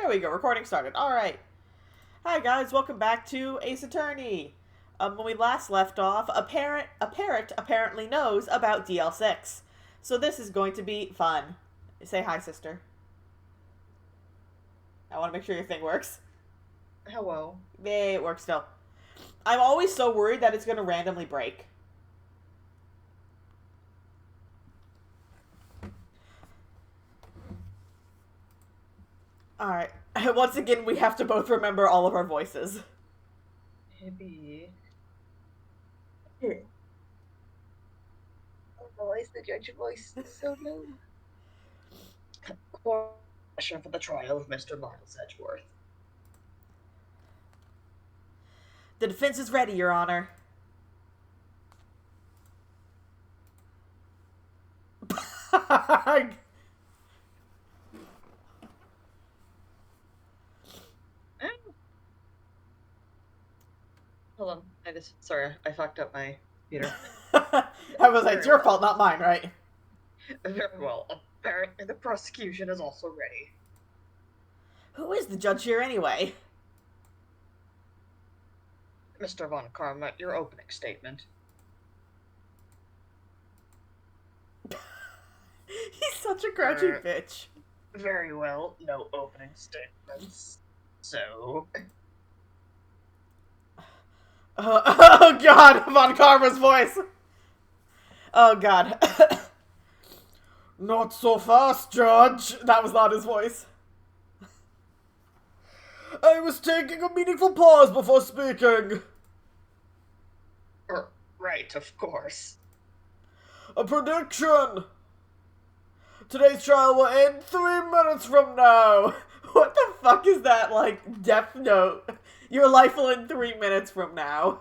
There we go, recording started. Alright. Hi guys, welcome back to Ace Attorney. When we last left off, a parrot apparently knows about DL6. So this is going to be fun. Say hi, sister. I want to make sure your thing works. Hello. Yay, it works still. I'm always so worried that it's going to randomly break. Alright. Once again, we have to both remember all of our voices. Hippie. The voice, the judge voice is so low. Question for the trial of Mr. Miles Edgeworth. The defense is ready, Your Honor. Hold on, sorry, I fucked up my computer. I was like, it's your fault, not mine, right? Very well, apparently the prosecution is also ready. Who is the judge here anyway? Mr. Von Karma, your opening statement. He's such a grouchy bitch. Very well, no opening statements. So... oh god, Von Karma's voice! Oh god. Not so fast, Judge! That was not his voice. I was taking a meaningful pause before speaking. Right, of course. A prediction! Today's trial will end 3 minutes from now! What the fuck is that, like, Death Note? Your life will end 3 minutes from now.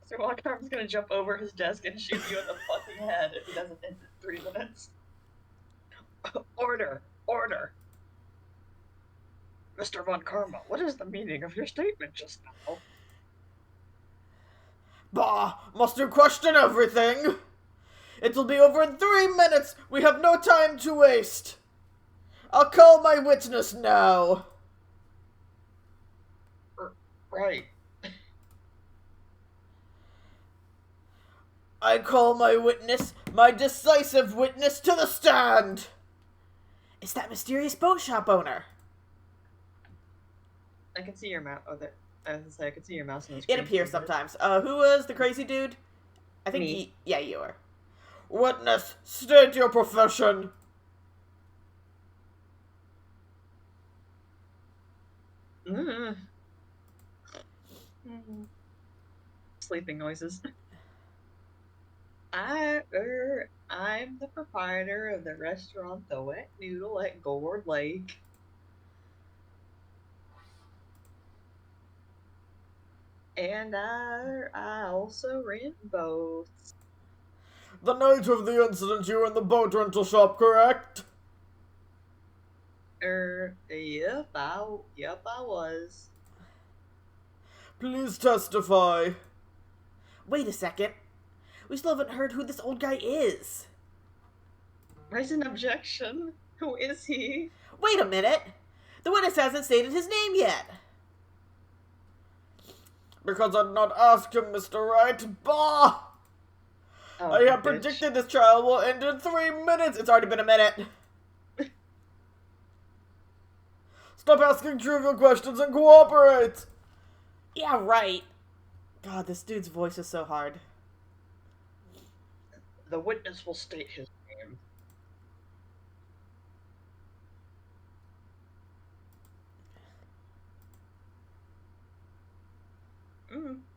So Walkarm's gonna jump over his desk and shoot you in the fucking head if he doesn't end in 3 minutes. Order! Order! Mr. Von Karma, what is the meaning of your statement just now? Bah! Must you question everything? It will be over in 3 minutes! We have no time to waste! I'll call my witness now! Right. I call my witness, my decisive witness, to the stand! It's that mysterious boat shop owner. I can see your mouse. Oh, there. I was gonna say, I can see your mouse on the screen. It appears sometimes. Who was the crazy dude? I think Me. Yeah, you are. Witness, state your profession. Sleeping noises. I'm the proprietor of the restaurant The Wet Noodle at Gourd Lake. And I also rent boats. The night of the incident, you were in the boat rental shop, correct? Yep, I was. Please testify. Wait a second. We still haven't heard who this old guy is. Raise an objection. Who is he? Wait a minute. The witness hasn't stated his name yet. Because I did not ask him, Mr. Wright. Bah! Oh, I have predicted this trial will end in 3 minutes. It's already been a minute. Stop asking trivial questions and cooperate. Yeah, right. God, this dude's voice is so hard. The witness will state his name.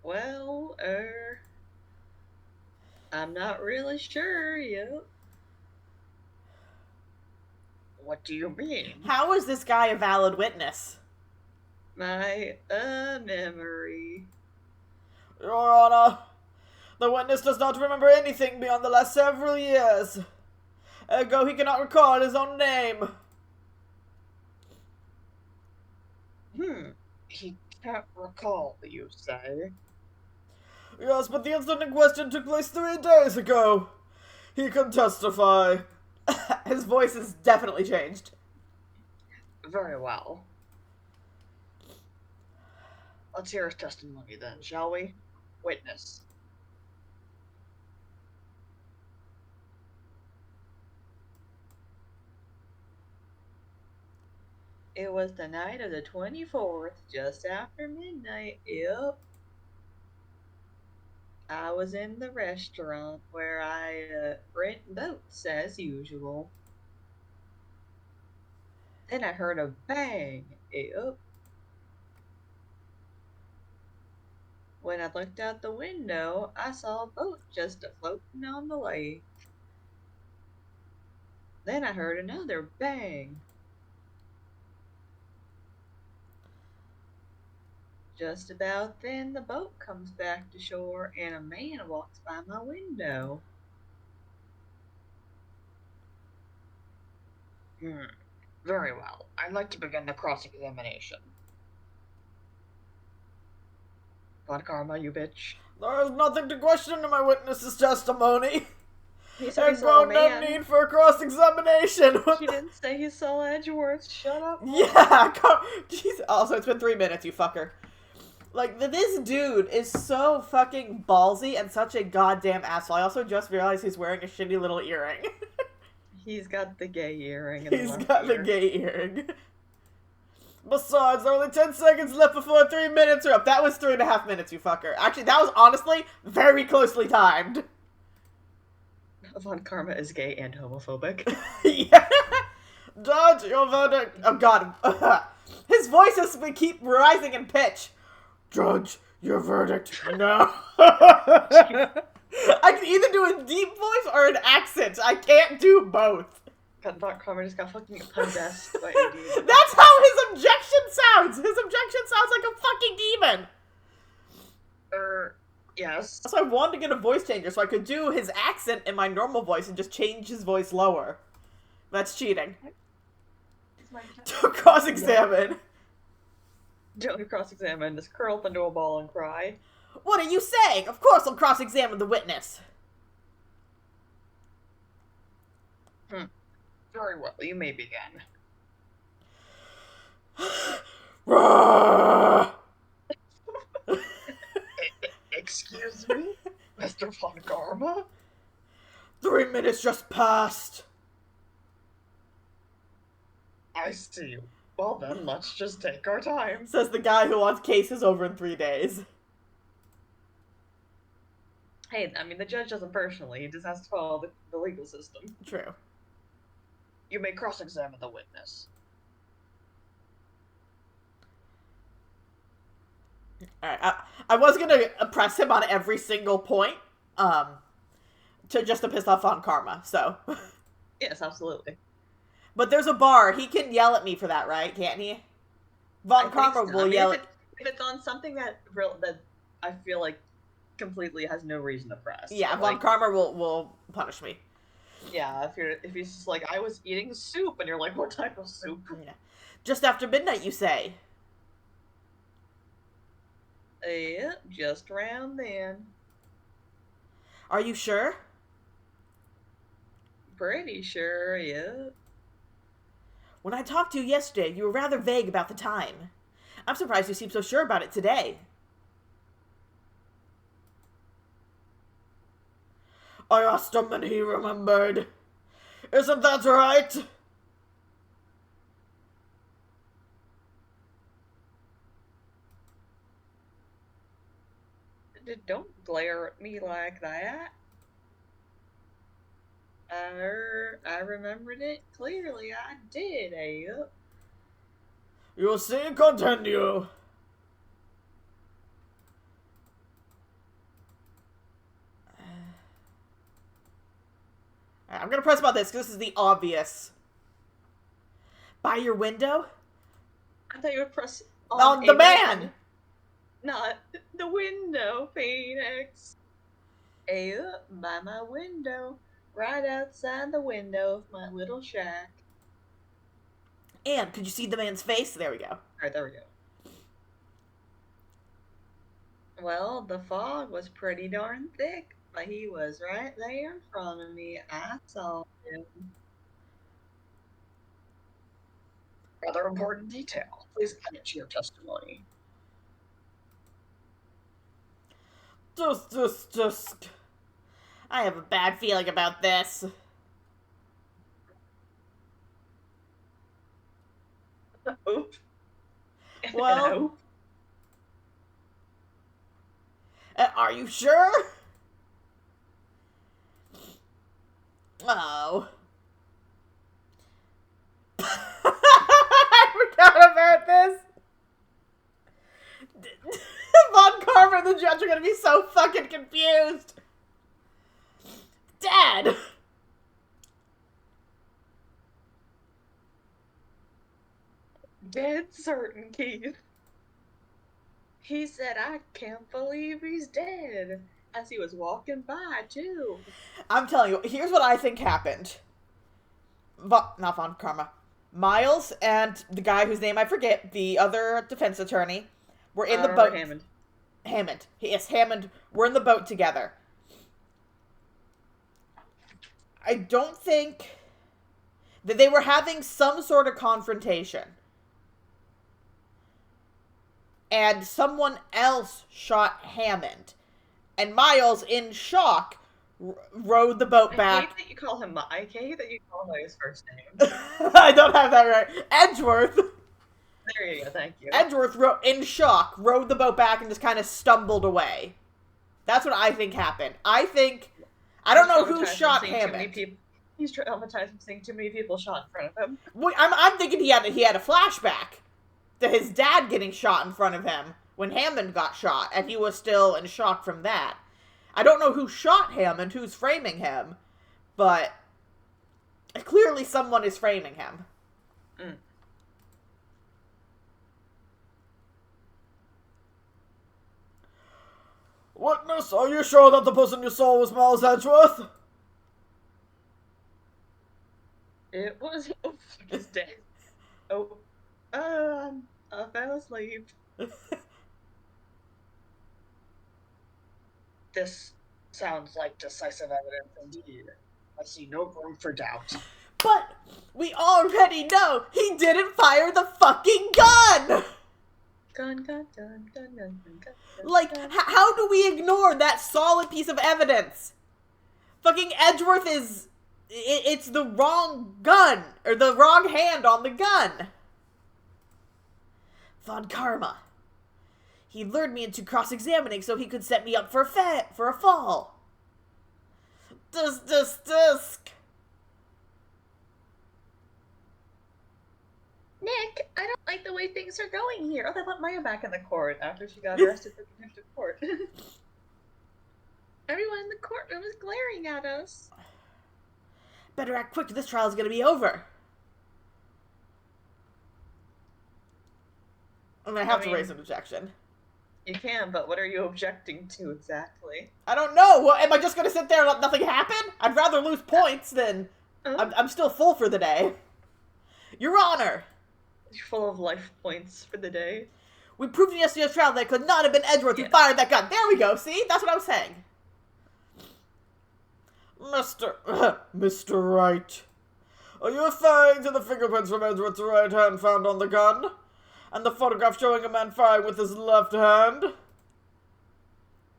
Well, I'm not really sure yet. What do you mean? How is this guy a valid witness? My, memory. Your Honor, the witness does not remember anything beyond the last several years. Ergo, he cannot recall his own name. He can't recall, you say? Yes, but the incident in question took place 3 days ago. He can testify. His voice has definitely changed. Very well. Let's hear his testimony then, shall we? Witness. It was the night of the 24th, just after midnight. Yep. I was in the restaurant where I rent boats as usual. Then I heard a bang. Yep. When I looked out the window, I saw a boat just a-floating on the lake. Then I heard another bang. Just about then, the boat comes back to shore and a man walks by my window. Very well. I'd like to begin the cross-examination. Von Karma, you bitch. There is nothing to question in my witness's testimony. He said he There's saw no a man. need for a cross-examination. He didn't say he saw Edgeworth. Shut up. Yeah. Jeez. Also, it's been 3 minutes, you fucker. Like, this dude is so fucking ballsy and such a goddamn asshole. I also just realized he's wearing a shitty little earring. He's got the gay earring. He's got the gay earring. Besides, there are only 10 seconds left before 3 minutes are up. That was 3.5 minutes, you fucker. Actually, that was honestly very closely timed. Von Karma is gay and homophobic. Yeah. Judge, your verdict. Oh, God. His voices keep rising in pitch. Judge, your verdict. No. I can either do a deep voice or an accent. I can't do both. Von Karma just got fucking possessed by a demon. That's how his objection sounds. His objection sounds like a fucking demon. Yes. So I wanted to get a voice changer so I could do his accent in my normal voice and just change his voice lower. That's cheating. To cross-examine. Don't cross-examine. Just curl up into a ball and cry. What are you saying? Of course I'll cross-examine the witness. Very well, you may begin. Excuse me, Mr. Von Karma? 3 minutes just passed. I see. Well then, let's just take our time. Says the guy who wants cases over in 3 days. Hey, I mean, the judge doesn't personally. He just has to follow the legal system. True. You may cross-examine the witness. Alright, I was gonna press him on every single point, to piss off Von Karma, so. Yes, absolutely. But there's a bar. He can yell at me for that, right? Can't he? Von Karma will yell at... If it's on something that I feel like completely has no reason to press. Yeah, Von Karma will punish me. Yeah, if he's just like, I was eating soup, and you're like, what type of soup? Yeah. Just after midnight, you say? Yeah, just around then. Are you sure? Pretty sure, yeah. When I talked to you yesterday, you were rather vague about the time. I'm surprised you seem so sure about it today. I asked him and he remembered. Isn't that right? Don't glare at me like that. I remembered it clearly. I did, eh? You see, continue. I'm gonna press about this because this is the obvious. By your window? I thought you would press on the man! Not the window, Phoenix. By my window. Right outside the window of my little shack. And could you see the man's face? There we go. Alright, there we go. Well, the fog was pretty darn thick, but he was right there in front of me. I saw him. Rather important detail. Please add it to your testimony. Just. I have a bad feeling about this. Oop. Well, are you sure? Oh. I forgot about this. Von Carver and the judge are gonna be so fucking confused. Dad! Dead certain, Keith. He said, I can't believe he's dead. As he was walking by, too. I'm telling you, here's what I think happened. Not Von Karma. Miles and the guy whose name I forget, the other defense attorney, were in the boat. Hammond. Yes, Hammond. We're in the boat together. I don't think that they were having some sort of confrontation. And someone else shot Hammond. And Miles, in shock, rowed the boat back. I hate that you call him I hate that you call him his first name. I don't have that right. Edgeworth. There you go, thank you. Edgeworth, in shock, rowed the boat back and just kind of stumbled away. That's what I think happened. I don't know who shot Hammond. He's traumatized from seeing too many people shot in front of him. I'm thinking he had a flashback to his dad getting shot in front of him when Hammond got shot, and he was still in shock from that. I don't know who shot Hammond, who's framing him, but clearly someone is framing him. Mm. Witness, are you sure that the person you saw was Miles Edgeworth? It was... Oh, he's dead. Oh. I fell asleep. This sounds like decisive evidence indeed. I see no room for doubt. But we already know he didn't fire the fucking gun! Gun. Like, how do we ignore that solid piece of evidence? Fucking Edgeworth is... It's the wrong gun, or the wrong hand on the gun. Von Karma. He lured me into cross-examining so he could set me up for a fall. Dusk. Nick, I don't like the way things are going here. Oh, they put Maya back in the court after she got arrested for contempt of court. Everyone in the courtroom is glaring at us. Better act quick, this trial's gonna be over. I'm gonna have to raise an objection. You can, but what are you objecting to exactly? I don't know. Well, am I just gonna sit there and let nothing happen? I'd rather lose points than... I'm still full for the day. Your Honor! You're full of life points for the day. We proved in yesterday's trial that it could not have been Edgeworth who fired that gun. There we go, see? That's what I was saying. Mr. Wright. Are you referring to the fingerprints from Edgeworth's right hand found on the gun? And the photograph showing a man firing with his left hand?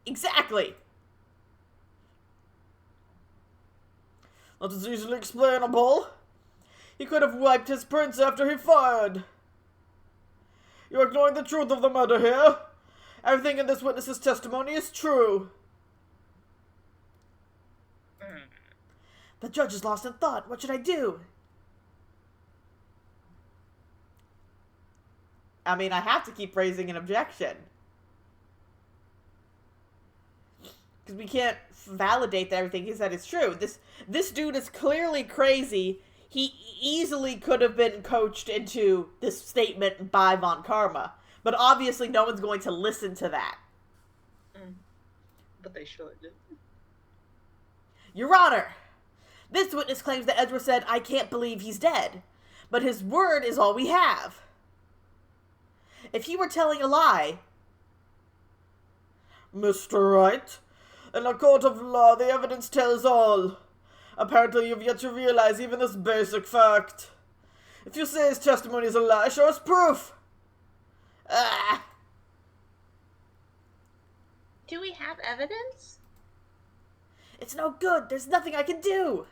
Exactly. That is easily explainable. He could have wiped his prints after he fired. You're ignoring the truth of the murder here. Everything in this witness's testimony is true. The judge is lost in thought. What should I do? I mean, I have to keep raising an objection. Because we can't validate that everything he said is true. This dude is clearly crazy. He easily could have been coached into this statement by Von Karma. But obviously no one's going to listen to that. But they should. Your Honor, this witness claims that Edgeworth said, "I can't believe he's dead." But his word is all we have. If he were telling a lie... Mr. Wright, in a court of law, the evidence tells all. Apparently you've yet to realize even this basic fact. If you say his testimony is a lie, show us proof! Ah! Do we have evidence? It's no good. There's nothing I can do.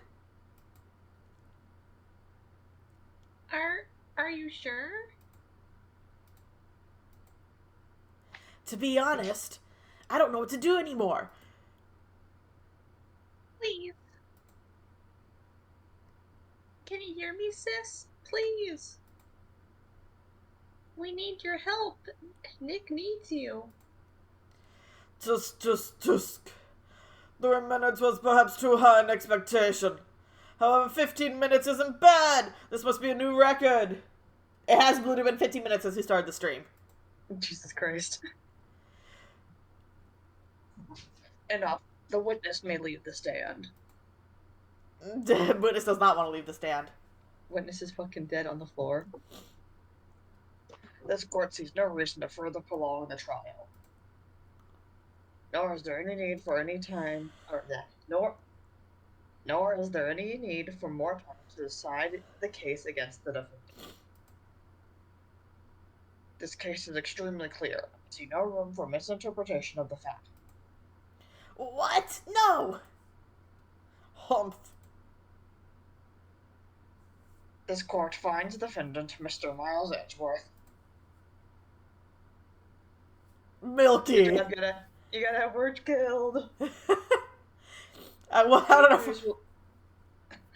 Are you sure? To be honest, I don't know what to do anymore. Please. Can you hear me, sis? Please. We need your help. Nick needs you. Tusk. The minutes was perhaps too high an expectation. However, 15 minutes isn't bad. This must be a new record. It has literally been 15 minutes since we started the stream. Jesus Christ. Enough. The witness may leave the stand. Witness does not want to leave the stand. Witness is fucking dead on the floor. This court sees no reason to further prolong the trial. Nor is there any need for any time, nor is there any need for more time to decide the case against the defendant. This case is extremely clear. I see no room for misinterpretation of the fact. What? No! Humph. This court finds the defendant, Mr. Miles Edgeworth. Milky. You gotta have words killed. Well, how did I...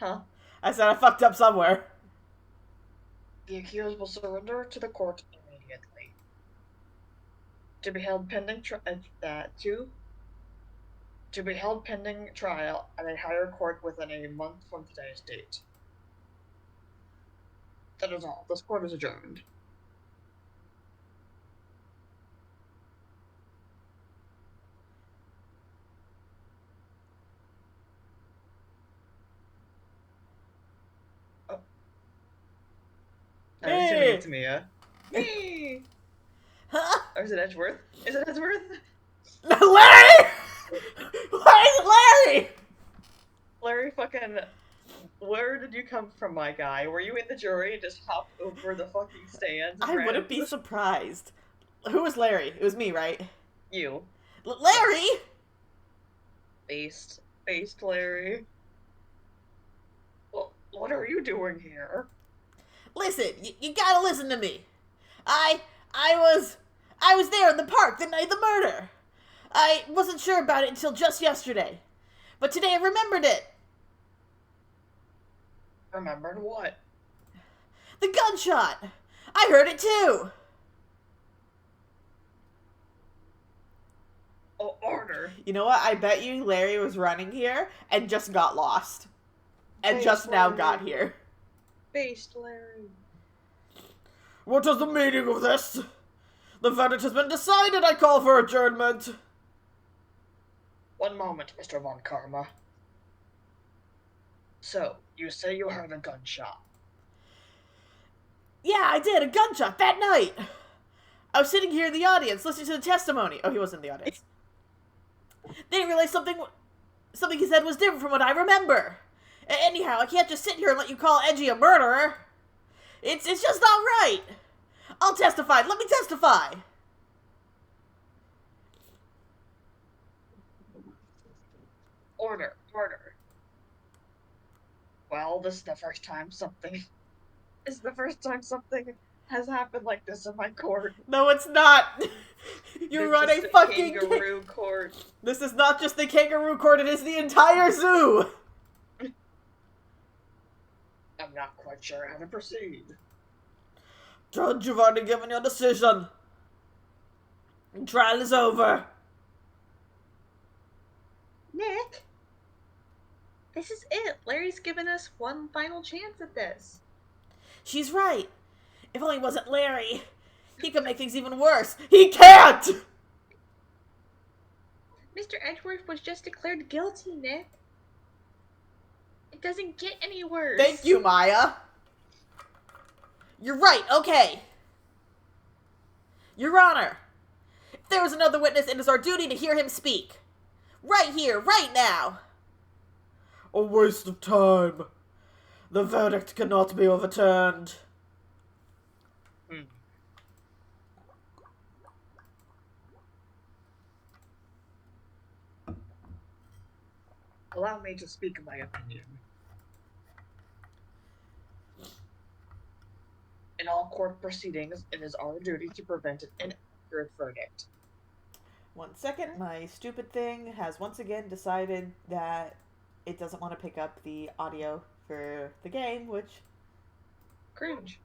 Huh? I said I fucked up somewhere. The accused will surrender to the court immediately. To be held pending trial at a higher court within a month from today's date. That is all. This court is adjourned. Oh. Hey! It's Mia. Hey! Huh? Or is it Edgeworth? Is it Edgeworth? Larry! Why is it Larry? Larry fucking... Where did you come from, my guy? Were you in the jury and just hopped over the fucking stands? I wouldn't be surprised. Who was Larry? It was me, right? You. Larry! Based Larry. Well, what are you doing here? Listen, you gotta listen to me. I was there in the park the night of the murder. I wasn't sure about it until just yesterday. But today I remembered it. Remembered what? The gunshot! I heard it too! Oh, order! You know what? I bet you Larry was running here and just got lost. And just now got here. Based Larry. What is the meaning of this? The verdict has been decided. I call for adjournment. One moment, Mr. Von Karma. So, you say you heard a gunshot? Yeah, I did. A gunshot that night. I was sitting here in the audience listening to the testimony. Oh, he wasn't in the audience. Didn't realize something he said was different from what I remember. Anyhow, I can't just sit here and let you call Edgy a murderer. It's just not right. I'll testify. Let me testify. Order. Well, this is the first time something has happened like this in my court. No, it's not. You run a fucking kangaroo court. This is not just the kangaroo court, it is the entire zoo. I'm not quite sure how to proceed. Judge, you've already given your decision. The trial is over. Nick? This is it. Larry's given us one final chance at this. She's right. If only it wasn't Larry. He could make things even worse. He can't! Mr. Edgeworth was just declared guilty, Nick. It doesn't get any worse. Thank you, Maya. You're right, okay. Your Honor, if there was another witness, it is our duty to hear him speak. Right here, right now. A waste of time. The verdict cannot be overturned. Hmm. Allow me to speak my opinion. In all court proceedings, it is our duty to prevent an inaccurate verdict. 1 second, my stupid thing has once again decided that it doesn't want to pick up the audio for the game, which... Cringe.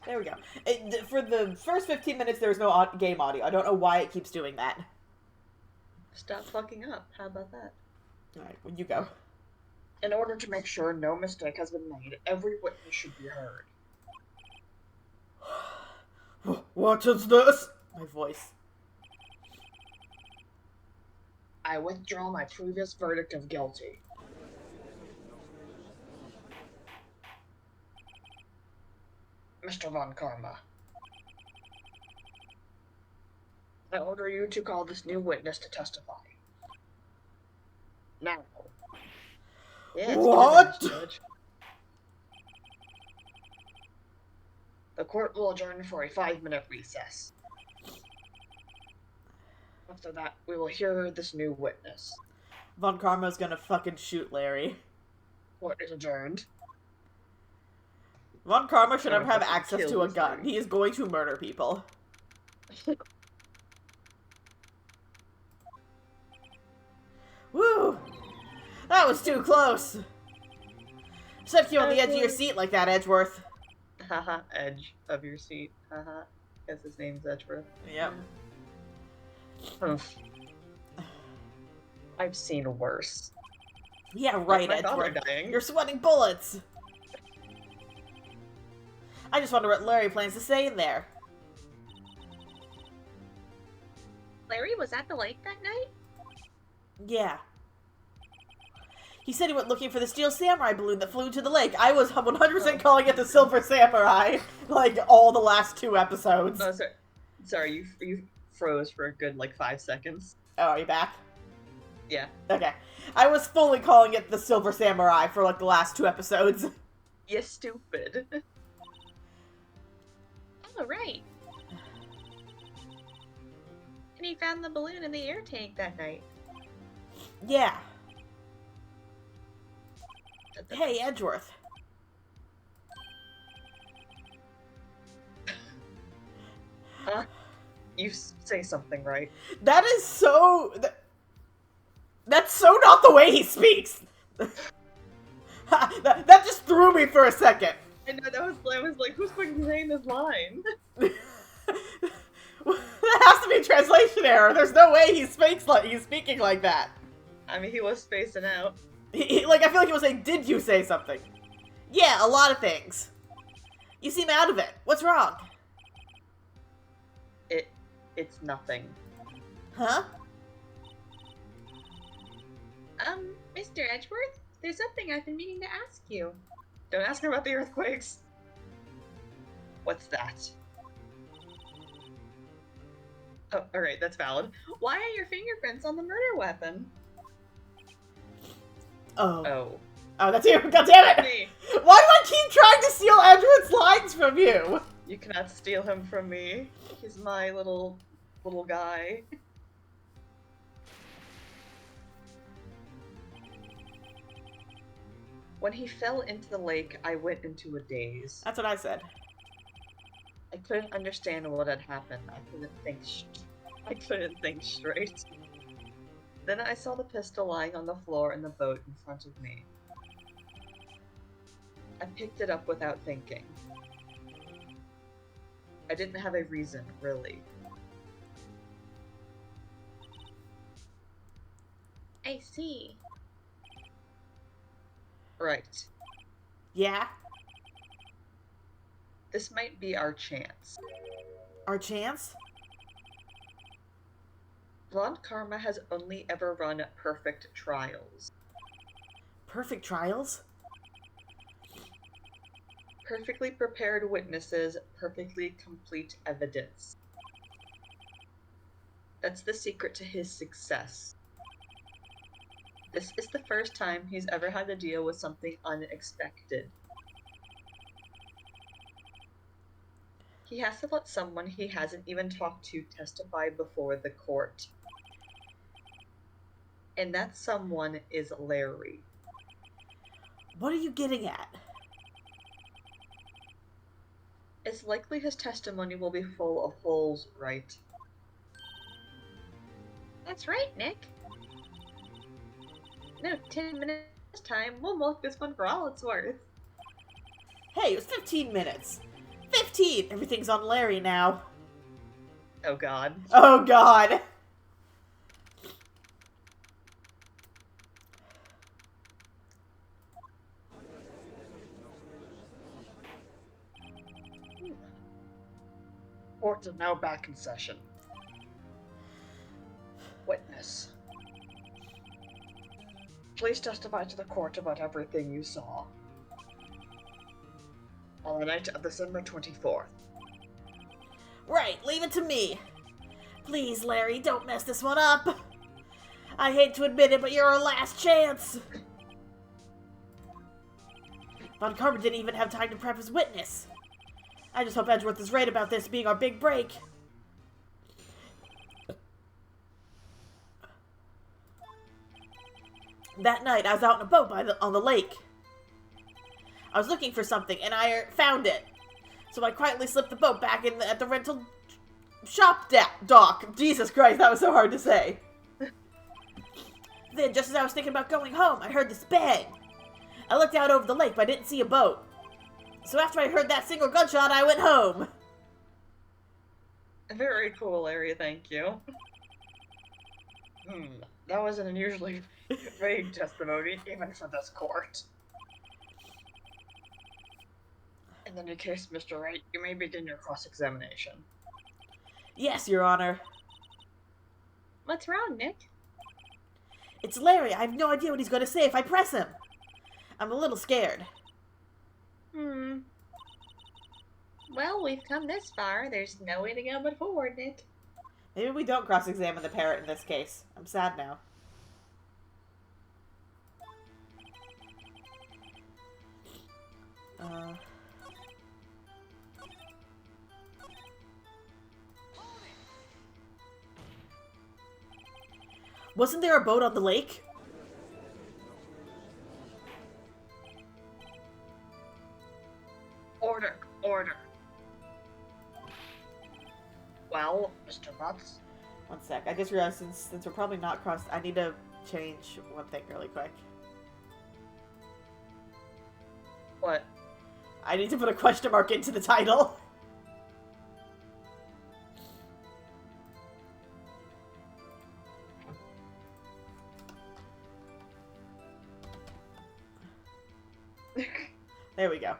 There we go. For the first 15 minutes, there was no game audio. I don't know why it keeps doing that. Stop fucking up. How about that? Alright, when you go. In order to make sure no mistake has been made, every witness should be heard. What is this? My voice. I withdraw my previous verdict of guilty. Mr. Von Karma, I order you to call this new witness to testify. Now. Yeah, What? Judge. The court will adjourn for a 5-minute recess. After that, we will hear this new witness. Von Karma's gonna fucking shoot Larry. Court is adjourned. Von Karma should never have fucking access kill to a this gun. Larry. He is going to murder people. Woo! That was too close! Set you on the edge of your seat like that, Edgeworth. Haha, edge of your seat. Haha. Guess his name's Edgeworth. Yep. I've seen worse. Yeah, right, My daughter Edgeworth. dying. You're sweating bullets! I just wonder what Larry plans to say in there. Larry was at the lake that night? Yeah. He said he went looking for the Steel Samurai balloon that flew into the lake. I was 100% calling it the Silver Samurai, like, all the last 2 episodes. Oh, sorry. Sorry, you froze for a good, 5 seconds. Oh, are you back? Yeah. Okay. I was fully calling it the Silver Samurai for, the last 2 episodes. You stupid. Oh, right. And he found the balloon in the air tank that night. Yeah. Hey, Edgeworth. You say something right. That is so... That's so not the way he speaks! that just threw me for a second. I know, I was like, who's fucking saying this line? That has to be a translation error. There's no way he's speaking like that. I mean, he was spacing out. I feel like he was saying, did you say something? Yeah, a lot of things. You seem out of it. What's wrong? It's nothing. Huh? Mr. Edgeworth, there's something I've been meaning to ask you. Don't ask her about the earthquakes. What's that? Oh, alright, that's valid. Why are your fingerprints on the murder weapon? Oh. Oh. Oh, that's you. God damn it! Me. Why do I keep trying to steal Edward's lines from you? You cannot steal him from me. He's my little guy. When he fell into the lake, I went into a daze. That's what I said. I couldn't understand what had happened. I couldn't think straight. Then I saw the pistol lying on the floor in the boat in front of me. I picked it up without thinking. I didn't have a reason, really. I see. Right. Yeah? This might be our chance. Our chance? Blonde Karma has only ever run perfect trials. Perfect trials? Perfectly prepared witnesses, perfectly complete evidence. That's the secret to his success. This is the first time he's ever had to deal with something unexpected. He has to let someone he hasn't even talked to testify before the court. And that someone is Larry. What are you getting at? It's likely his testimony will be full of holes, right? That's right, Nick. No, 10 minutes this time. We'll milk this one for all it's worth. Hey, it was 15 minutes. 15! Everything's on Larry now. Oh god. Oh god! Court is now back in session. Witness. Please testify to the court about everything you saw. On the night of December 24th. Right, leave it to me. Please, Larry, don't mess this one up. I hate to admit it, but you're our last chance. Von Karma didn't even have time to prep his witness. I just hope Edgeworth is right about this being our big break. That night, I was out in a boat on the lake. I was looking for something, and I found it. So I quietly slipped the boat back at the rental shop dock. Jesus Christ, that was so hard to say. Then, just as I was thinking about going home, I heard this bang. I looked out over the lake, but I didn't see a boat. So after I heard that single gunshot, I went home. Very cool, Larry, thank you. That was an unusually vague testimony, even for this court. In any case, Mr. Wright, you may begin your cross-examination. Yes, Your Honor. What's wrong, Nick? It's Larry. I have no idea what he's going to say if I press him. I'm a little scared. Well, we've come this far. There's no way to go but forward, Nick. Maybe we don't cross-examine the parrot in this case. I'm sad now. Wasn't there a boat on the lake? Order, order. Well, Mr. Butts? One sec. I just realized since we're probably not crossed, I need to change one thing really quick. What? I need to put a question mark into the title. There we go.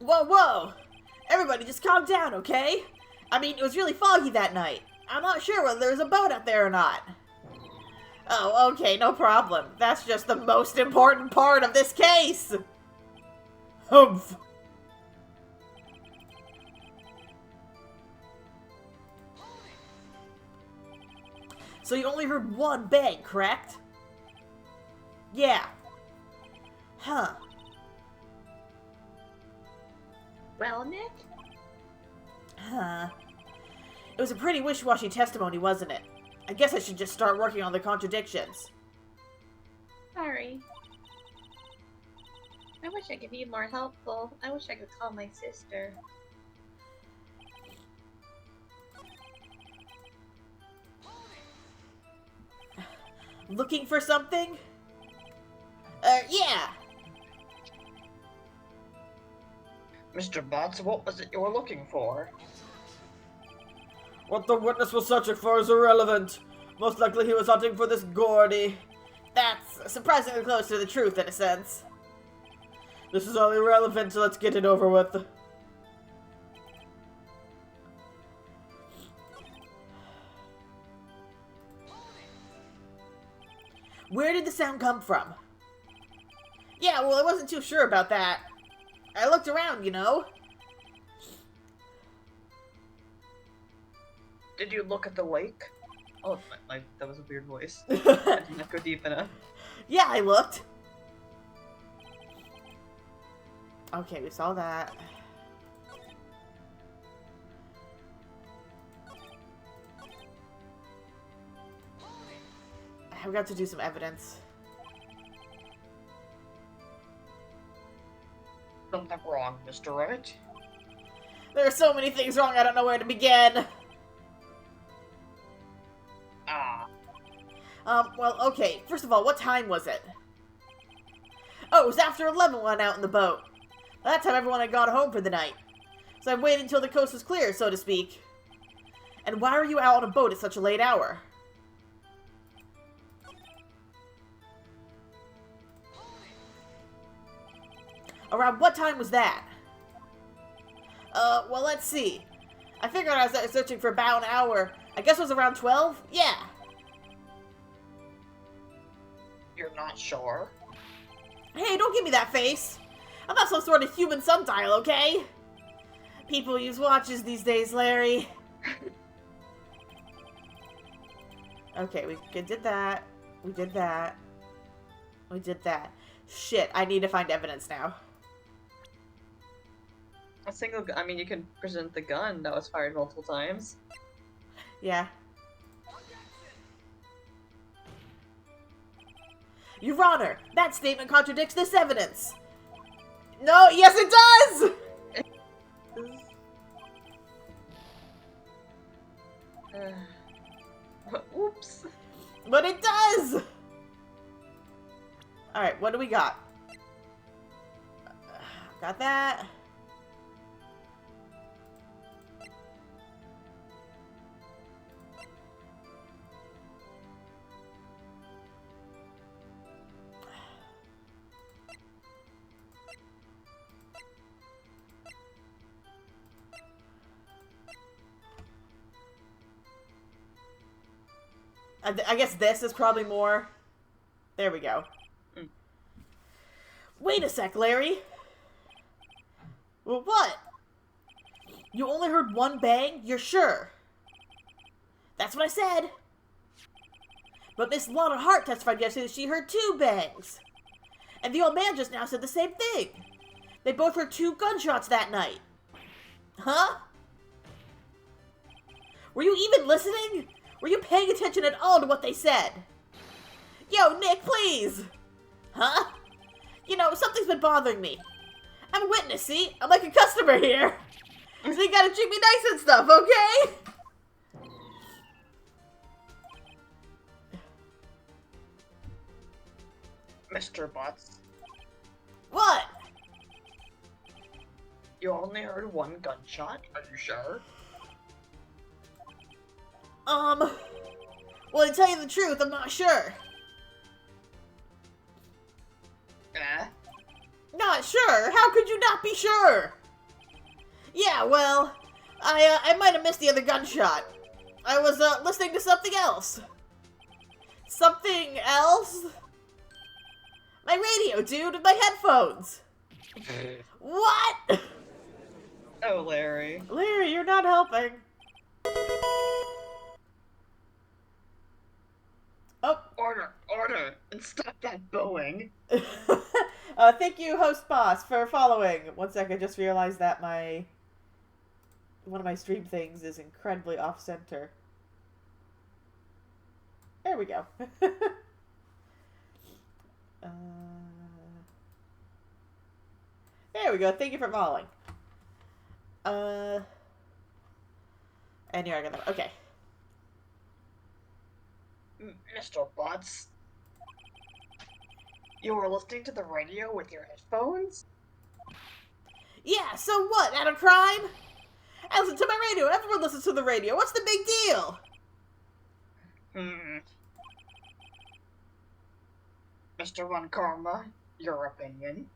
Whoa, whoa! Everybody just calm down, okay? I mean, it was really foggy that night. I'm not sure whether there's a boat out there or not. Oh, okay, no problem. That's just the most important part of this case! Humph! So you only heard one bang, correct? Yeah. Huh. Well, Nick? Huh. It was a pretty wishy-washy testimony, wasn't it? I guess I should just start working on the contradictions. Sorry. I wish I could be more helpful. I wish I could call my sister. Looking for something? Yeah. Mr. Butts, what was it you were looking for? What the witness was searching for is irrelevant. Most likely he was hunting for this Gordy. That's surprisingly close to the truth, in a sense. This is all irrelevant, so let's get it over with. Where did the sound come from? Yeah, well, I wasn't too sure about that. I looked around, you know. Did you look at the lake? Oh, that was a weird voice. I did not go deep enough. Yeah, I looked. Okay, we saw that. We got to do some evidence. Something wrong, Mr. Rabbit. There are so many things wrong, I don't know where to begin. Ah. Well, okay. First of all, what time was it? Oh, it was after 11 when I went out in the boat. By that time, everyone had gone home for the night. So I waited until the coast was clear, so to speak. And why are you out on a boat at such a late hour? Around what time was that? Well, let's see. I figured I was searching for about an hour. I guess it was around 12? Yeah. You're not sure? Hey, don't give me that face. I'm not some sort of human sundial, okay? People use watches these days, Larry. Okay, we did that. We did that. We did that. Shit, I need to find evidence now. A single gun. I mean, you can present the gun that was fired multiple times. Yeah. Your Honor, that statement contradicts this evidence. No, yes it does! Oops. But it does! Alright, what do we got? Got that. I guess this is probably more. There we go. Mm. Wait a sec, Larry. Well, what? You only heard one bang? You're sure? That's what I said. But Miss Lana Hart testified yesterday that she heard 2 bangs. And the old man just now said the same thing. They both heard 2 gunshots that night. Huh? Were you even listening? Were you paying attention at all to what they said? Yo, Nick, please! Huh? You know, something's been bothering me. I'm a witness, see? I'm like a customer here. So you gotta treat me nice and stuff, okay? Mr. Butts, What? you only heard 1 gunshot? Are you sure? Well, to tell you the truth, I'm not sure. Not sure? How could you not be sure? Yeah, well, I might have missed the other gunshot. I was, listening to something else. Something else? My radio, dude, with my headphones. What? Oh, Larry. Larry, you're not helping. Oh. Order, and stop that booing. Thank you, host boss, for following. One sec, I just realized that one of my stream things is incredibly off-center. There we go. There we go. Thank you for following. And here I got them. Okay. Mr. Butts, you were listening to the radio with your headphones? Yeah, so what? That a crime? I listen to my radio. Everyone listens to the radio. What's the big deal? Mr. Von Karma, your opinion?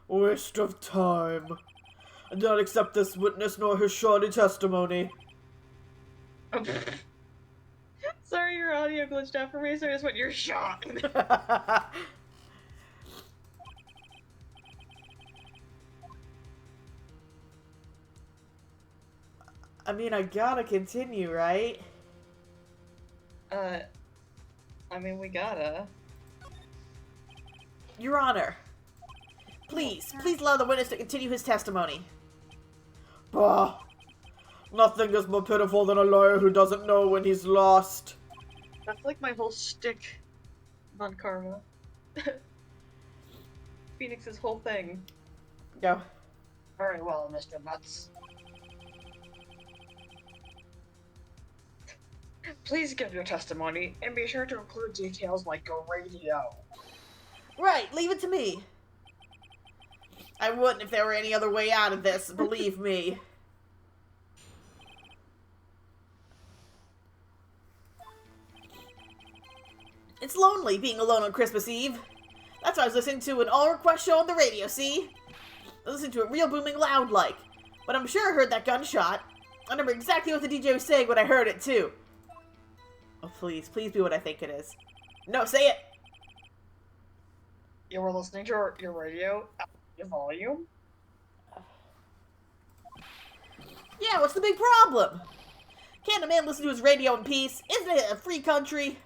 Waste of time. I do not accept this witness nor his shoddy testimony. Sorry, your audio glitched out for me, so I just went, you're shot. I mean, I gotta continue, right? I mean, we gotta. Your Honor, please allow the witness to continue his testimony. Bah! Nothing is more pitiful than a lawyer who doesn't know when he's lost. That's like my whole shtick on Karma. Phoenix's whole thing. Go. Very well, Mr. Butts. Please give your testimony, and be sure to include details like a radio. Right, leave it to me. I wouldn't if there were any other way out of this, believe me. It's lonely being alone on Christmas Eve. That's why I was listening to an all-request show on the radio, see? I listened to it real booming loud like. But I'm sure I heard that gunshot. I remember exactly what the DJ was saying when I heard it, too. Oh, please be what I think it is. No, say it! You were listening to your radio at your volume? Yeah, what's the big problem? Can't a man listen to his radio in peace? Isn't it a free country?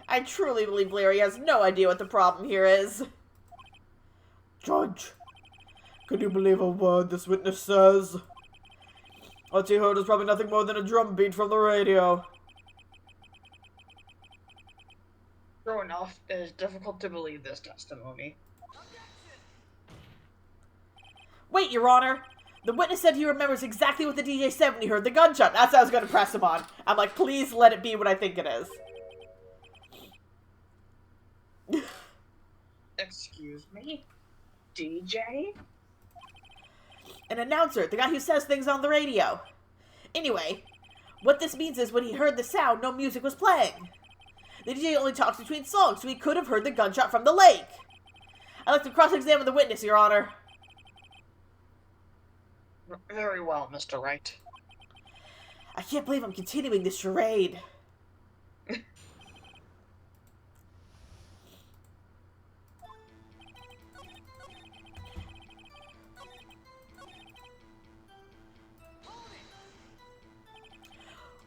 I truly believe Larry has no idea what the problem here is. Judge, can you believe a word this witness says? What he heard is probably nothing more than a drum beat from the radio. True enough, it is difficult to believe this testimony. Wait, Your Honor! The witness said he remembers exactly what the DJ said when he heard the gunshot. That's what I was going to press him on. I'm like, please let it be what I think it is. Excuse me? DJ? An announcer, the guy who says things on the radio. Anyway, what this means is when he heard the sound, no music was playing. The DJ only talks between songs, so he could have heard the gunshot from the lake. I'd like to cross-examine the witness, Your Honor. Very well, Mr. Wright. I can't believe I'm continuing this charade.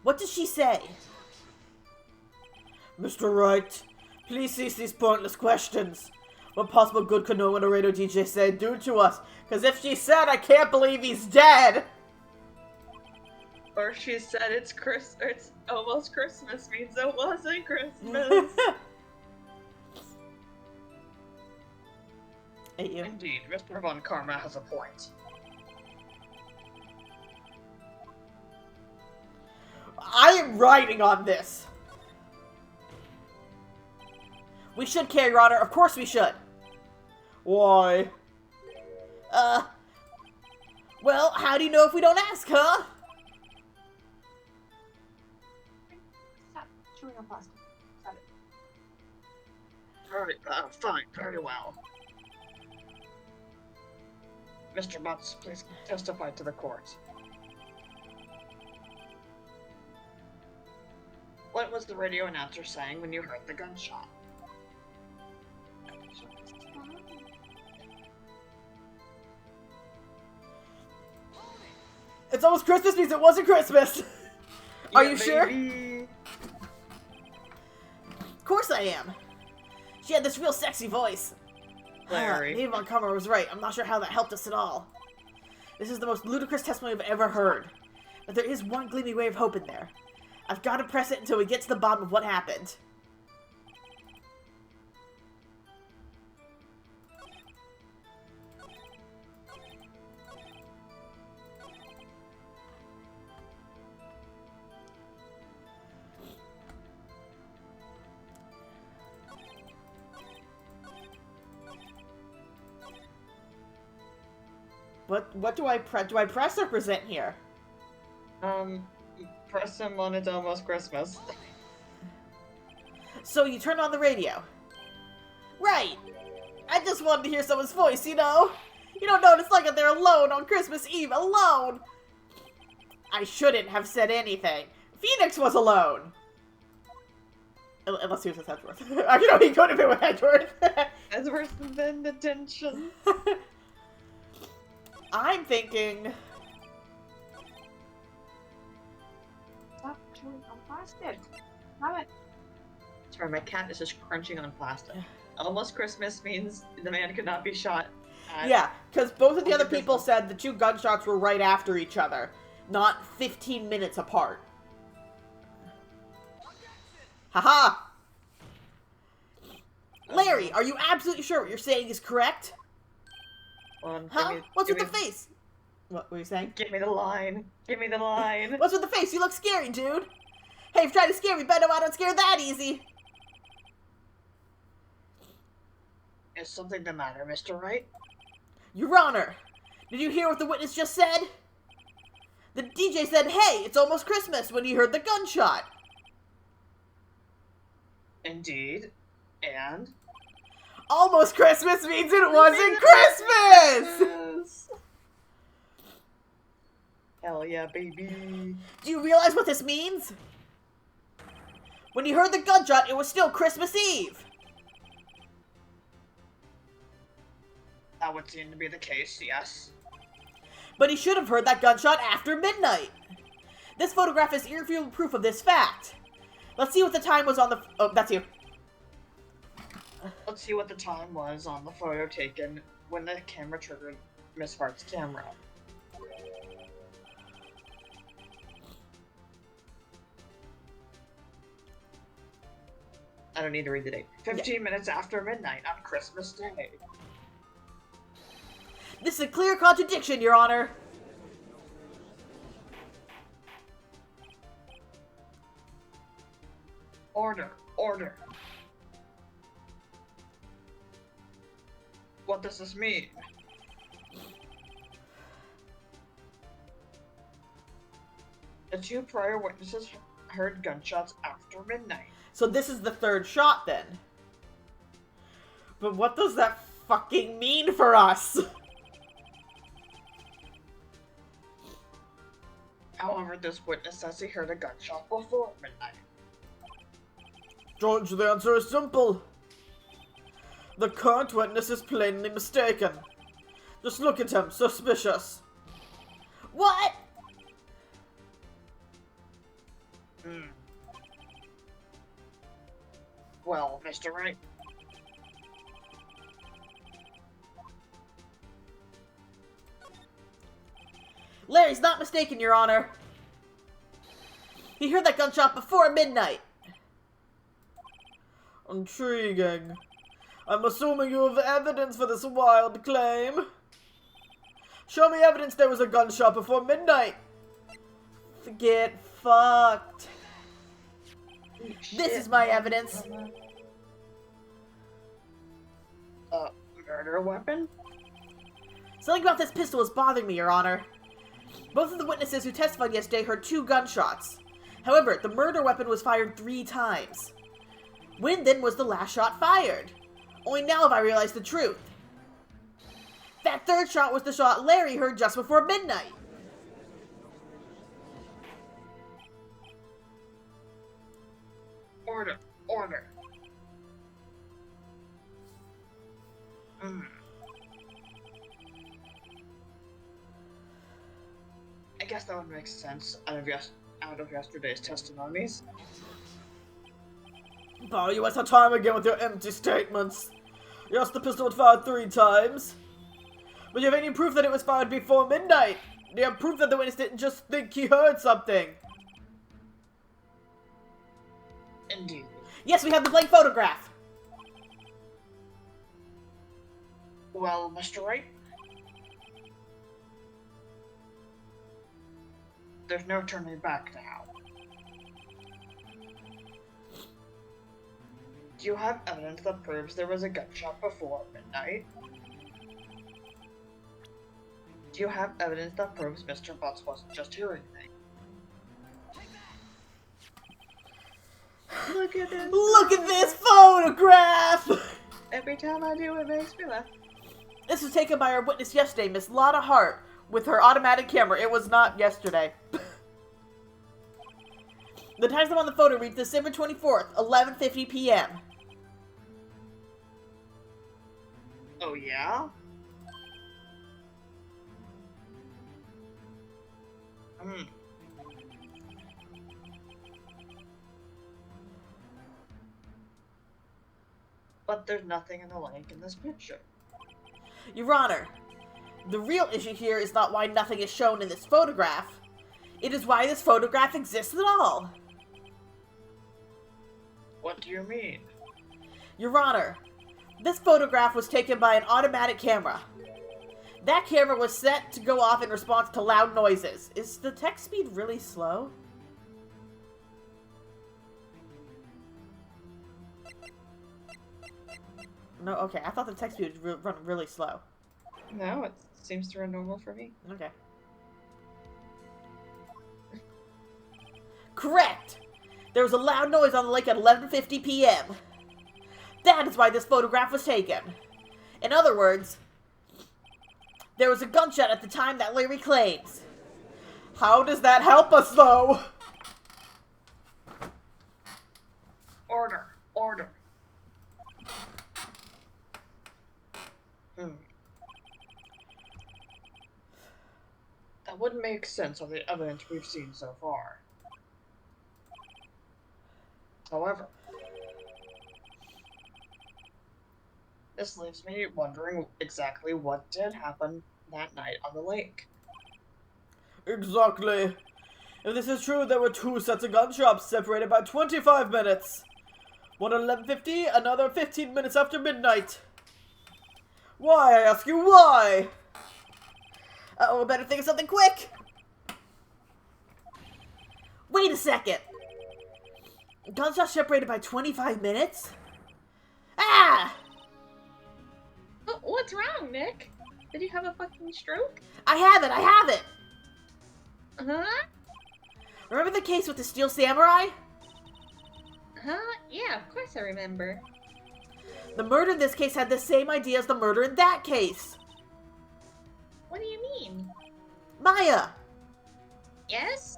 What does she say? Mr. Wright, please cease these pointless questions. What possible good could knowing what a radio DJ said do to us? Because if she said, I can't believe he's dead. Or she said it's almost Christmas means it wasn't Christmas. Hate you. Indeed, Mr. Von Karma has a point. I am writing on this. We should care, Your Honor. Of course we should. Why? Well, how do you know if we don't ask, huh? Stop chewing on plastic. Stop it. Alright, fine, very well. Mr. Butts, please testify to the court. What was the radio announcer saying when you heard the gunshot? It's almost Christmas means it wasn't Christmas. Are you sure? Baby. Of course I am. She had this real sexy voice. Larry. Maybe Von Karma was right. I'm not sure how that helped us at all. This is the most ludicrous testimony I've ever heard. But there is one gleaming ray of hope in there. I've got to press it until we get to the bottom of what happened. What do I press? Do I press or present here? Press him on It's Almost Christmas. So you turned on the radio. Right. I just wanted to hear someone's voice, you know? You don't know what it's like out there alone on Christmas Eve, alone! I shouldn't have said anything. Phoenix was alone! Unless he was with Edgeworth. I know he could have been with Edgeworth. Edgeworth been detention. I'm thinking... Plastic. Have it. Sorry, my cat is just crunching on plastic. Almost Christmas means the man could not be shot. Yeah, because both of the other Christmas. people said the 2 gunshots were right after each other, not 15 minutes apart. Haha! Larry, are you absolutely sure what you're saying is correct? Huh? What's with the face? What were you saying? Give me the line. Give me the line. What's with the face? You look scary, dude. Hey, if you try to scare me, bet no, I don't scare that easy. Is something the matter, Mr. Wright? Your Honor, did you hear what the witness just said? The DJ said, hey, it's almost Christmas when he heard the gunshot. Indeed. And? Almost Christmas means it wasn't Christmas! Yes. Hell yeah, baby. Do you realize what this means? When he heard the gunshot, it was still Christmas Eve. That would seem to be the case, yes. But he should have heard that gunshot after midnight. This photograph is irrefutable proof of this fact. Let's see what the time was on the... Oh, that's you. Let's see what the time was on the photo taken when the camera triggered Miss Hart's camera. I don't need to read the date. 15 minutes after midnight on Christmas Day. This is a clear contradiction, Your Honor. Order. Order. What does this mean? The 2 prior witnesses heard gunshots after midnight. So this is the 3rd shot, then. But what does that fucking mean for us? However, this witness says he heard a gunshot before midnight. George, the answer is simple. The current witness is plainly mistaken. Just look at him, suspicious. What? Well, Mr. Wright. Larry's not mistaken, Your Honor. He heard that gunshot before midnight. Intriguing. I'm assuming you have evidence for this wild claim. Show me evidence there was a gunshot before midnight. Get fucked. This is my evidence. Murder weapon? Something about this pistol is bothering me, Your Honor. Both of the witnesses who testified yesterday heard 2 gunshots. However, the murder weapon was fired 3 times. When then was the last shot fired? Only now have I realized the truth. That 3rd shot was the shot Larry heard just before midnight. Order. Order. I guess that would make sense out of yesterday's testimonies. Oh, you waste our time again with your empty statements. Yes, the pistol was fired 3 times. But do you have any proof that it was fired before midnight? Do you have proof that the witness didn't just think he heard something? Indeed. Yes, we have the blank photograph. Well, Mr. Wright? There's no turning back now. Do you have evidence that proves there was a gunshot before midnight? Do you have evidence that proves Mr. Butts wasn't just hearing things? Look at this! Look at this photograph! Every time I do, it makes me laugh. This was taken by our witness yesterday, Miss Lotta Hart, with her automatic camera. It was not yesterday. The timestamp on the photo reads December 24th, 11:50 p.m. Oh, yeah? But there's nothing in the lake in this picture. Your Honor, the real issue here is not why nothing is shown in this photograph. It is why this photograph exists at all. What do you mean? Your Honor, this photograph was taken by an automatic camera. That camera was set to go off in response to loud noises. Is the text speed really slow? No, okay. I thought the text speed would run really slow. No, it seems to run normal for me. Okay. Correct! There was a loud noise on the lake at 11:50 p.m. That is why this photograph was taken. In other words, there was a gunshot at the time that Larry claims. How does that help us, though? Order. Order. That wouldn't make sense on the evidence we've seen so far. However, this leaves me wondering exactly what did happen that night on the lake. Exactly. If this is true, there were two sets of gunshots separated by 25 minutes. One at 11:50, another 15 minutes after midnight. Why, I ask you, why? Uh-oh, better think of something quick. Wait a second. Gunshots separated by 25 minutes? Ah! What's wrong, Nick? Did you have a fucking stroke? I have it! Huh? Remember the case with the Steel Samurai? Huh? Yeah, of course I remember. The murder in this case had the same idea as the murder in that case. What do you mean? Maya! Yes?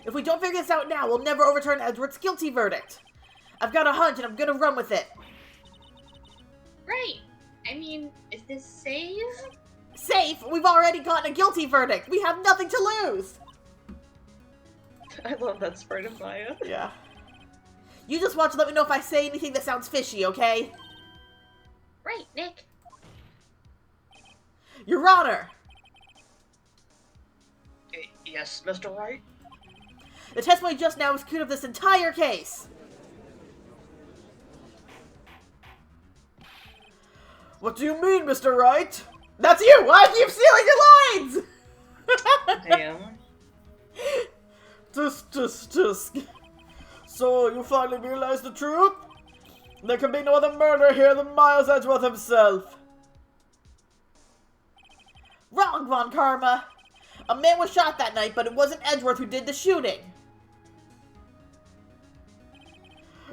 If we don't figure this out now, we'll never overturn Edward's guilty verdict. I've got a hunch and I'm gonna run with it. Right. I mean, is this safe? Safe? We've already gotten a guilty verdict. We have nothing to lose. I love that sprite of Maya. Yeah. You just watch and let me know if I say anything that sounds fishy, okay? Right, Nick. Your Honor! Yes, Mr. Wright? The testimony just now is clear of this entire case. What do you mean, Mr. Wright? That's you! Why keep stealing your lines? Damn. Tisk. So, you finally realize the truth? There can be no other murderer here than Miles Edgeworth himself. Wrong, Von Karma. A man was shot that night, but it wasn't Edgeworth who did the shooting.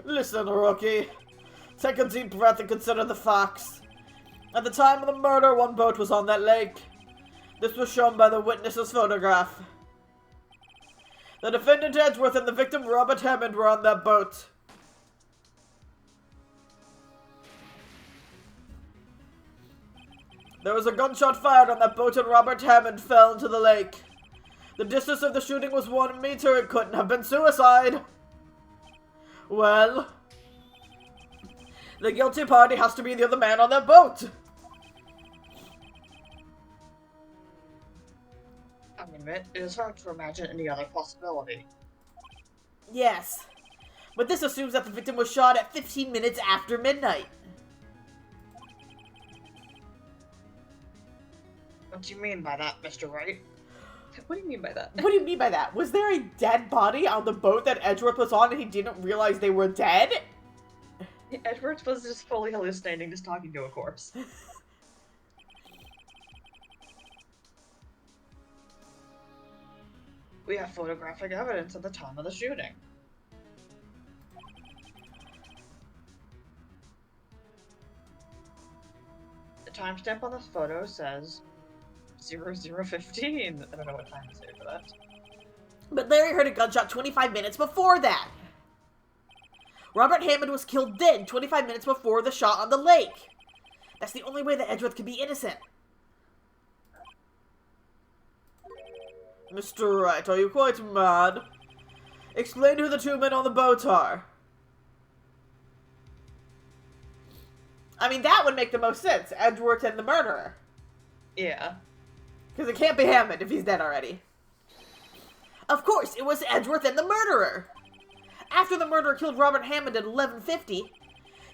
Listen, rookie. Take a deep breath and consider the facts. At the time of the murder, one boat was on that lake. This was shown by the witness's photograph. The defendant Edgeworth and the victim Robert Hammond were on that boat. There was a gunshot fired on that boat and Robert Hammond fell into the lake. The distance of the shooting was 1 meter. It couldn't have been suicide. Well, the guilty party has to be the other man on that boat. I admit, it is hard to imagine any other possibility. Yes, but this assumes that the victim was shot at 15 minutes after midnight. What do you mean by that, Mr. Wright? What do you mean by that? What do you mean by that? Was there a dead body on the boat that Edgeworth was on and he didn't realize they were dead? Edward was just fully hallucinating, just talking to a corpse. We have photographic evidence at the time of the shooting. The timestamp on this photo says 00:15. I don't know what time to say for that. But Larry heard a gunshot 25 minutes before that. Robert Hammond was killed then, 25 minutes before the shot on the lake. That's the only way that Edgeworth could be innocent. Mr. Wright, are you quite mad? Explain who the two men on the boat are. I mean, that would make the most sense. Edgeworth and the murderer. Yeah. Because it can't be Hammond if he's dead already. Of course, it was Edgeworth and the murderer. After the murderer killed Robert Hammond at 11:50,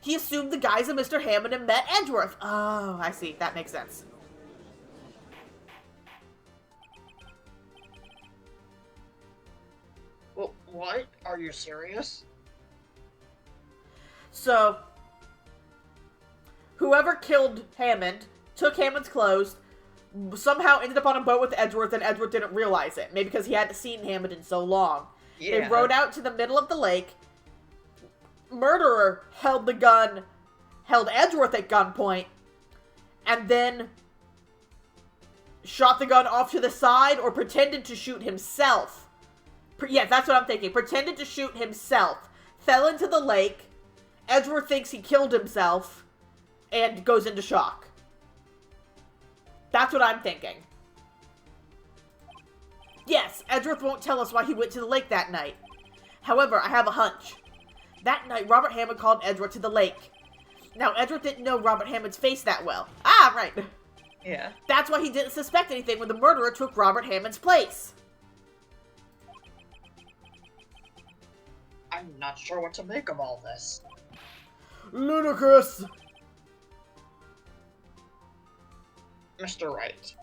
he assumed the guise of Mr. Hammond and met Edgeworth. Oh, I see. That makes sense. Well, what? Are you serious? So, whoever killed Hammond took Hammond's clothes, somehow ended up on a boat with Edgeworth, and Edgeworth didn't realize it. Maybe because he hadn't seen Hammond in so long. Yeah. They rowed out to the middle of the lake. Murderer held Edgeworth at gunpoint, and then shot the gun off to the side or pretended to shoot himself. Yeah, that's what I'm thinking. Pretended to shoot himself. Fell into the lake. Edgeworth thinks he killed himself and goes into shock. That's what I'm thinking. Yes, Edgeworth won't tell us why he went to the lake that night. However, I have a hunch. That night, Robert Hammond called Edgeworth to the lake. Now, Edgeworth didn't know Robert Hammond's face that well. Ah, right. Yeah. That's why he didn't suspect anything when the murderer took Robert Hammond's place. I'm not sure what to make of all this. Ludicrous. Mr. Wright.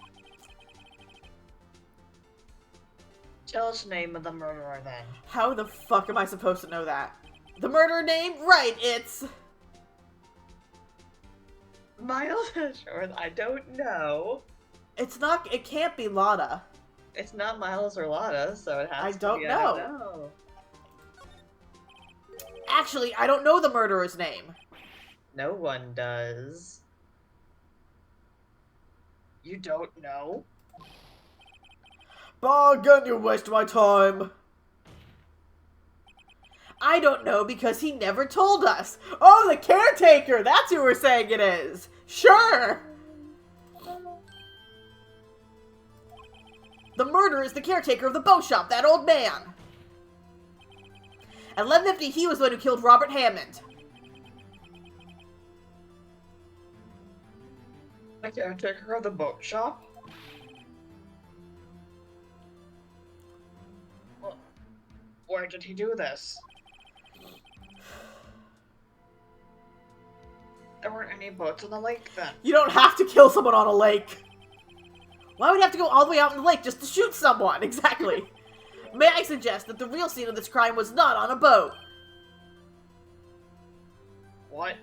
Tell us the name of the murderer then. How the fuck am I supposed to know that? The murderer name? Right, it's... Miles Ashworth, I don't know. It's not... It can't be Lotta. It's not Miles or Lotta, so it has I to don't be... know. I don't know. Actually, I don't know the murderer's name. No one does. You don't know? Bargain, you waste my time. I don't know because he never told us. Oh, the caretaker! That's who we're saying it is. Sure! The murderer is the caretaker of the bow shop, that old man. At 11:50, he was the one who killed Robert Hammond. The caretaker of the boat shop? Well, where did he do this? There weren't any boats on the lake then. You don't have to kill someone on a lake. Why would you have to go all the way out in the lake just to shoot someone? Exactly. May I suggest that the real scene of this crime was not on a boat? What?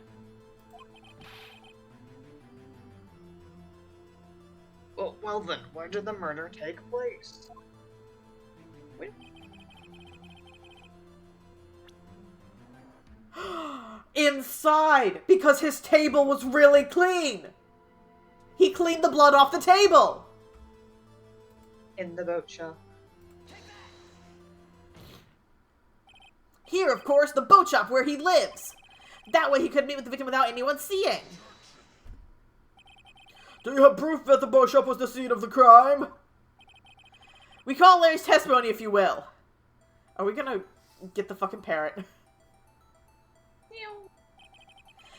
Well then, where did the murder take place? Wait. Inside! Because his table was really clean! He cleaned the blood off the table! In the boat shop. Here, of course, the boat shop where he lives. That way he could meet with the victim without anyone seeing. Do you have proof that the boat shop was the scene of the crime? We call Larry's testimony, if you will. Are we gonna get the fucking parrot?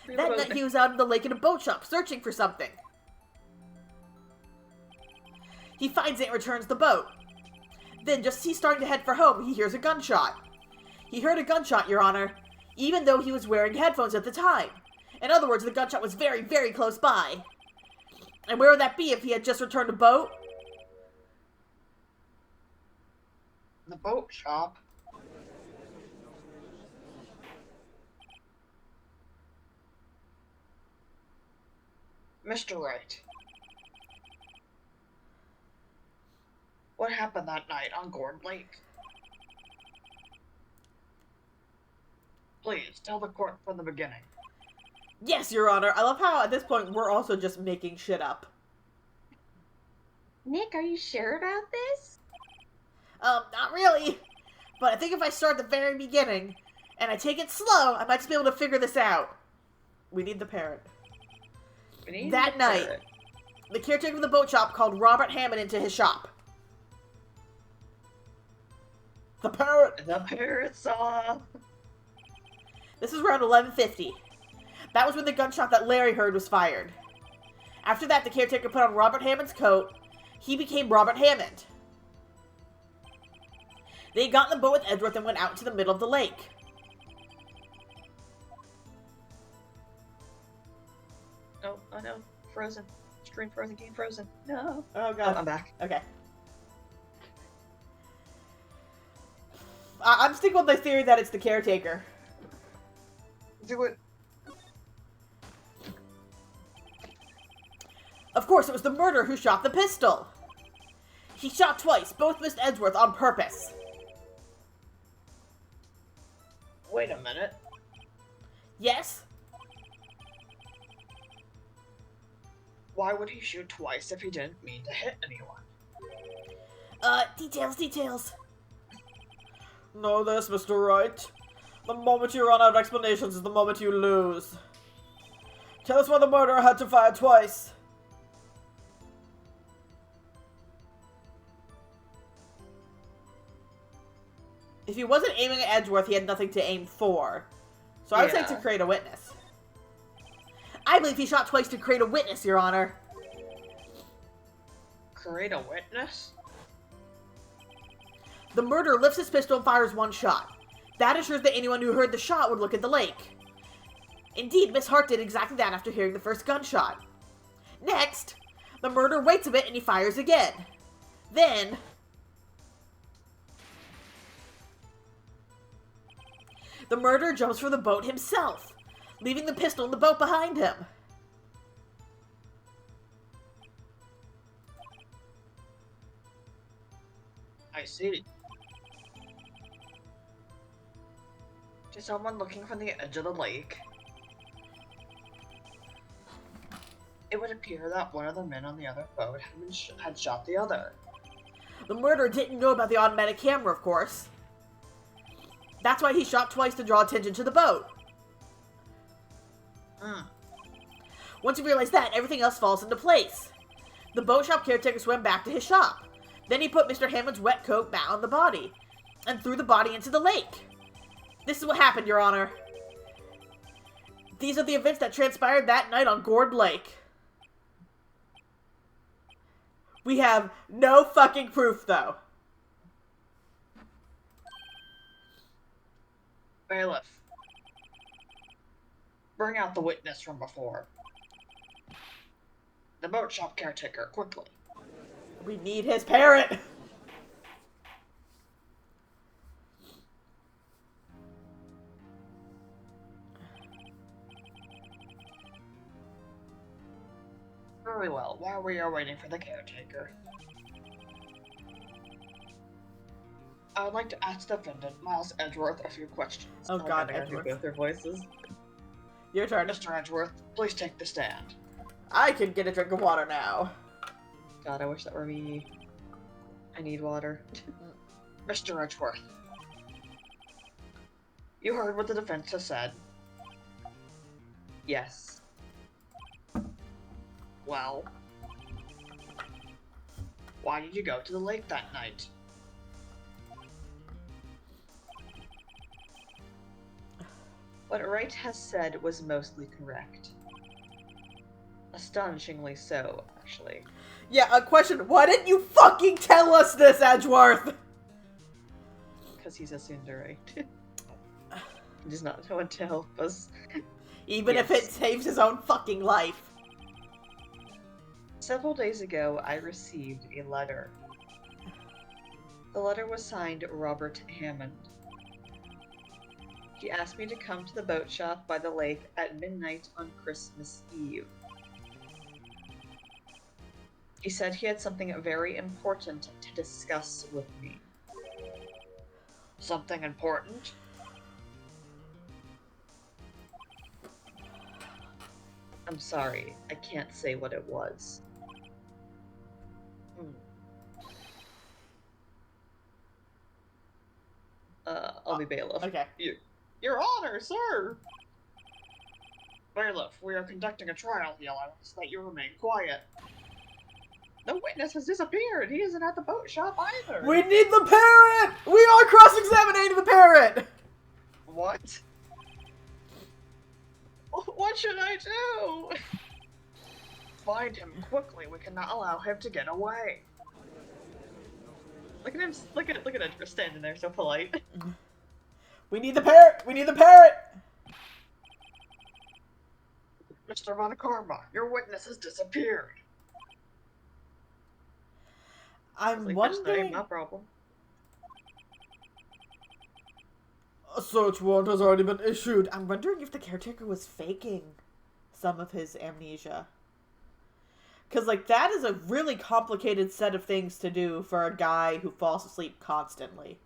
That night he was out in the lake in a boat shop, searching for something. He finds it and returns the boat. Then, just as he's starting to head for home, he hears a gunshot. He heard a gunshot, Your Honor, even though he was wearing headphones at the time. In other words, the gunshot was very, very close by. And where would that be if he had just returned a boat? The boat shop? Mr. Wright. What happened that night on Gourd Lake? Please, tell the court from the beginning. Yes, Your Honor. I love how, at this point, we're also just making shit up. Nick, are you sure about this? Not really. But I think if I start at the very beginning, and I take it slow, I might just be able to figure this out. We need the parrot. That night, the caretaker of the boat shop called Robert Hammond into his shop. The parrot! The parrot saw. This is around 11:50. That was when the gunshot that Larry heard was fired. After that, the caretaker put on Robert Hammond's coat. He became Robert Hammond. They got in the boat with Edgeworth and went out into the middle of the lake. Oh no. Frozen. Screen frozen, game frozen. No. Oh, God. Oh, I'm back. Okay. I'm sticking with the theory that it's the caretaker. Do it. Of course, it was the murderer who shot the pistol. He shot twice, both missed Edgeworth on purpose. Wait a minute. Yes? Why would he shoot twice if he didn't mean to hit anyone? Details. Know this, Mr. Wright. The moment you run out of explanations is the moment you lose. Tell us why the murderer had to fire twice. If he wasn't aiming at Edgeworth, he had nothing to aim for. So I would say to create a witness. I believe he shot twice to create a witness, Your Honor. Create a witness? The murderer lifts his pistol and fires one shot. That assures that anyone who heard the shot would look at the lake. Indeed, Miss Hart did exactly that after hearing the first gunshot. Next, the murderer waits a bit and he fires again. Then, the murderer jumps from the boat himself, leaving the pistol in the boat behind him. I see. To someone looking from the edge of the lake, it would appear that one of the men on the other boat had shot the other. The murderer didn't know about the automatic camera, of course. That's why he shot twice to draw attention to the boat. Once you realize that, everything else falls into place. The boat shop caretaker swam back to his shop. Then he put Mr. Hammond's wet coat back on the body, and threw the body into the lake. This is what happened, Your Honor. These are the events that transpired that night on Gourd Lake. We have no fucking proof, though. Bailiff, bring out the witness from before. The boat shop caretaker, quickly. We need his parrot! Very well, while we are waiting for the caretaker, I would like to ask the defendant, Miles Edgeworth, a few questions. Oh God, I do Edgeworth. both their voices. Your turn. Mr. Edgeworth, please take the stand. I can get a drink of water now. God, I wish that were me. I need water. Mr. Edgeworth, you heard what the defense has said? Yes. Well, why did you go to the lake that night? What Wright has said was mostly correct. Astonishingly so, actually. Yeah, a question. Why didn't you fucking tell us this, Edgeworth? Because he's a tsundere. He does not know when to help us. Even if it saves his own fucking life. Several days ago, I received a letter. The letter was signed Robert Hammond. He asked me to come to the boat shop by the lake at midnight on Christmas Eve. He said he had something very important to discuss with me. Something important? I'm sorry, I can't say what it was. I'll be bailiff. Okay. Your Honor, sir! Bailiff, we are conducting a trial here. I ask that you remain quiet. The witness has disappeared. He isn't at the boat shop either. We need the parrot! We are cross-examining the parrot! What? What What should I do? Find him quickly. We cannot allow him to get away. Look at him. Look at Edward standing there, so polite. We need the parrot! We need the parrot! Mr. Von Karma, your witness has disappeared. I'm Like, wondering... no problem. A search warrant has already been issued. I'm wondering if the caretaker was faking some of his amnesia. Because, like, that is a really complicated set of things to do for a guy who falls asleep constantly.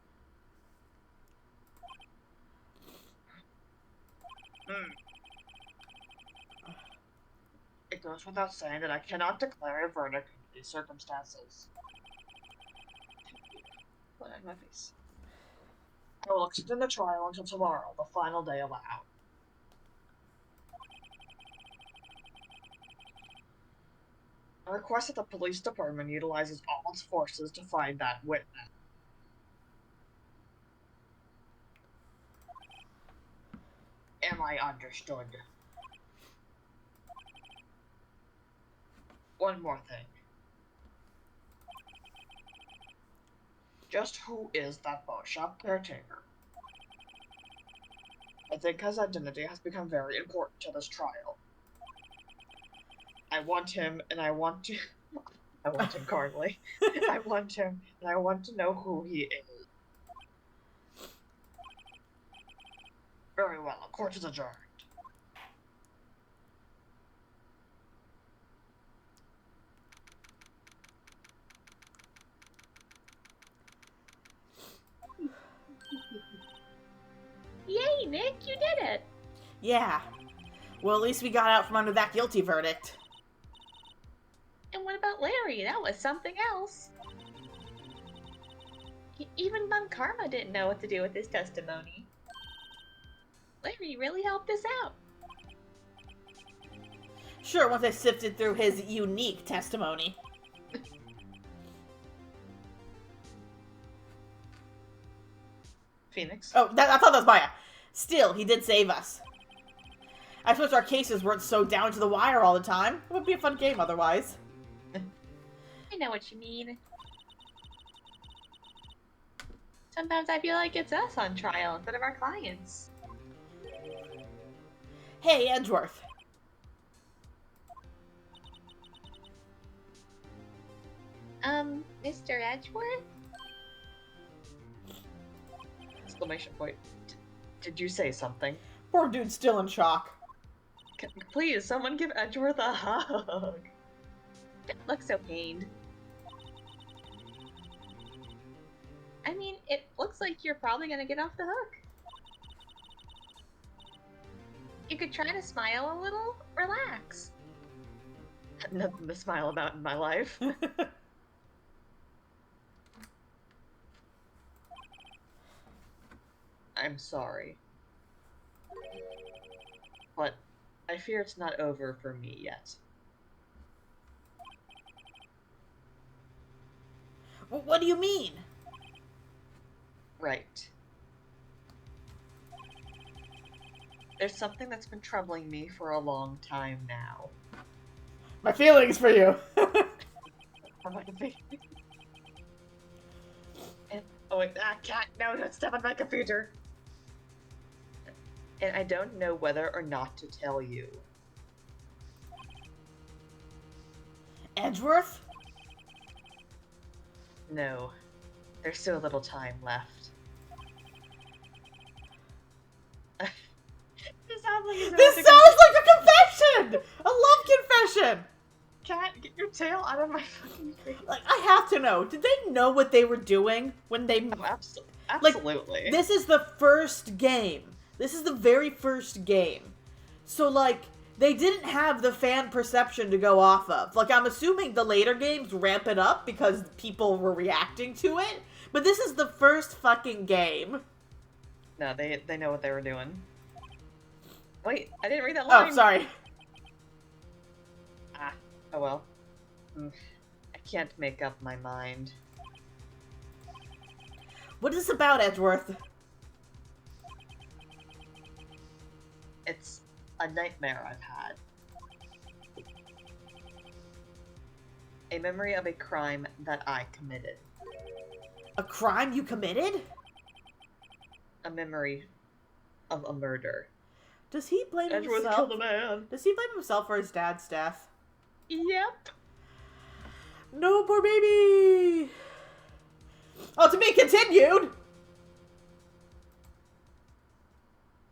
It goes without saying that I cannot declare a verdict under these circumstances. Blood on my face. I will extend the trial until tomorrow, the final day allowed. I request that the police department utilizes all its forces to find that witness. Am I understood? One more thing. Just who is that boat shop caretaker? I think his identity has become very important to this trial. I want him, and I want to... I want him currently. I want him, and I want to know who he is. Very well, the court is adjourned. Yay, Nick, you did it! Yeah. Well, at least we got out from under that guilty verdict. And what about Larry? That was something else. Even Von Karma didn't know what to do with his testimony. Larry really helped us out. Sure, once I sifted through his unique testimony. Phoenix? Oh, I thought that was Maya. Still, he did save us. I suppose our cases weren't so down to the wire all the time. It would be a fun game otherwise. I know what you mean. Sometimes I feel like it's us on trial instead of our clients. Hey, Edgeworth. Mr. Edgeworth? Exclamation point. Did you say something? Poor dude's still in shock. Please, someone give Edgeworth a hug. Don't look so pained. I mean, it looks like you're probably gonna get off the hook. You could try to smile a little. Relax. Nothing to smile about in my life. I'm sorry. But I fear it's not over for me yet. What do you mean? Right. There's something that's been troubling me for a long time now. My feelings for you. I'm like a baby. And, oh wait, cat, no, don't step on my computer! And I don't know whether or not to tell you. Edgeworth? No. There's so little time left. This sounds like a confession! A love confession! Cat, get your tail out of my fucking face. Like, I have to know, did they know what they were doing when they... Oh, absolutely. Like, this is the first game. This is the very first game. So, like, they didn't have the fan perception to go off of. Like, I'm assuming the later games ramp it up because people were reacting to it. But this is the first fucking game. No, they know what they were doing. Wait, I didn't read that line. Oh, sorry. Ah, oh well. I can't make up my mind. What is this about, Edgeworth? It's A nightmare I've had. A memory of a crime that I committed. A crime you committed? A memory of a murder. Does he blame Edgeworth himself? killed a man. Does he blame himself for his dad's death? Yep. No, poor baby! Oh, to be continued!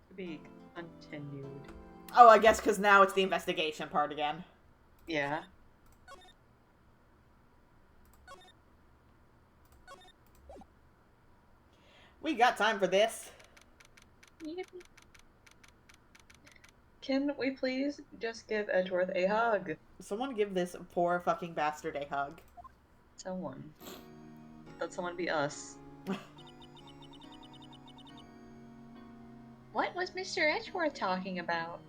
To be continued. Oh, I guess because now it's the investigation part again. Yeah. We got time for this. Yippee. Can we please just give Edgeworth a hug? Someone give this poor fucking bastard a hug. Someone. Let someone be us. What was Mr. Edgeworth talking about?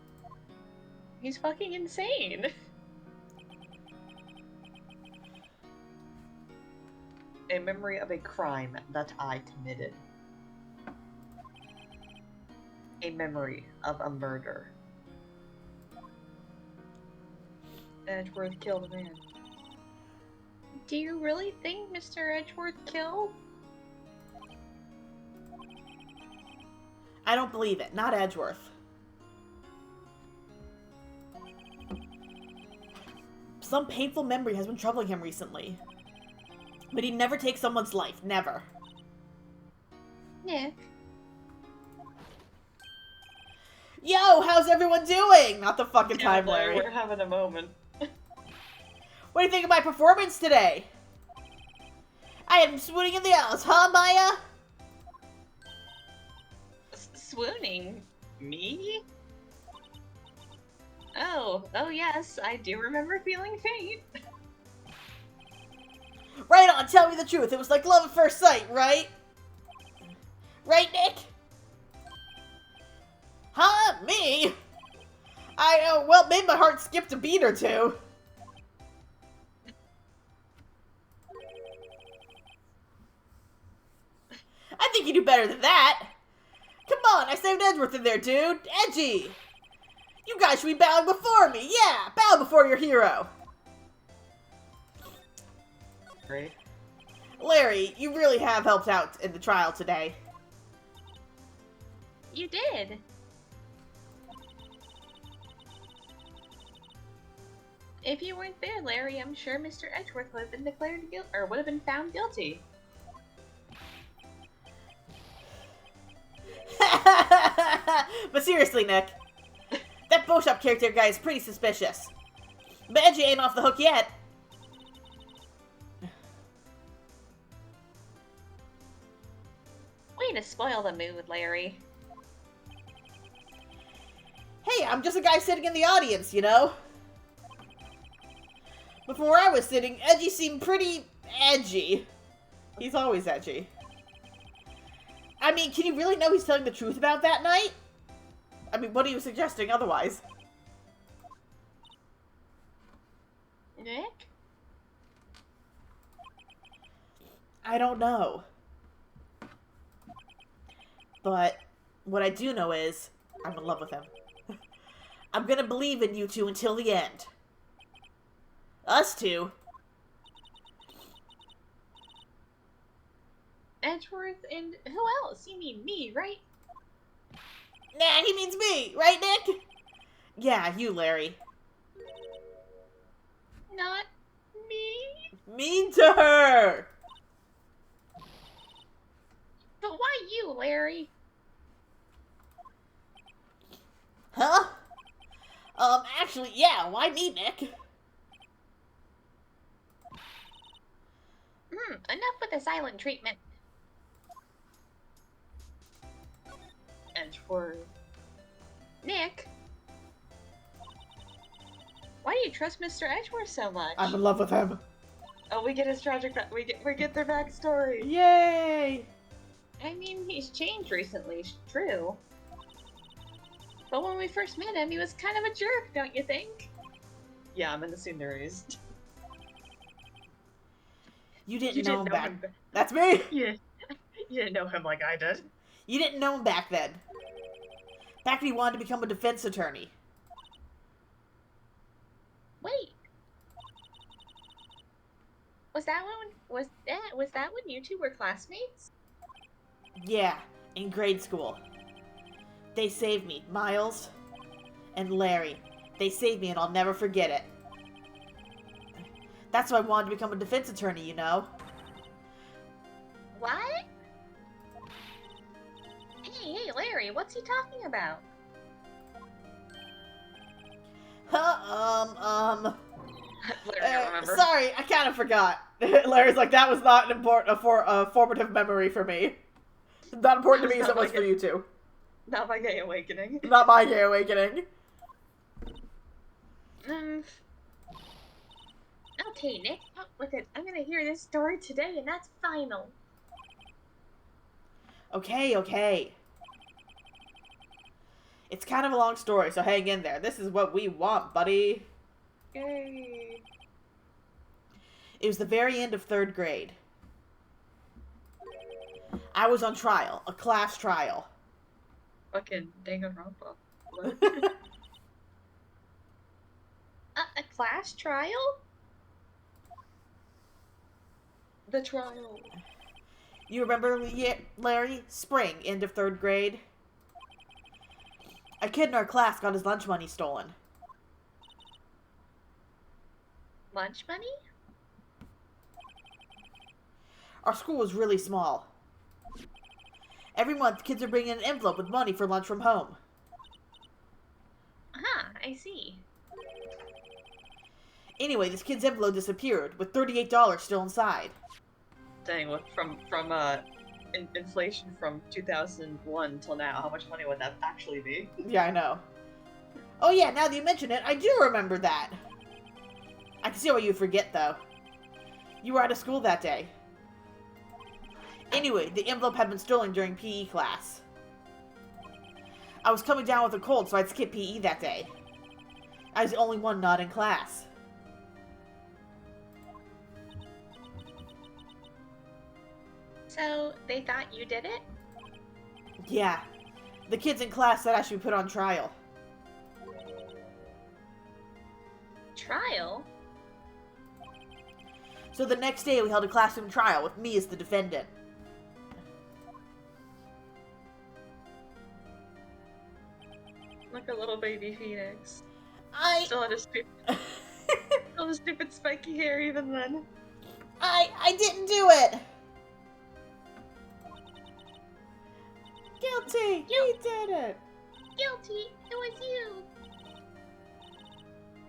He's fucking insane. A memory of a crime that I committed. A memory of a murder. Edgeworth killed a man. Do you really think Mr. Edgeworth killed? I don't believe it. Not Edgeworth. Some painful memory has been troubling him recently. But he never takes someone's life. Never. Nick. Yo, how's everyone doing? Not the fucking time, Yeah, Larry. we're having a moment. What do you think of my performance today? I am swooning in the house, huh, Maya? Swooning? Me? Oh yes, I do remember feeling faint. Right on, tell me the truth. It was like love at first sight, right? Right, Nick? Huh? Me? Well, made my heart skipped a beat or two. I think you do better than that. Come on, I saved Edgeworth in there, dude. Edgy. You guys should be bowing before me. Yeah, bow before your hero. Great. Larry, you really have helped out in the trial today. You did. If you weren't there, Larry, I'm sure Mr. Edgeworth would have been declared guilty, or would have been found guilty. But seriously, Nick, that Boshop character guy is pretty suspicious. But Edgy ain't off the hook yet. Way to spoil the mood, Larry. Hey, I'm just a guy sitting in the audience, you know? Before I was sitting, Edgy seemed pretty edgy. He's always edgy. I mean, can you really know he's telling the truth about that night? I mean, what are you suggesting otherwise? Nick? I don't know. But what I do know is I'm in love with him. I'm gonna believe in you two until the end. Us two. Edgeworth and who else? You mean me, right? Nah, he means me, right, Nick? Yeah, you, Larry. Not me? Mean to her! But why you, Larry? Huh? Actually, yeah, why me, Nick? Enough with the silent treatment. Edgeworth. Nick? Why do you trust Mr. Edgeworth so much? I'm in love with him. Oh, we get his tragic. We get their backstory. Yay! I mean, he's changed recently, true. But when we first met him, he was kind of a jerk, don't you think? Yeah, I'm in the series. You didn't know him back. That's me! You didn't know him like I did. You didn't know him back then. Back when he wanted to become a defense attorney. Was that when you two were classmates? Yeah, in grade school. They saved me, Miles and Larry. They saved me and I'll never forget it. That's why I wanted to become a defense attorney, you know? What? Hey, Larry, what's he talking about? Larry, I don't remember. Sorry, I kind of forgot. Larry's like, that was not a formative memory for me. Not important to me as it was for you two. Not my gay awakening. Not my gay awakening. Okay, Nick, out with it. I'm gonna hear this story today, and that's final. Okay. It's kind of a long story, so hang in there. This is what we want, buddy. Yay. It was the very end of 3rd grade. I was on trial, a class trial. Fucking Danganronpa. A class trial? The trial. You remember, Larry? Spring, end of 3rd grade? A kid in our class got his lunch money stolen. Lunch money? Our school was really small. Every month, kids are bringing an envelope with money for lunch from home. I see. Anyway, this kid's envelope disappeared, with $38 still inside. Dang, from inflation from 2001 till now, how much money would that actually be? Yeah, I know. Oh yeah, now that you mention it, I do remember that. I can see why you forget, though. You were out of school that day. Anyway, the envelope had been stolen during PE class. I was coming down with a cold, so I'd skip PE that day. I was the only one not in class. So, they thought you did it? Yeah. The kids in class said I should be put on trial. Trial? So the next day we held a classroom trial with me as the defendant. Like a little baby phoenix. Still had a stupid spiky hair even then. I didn't do it! Guilty! You did it! Guilty! It was you!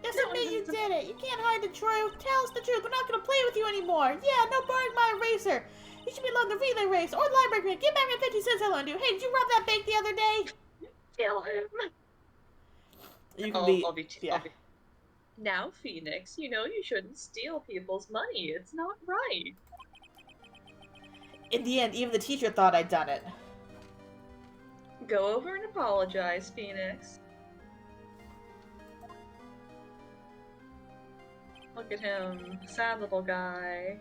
Doesn't mean you did it! You can't hide the truth! Tell us the truth! We're not gonna play with you anymore! Yeah, no borrowing my eraser! You should be allowed the relay race or the library. Get back my 50 cents I loaned you! Hey, did you rob that bank the other day? Kill him! You can I'll be Now, Phoenix, you know you shouldn't steal people's money. It's not right. In the end, even the teacher thought I'd done it. Go over and apologize, Phoenix. Look at him. Sad little guy.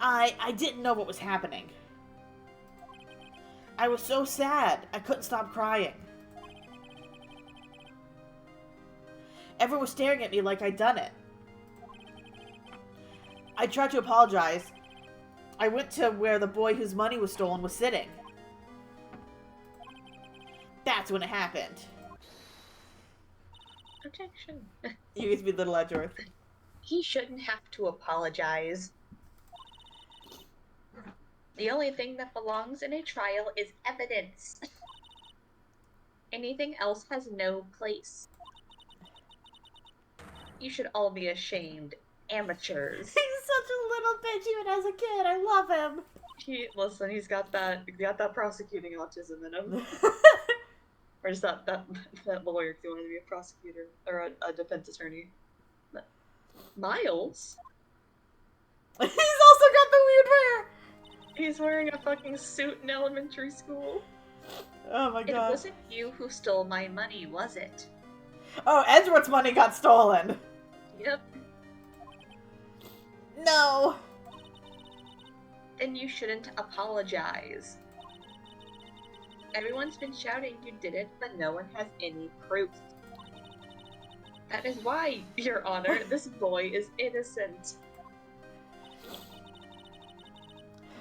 I didn't know what was happening. I was so sad. I couldn't stop crying. Everyone was staring at me like I'd done it. I tried to apologize. I went to where the boy whose money was stolen was sitting. That's when it happened. Protection. You used to be Little Edgeworth. He shouldn't have to apologize. The only thing that belongs in a trial is evidence. Anything else has no place. You should all be ashamed. Amateurs. He's such a little bitch even as a kid. I love him. He's got that prosecuting autism in him. Or just that lawyer who wanted to be a prosecutor or a defense attorney. Miles? He's also got the weird hair. He's wearing a fucking suit in elementary school. Oh my god. It wasn't you who stole my money, was it? Oh, Edgeworth's money got stolen. Yep. No. Then you shouldn't apologize. Everyone's been shouting you did it, but no one has any proof. That is why, Your Honor, this boy is innocent.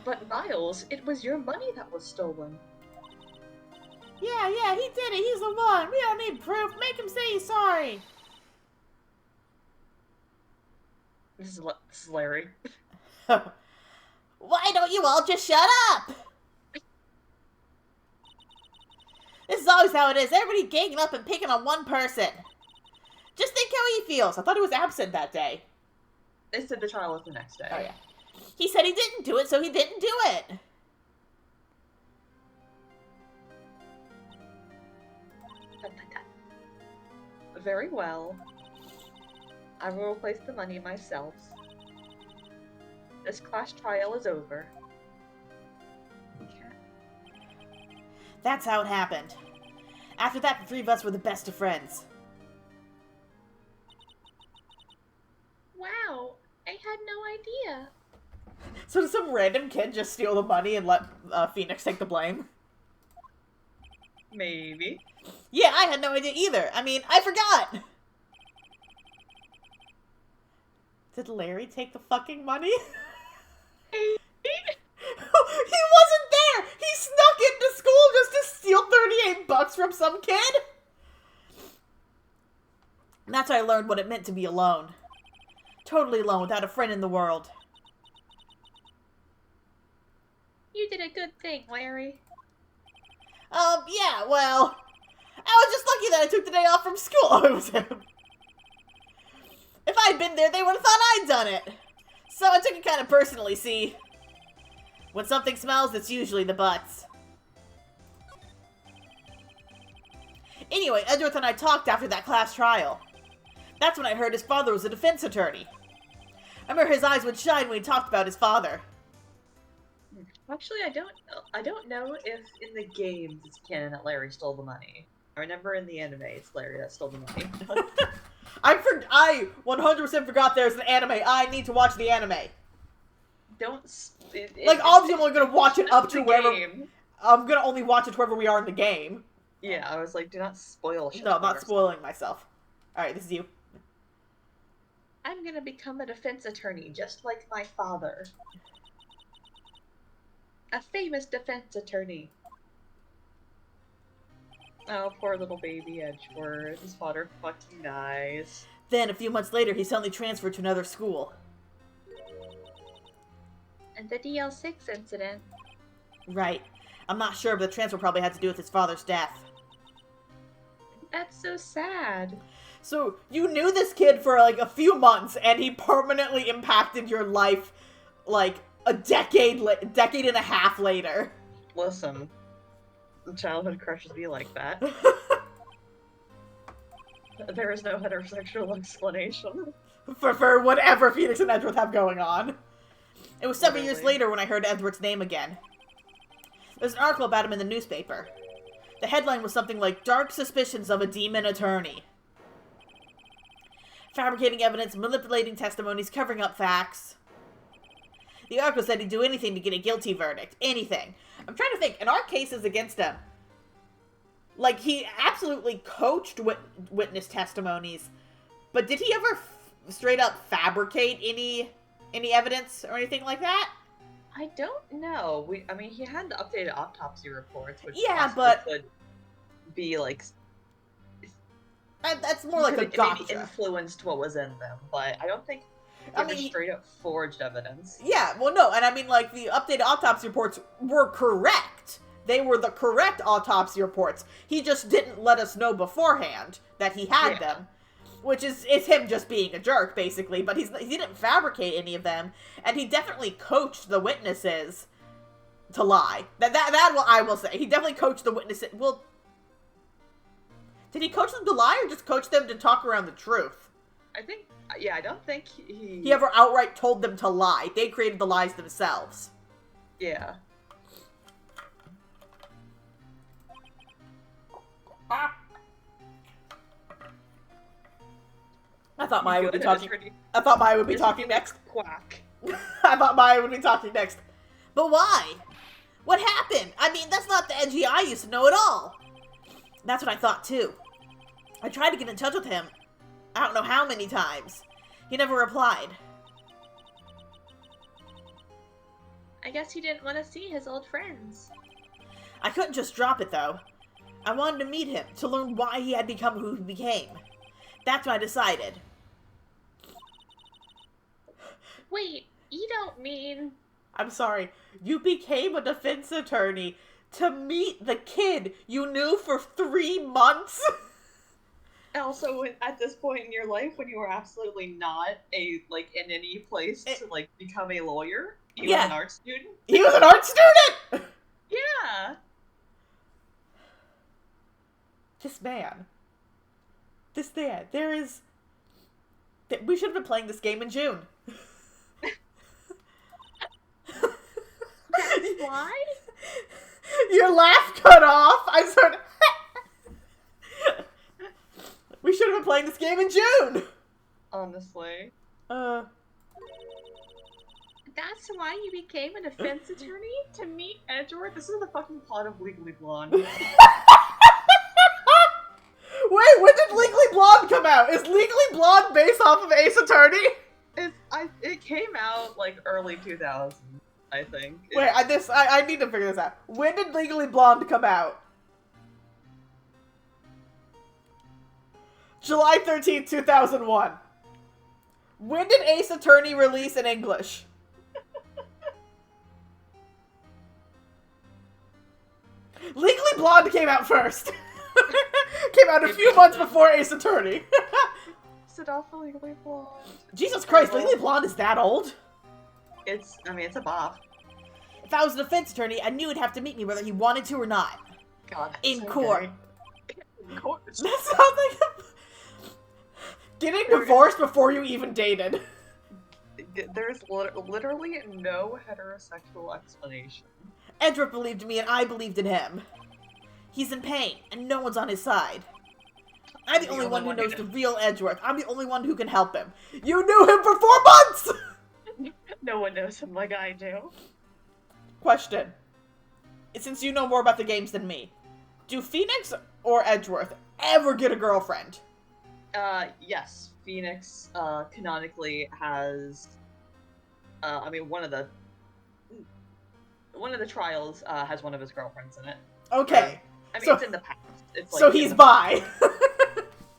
But Miles, it was your money that was stolen. Yeah, he did it. He's the one. We don't need proof. Make him say he's sorry. This is Larry. Why don't you all just shut up? This is always how it is. Everybody ganging up and picking on one person. Just think how he feels. I thought he was absent that day. They said the trial was the next day. Oh, yeah. He said he didn't do it, so he didn't do it. Very well. I will replace the money myself. This class trial is over. That's how it happened. After that, the three of us were the best of friends. Wow, I had no idea. So did some random kid just steal the money and let Phoenix take the blame? Maybe. Yeah, I had no idea either. I mean, I forgot! Did Larry take the fucking money? He wasn't there! He snuck into school just to steal $38 from some kid? And that's how I learned what it meant to be alone. Totally alone without a friend in the world. You did a good thing, Larry. Yeah, well, I was just lucky that I took the day off from school. Oh, it was him. If I'd been there, they would have thought I'd done it. So I took it kind of personally, see? When something smells, it's usually the butts. Anyway, Edgeworth and I talked after that class trial. That's when I heard his father was a defense attorney. I remember his eyes would shine when he talked about his father. Actually, I don't know if in the games it's canon that Larry stole the money. I remember in the anime it's Larry that stole the money. I 100% forgot there's an anime. I need to watch the anime. Like, obviously I'm only gonna watch it up to wherever... I'm gonna only watch it to wherever we are in the game. Yeah, I was like, do not spoil shit. No, I'm not spoiling myself. Alright, this is you. I'm gonna become a defense attorney, just like my father. A famous defense attorney. Oh, poor little baby Edgeworth. His father fucking dies. Then, a few months later, he suddenly transferred to another school. And the DL6 incident. Right. I'm not sure, but the transfer probably had to do with his father's death. That's so sad. So, you knew this kid for, like, a few months, and he permanently impacted your life, like, a decade and a half later. Listen, childhood crushes be like that. There is no heterosexual explanation. For whatever Phoenix and Edgeworth have going on. It was several years later when I heard Edgeworth's name again. There's an article about him in the newspaper. The headline was something like, "Dark Suspicions of a Demon Attorney." Fabricating evidence, manipulating testimonies, covering up facts. The article said he'd do anything to get a guilty verdict. Anything. I'm trying to think, in our cases against him, like, he absolutely coached witness testimonies, but did he ever straight up fabricate any evidence or anything like that? I don't know. I mean, he had the updated autopsy reports, which could be like... That's more like a gotcha. Maybe influenced what was in them, but I don't think he straight up forged evidence. Yeah, well, no, and I mean, like, the updated autopsy reports were correct. They were the correct autopsy reports. He just didn't let us know beforehand that he had them. Which is him just being a jerk, basically. But he didn't fabricate any of them. And he definitely coached the witnesses to lie. That what I will say. He definitely coached the witnesses. Well, did he coach them to lie or just coach them to talk around the truth? I think, I don't think he ever outright told them to lie. They created the lies themselves. Yeah. I thought Maya would be talking. I thought Maya would be talking next. Quack. I thought Maya would be talking next. But why? What happened? I mean, that's not the Edgy I used to know at all. That's what I thought too. I tried to get in touch with him. I don't know how many times. He never replied. I guess he didn't want to see his old friends. I couldn't just drop it, though. I wanted to meet him, to learn why he had become who he became. That's what I decided. Wait, you don't mean... I'm sorry. You became a defense attorney to meet the kid you knew for 3 months? Also, at this point in your life, when you were absolutely not in any place to become a lawyer, you were an art student. He was an art student. Yeah. This man. There is. We should have been playing this game in June. Why? Your laugh cut off. I started. We should have been playing this game in June. Honestly. That's why you became a defense attorney? To meet Edgeworth? This is the fucking plot of Legally Blonde. Wait, when did Legally Blonde come out? Is Legally Blonde based off of Ace Attorney? It came out early 2000s, I think. Wait, I need to figure this out. When did Legally Blonde come out? July 13th, 2001. When did Ace Attorney release in English? Legally Blonde came out first. Came out a few months before Ace Attorney. Sit off for Legally Blonde. Jesus Christ, Legally Blonde is that old? It's a bop. If I was a defense attorney, I knew he'd have to meet me whether he wanted to or not. God, in court. In court. That sounds like getting divorced before you even dated. There's literally no heterosexual explanation. Edgeworth believed in me and I believed in him. He's in pain, and no one's on his side. I'm the only one who knows the real Edgeworth. I'm the only one who can help him. You knew him for 4 months! No one knows him like I do. Question. Since you know more about the games than me, do Phoenix or Edgeworth ever get a girlfriend? Yes. Phoenix, canonically has... one of the trials, has one of his girlfriends in it. Okay. So, it's in the past. It's so he's bi.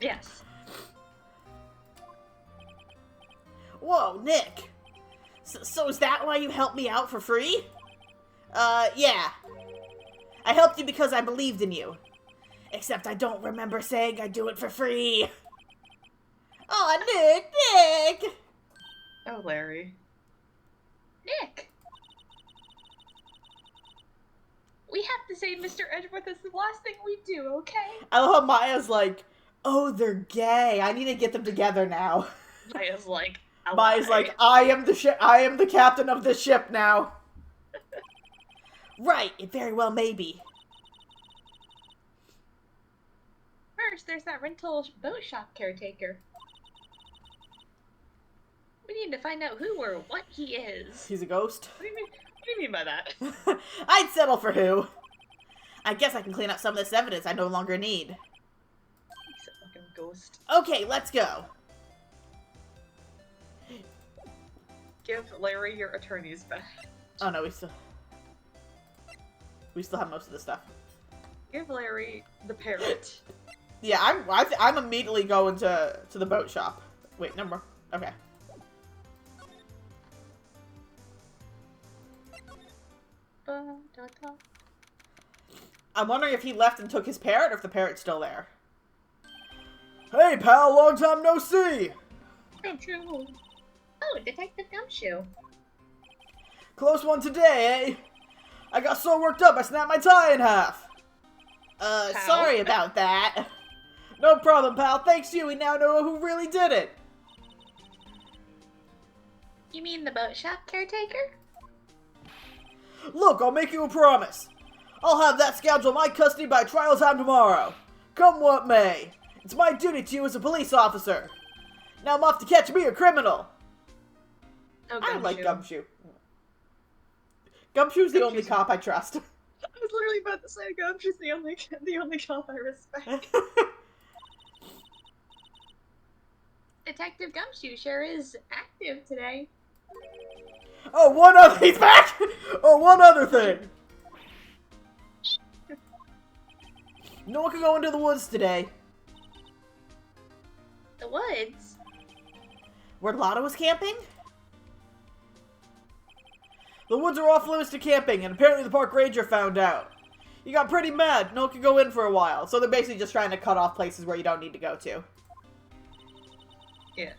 Yes. Whoa, Nick. So is that why you helped me out for free? Yeah. I helped you because I believed in you. Except I don't remember saying I'd do it for free. Aw, Nick! Oh, Larry. Nick! We have to say Mr. Edgeworth is the last thing we do, okay? I love how Maya's like, oh, they're gay. I need to get them together now. Maya's like, I am the captain of this ship now. Right, it very well may be. First, there's that rental boat shop caretaker. We need to find out who or what he is. He's a ghost? What do you mean by that? I'd settle for who. I guess I can clean up some of this evidence I no longer need. He's a fucking ghost. Okay, let's go. Give Larry your attorney's badge. Oh no, we still have most of the stuff. Give Larry the parrot. Yeah, I'm immediately going to the boat shop. Wait, number. Okay. I'm wondering if he left and took his parrot, or if the parrot's still there. Hey, pal, long time no see! Gumshoe. Oh, Detective Gumshoe. Close one today, eh? I got so worked up I snapped my tie in half. Sorry about that. No problem, pal. Thanks to you, we now know who really did it. You mean the boat shop caretaker? Look, I'll make you a promise. I'll have that scoundrel in my custody by trial time tomorrow. Come what may. It's my duty to you as a police officer. Now I'm off to catch me a criminal. Oh, I like Gumshoe. Gumshoe's the only cop I trust. I was literally about to say Gumshoe's the only cop I respect. Detective Gumshoe sure is active today. Oh, he's back! Oh, one other thing. No one can go into the woods today. The woods? Where Lotta was camping? The woods are off limits to camping, and apparently the park ranger found out. He got pretty mad. No one could go in for a while. So they're basically just trying to cut off places where you don't need to go to. Yeah.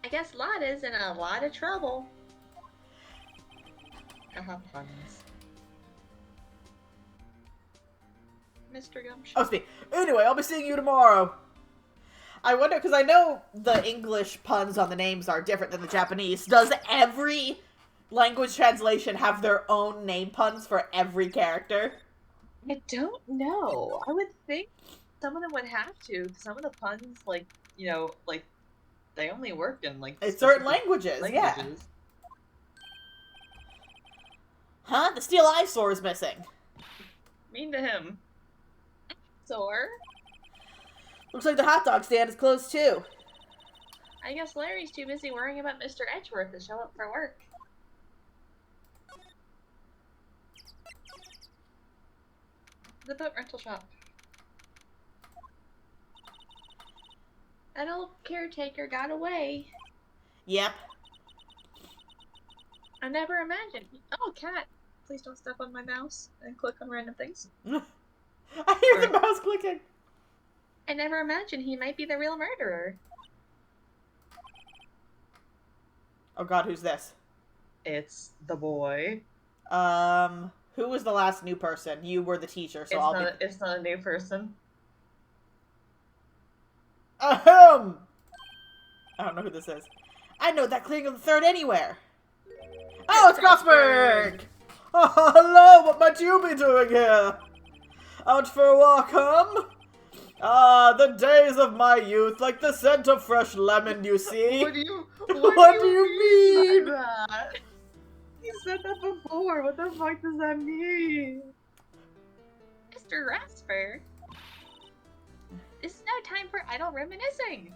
I guess Lotta's in a lot of trouble. Puns. Mr. Gumshoe. Oh, speak. Anyway, I'll be seeing you tomorrow. I wonder, because I know the English puns on the names are different than the Japanese. Does every language translation have their own name puns for every character? I don't know. I would think some of them would have to. Some of the puns, like, you know, like, they only work in, like, It's certain languages, yeah. Huh? The steel eyesore is missing. Mean to him. Sore? Looks like the hot dog stand is closed too. I guess Larry's too busy worrying about Mr. Edgeworth to show up for work. The boat rental shop. That old caretaker got away. Yep. I never imagined. Oh, cat! Please don't step on my mouse and click on random things. I hear the mouse clicking. I never imagined he might be the real murderer. Oh god, who's this? It's the boy. Who was the last new person? You were the teacher, so It's not a new person. Ahem! I don't know who this is. I know that clearing of the third anywhere. Oh, it's Grossberg! Oh, hello, what might you be doing here? Out for a walk, Ah, the days of my youth, like the scent of fresh lemon, you see. What do you mean? by that? You said that before. What the fuck does that mean? Mr. Rasper? This is no time for idle reminiscing.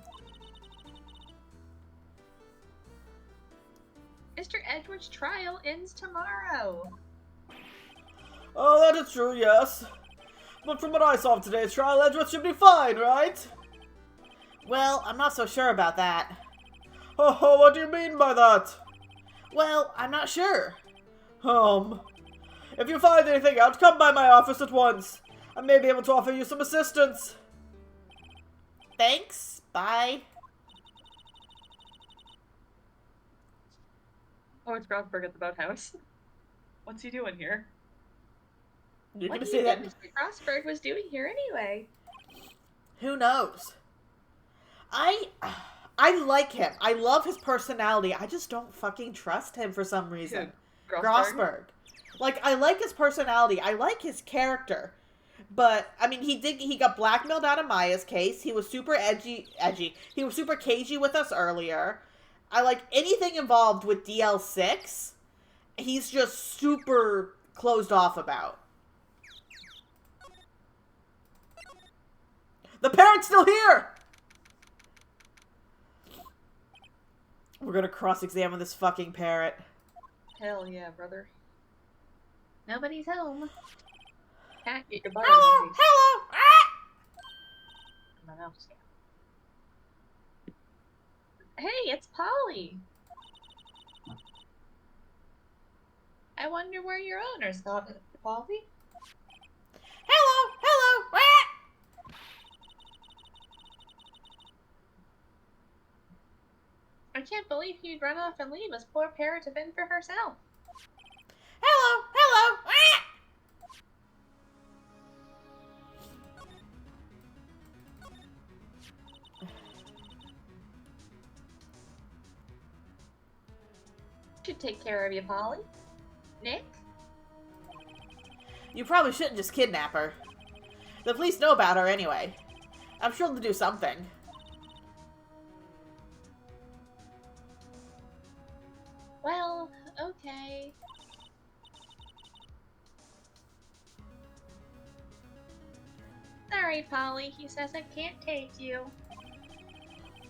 Mr. Edward's trial ends tomorrow. Oh, that is true, yes. But from what I saw of today's trial, Edgeworth should be fine, right? Well, I'm not so sure about that. Oh, what do you mean by that? Well, I'm not sure. If you find anything out, come by my office at once. I may be able to offer you some assistance. Thanks. Bye. Oh, it's Grossberg at the boathouse. What's he doing here? You're What gonna do say you that? think Mr. Grossberg was doing here anyway? Who knows? I like him. I love his personality. I just don't fucking trust him for some reason. Grossberg. Like, I like his personality. I like his character. But, I mean, he got blackmailed out of Maya's case. He was super edgy. He was super cagey with us earlier. I like anything involved with DL6. He's just super closed off about. The parrot's still here! We're gonna cross-examine this fucking parrot. Hell yeah, brother. Nobody's home. Cat, get your butt Hello! out of Hello! Ah! my mouse. Hey, it's Polly. I wonder where your owner's got it, Polly. Hello! Hello! Ah! I can't believe you'd run off and leave us poor Parrot to fend for herself. Hello! Hello! Ah! Should take care of you, Polly. Nick? You probably shouldn't just kidnap her. The police know about her anyway. I'm sure they'll do something. Well, okay. Sorry, Polly. He says I can't take you.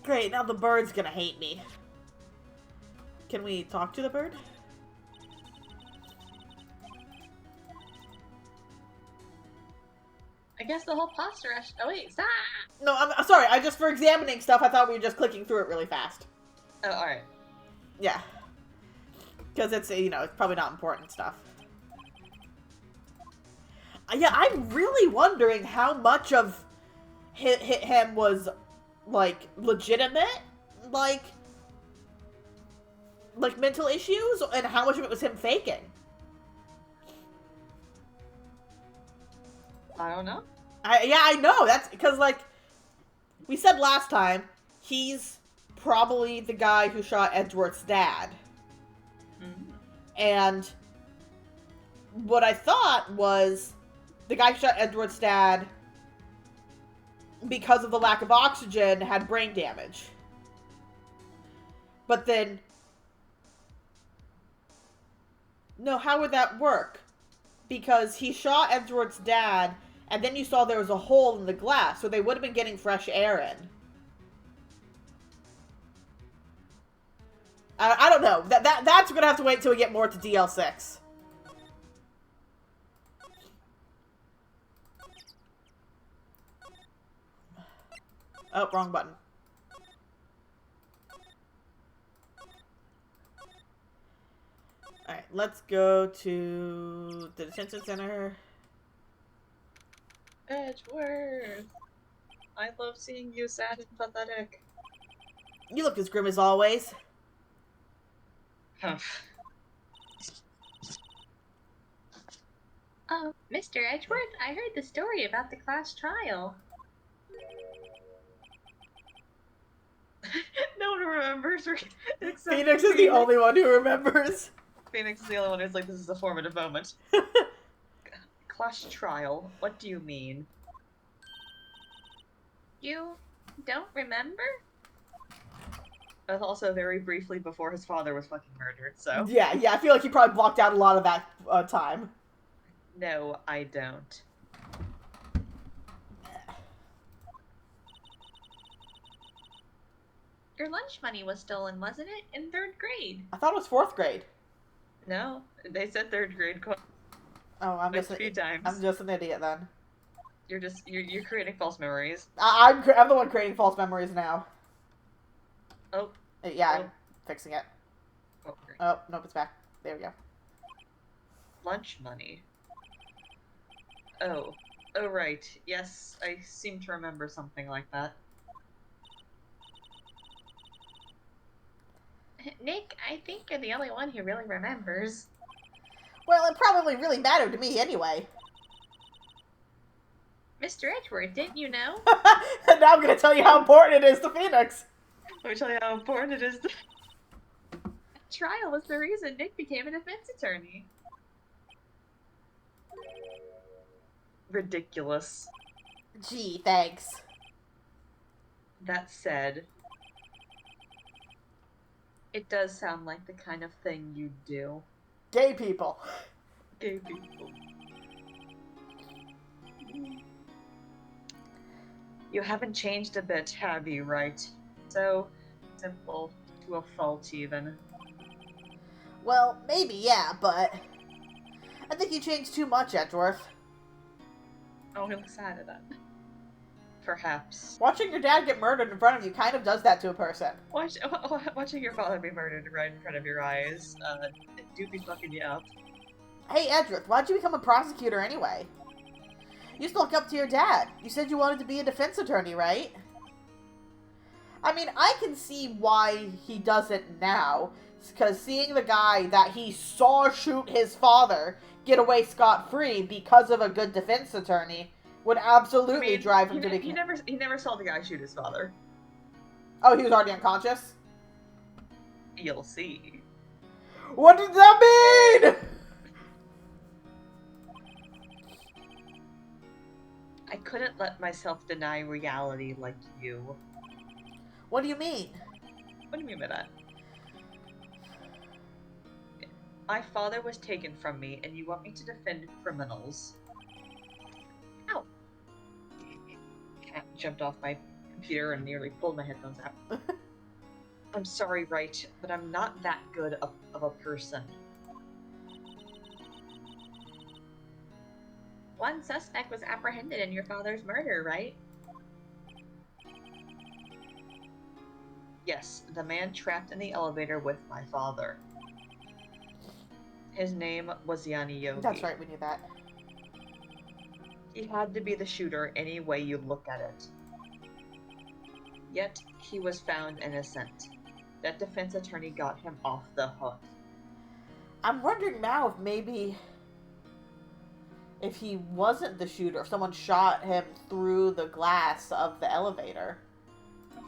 Great, now the bird's gonna hate me. Can we talk to the bird? I guess the whole pasta rush. Oh wait, stop! No, I'm sorry. For examining stuff, I thought we were just clicking through it really fast. Oh, alright. Yeah. Because it's, it's probably not important stuff. Yeah, I'm really wondering how much of him was, like, legitimate, like mental issues, and how much of it was him faking. I don't know. Yeah, I know. That's because, like, we said last time, he's probably the guy who shot Edgeworth's dad. Mm-hmm. And what I thought was the guy who shot Edgeworth's dad, because of the lack of oxygen, had brain damage. But then... No, how would that work? Because he shot Edgeworth's dad, and then you saw there was a hole in the glass, so they would have been getting fresh air in. I don't know. That's gonna have to wait till we get more to DL6. Oh, wrong button. Alright, let's go to the detention center. Edgeworth! I love seeing you sad and pathetic. You look as grim as always. Huh. Oh, Mr. Edgeworth, I heard the story about the class trial. No one remembers. Except Phoenix is the only one who remembers. Phoenix is the only one who's like, this is a formative moment. Class trial? What do you mean? You don't remember? That's also very briefly before his father was fucking murdered, so... Yeah, I feel like he probably blocked out a lot of that time. No, I don't. Your lunch money was stolen, wasn't it? In 3rd grade. I thought it was 4th grade. No, they said 3rd grade Oh, I'm a few times. I'm just an idiot then. You're creating false memories. I'm the one creating false memories now. Oh. Yeah, Oh. I'm fixing it. Oh, great. Oh, nope, it's back. There we go. Lunch money. Oh. Oh, right. Yes, I seem to remember something like that. Nick, I think you're the only one who really remembers. Well, it probably really mattered to me anyway. Mr. Edgeworth, didn't you know? And now I'm gonna tell you how important it is to Phoenix. Let me tell you how important it is to... That trial was the reason Nick became a defense attorney. Ridiculous. Gee, thanks. That said, it does sound like the kind of thing you do. Gay people. Gay people. You haven't changed a bit, have you, right? So simple to a fault, even. Well, maybe, yeah, but... I think you changed too much, Edgeworth. Oh, he looks sad at that. Perhaps. Watching your dad get murdered in front of you kind of does that to a person. Watching your father be murdered right in front of your eyes, do be fucking you up. Hey, Edgeworth, why'd you become a prosecutor anyway? You used to look up to your dad. You said you wanted to be a defense attorney, right? I mean, I can see why he does it now. Because seeing the guy that he saw shoot his father get away scot-free because of a good defense attorney would absolutely drive him to be... He never saw the guy shoot his father. Oh, he was already unconscious? You'll see. What does that mean?! I couldn't let myself deny reality like you. What do you mean? What do you mean by that? My father was taken from me, and you want me to defend criminals. Ow! Cat jumped off my computer and nearly pulled my headphones out. I'm sorry, right, but I'm not that good of a person. One suspect was apprehended in your father's murder, right? Yes, the man trapped in the elevator with my father. His name was Yanni Yogi. That's right, we knew that. He had to be the shooter any way you look at it. Yet, he was found innocent. That defense attorney got him off the hook. I'm wondering now if maybe if he wasn't the shooter, if someone shot him through the glass of the elevator.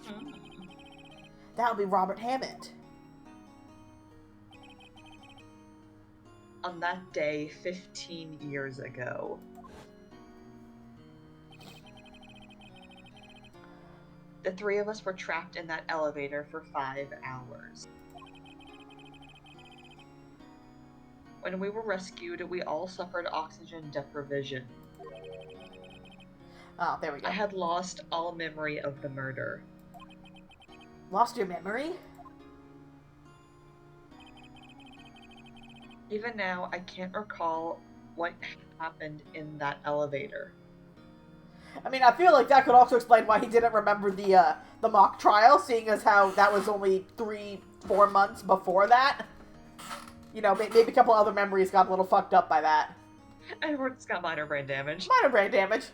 Hmm. That would be Robert Hammond. On that day, 15 years ago. The three of us were trapped in that elevator for 5 hours. When we were rescued, we all suffered oxygen deprivation. Oh, there we go. I had lost all memory of the murder. Lost your memory? Even now, I can't recall what happened in that elevator. I mean, I feel like that could also explain why he didn't remember the mock trial, seeing as how that was only 3-4 months before that. You know, maybe a couple other memories got a little fucked up by that. Edward's got minor brain damage. Minor brain damage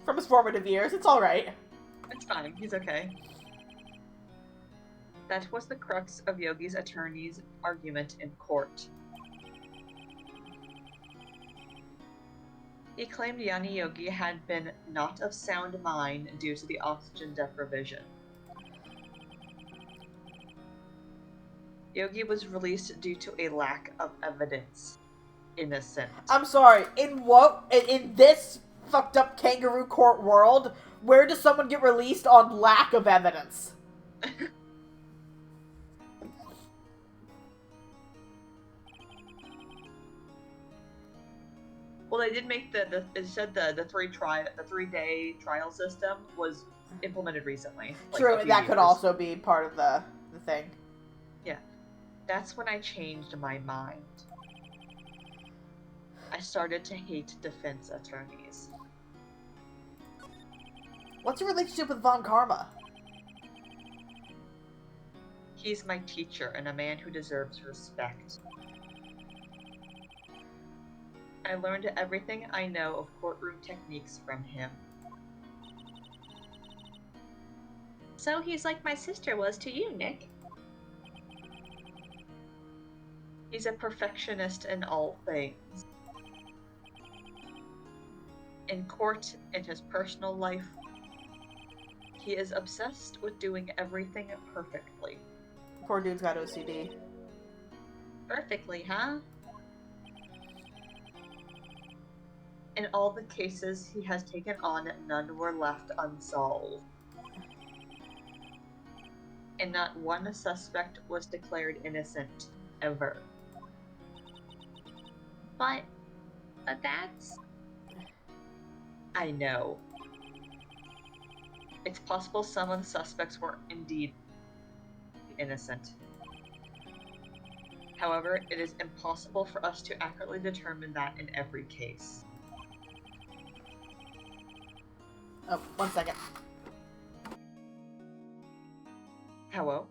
from his formative years. It's alright. It's fine. He's okay. That was the crux of Yogi's attorney's argument in court. He claimed Yanni Yogi had been not of sound mind due to the oxygen deprivation. Yogi was released due to a lack of evidence. Innocent. I'm sorry, in this fucked up kangaroo court world, where does someone get released on lack of evidence? Well, they did make it said the 3-day trial system was implemented recently. True, and that could also be part of the thing. Yeah. That's when I changed my mind. I started to hate defense attorneys. What's your relationship with Von Karma? He's my teacher and a man who deserves respect. I learned everything I know of courtroom techniques from him. So he's like my sister was to you, Nick. He's a perfectionist in all things. In court, in his personal life, he is obsessed with doing everything perfectly. Poor dude's got OCD. Perfectly, huh? In all the cases he has taken on, none were left unsolved. And not one suspect was declared innocent, ever. But that's... I know. It's possible some of the suspects were indeed innocent. However, it is impossible for us to accurately determine that in every case. Oh, 1 second. Hello?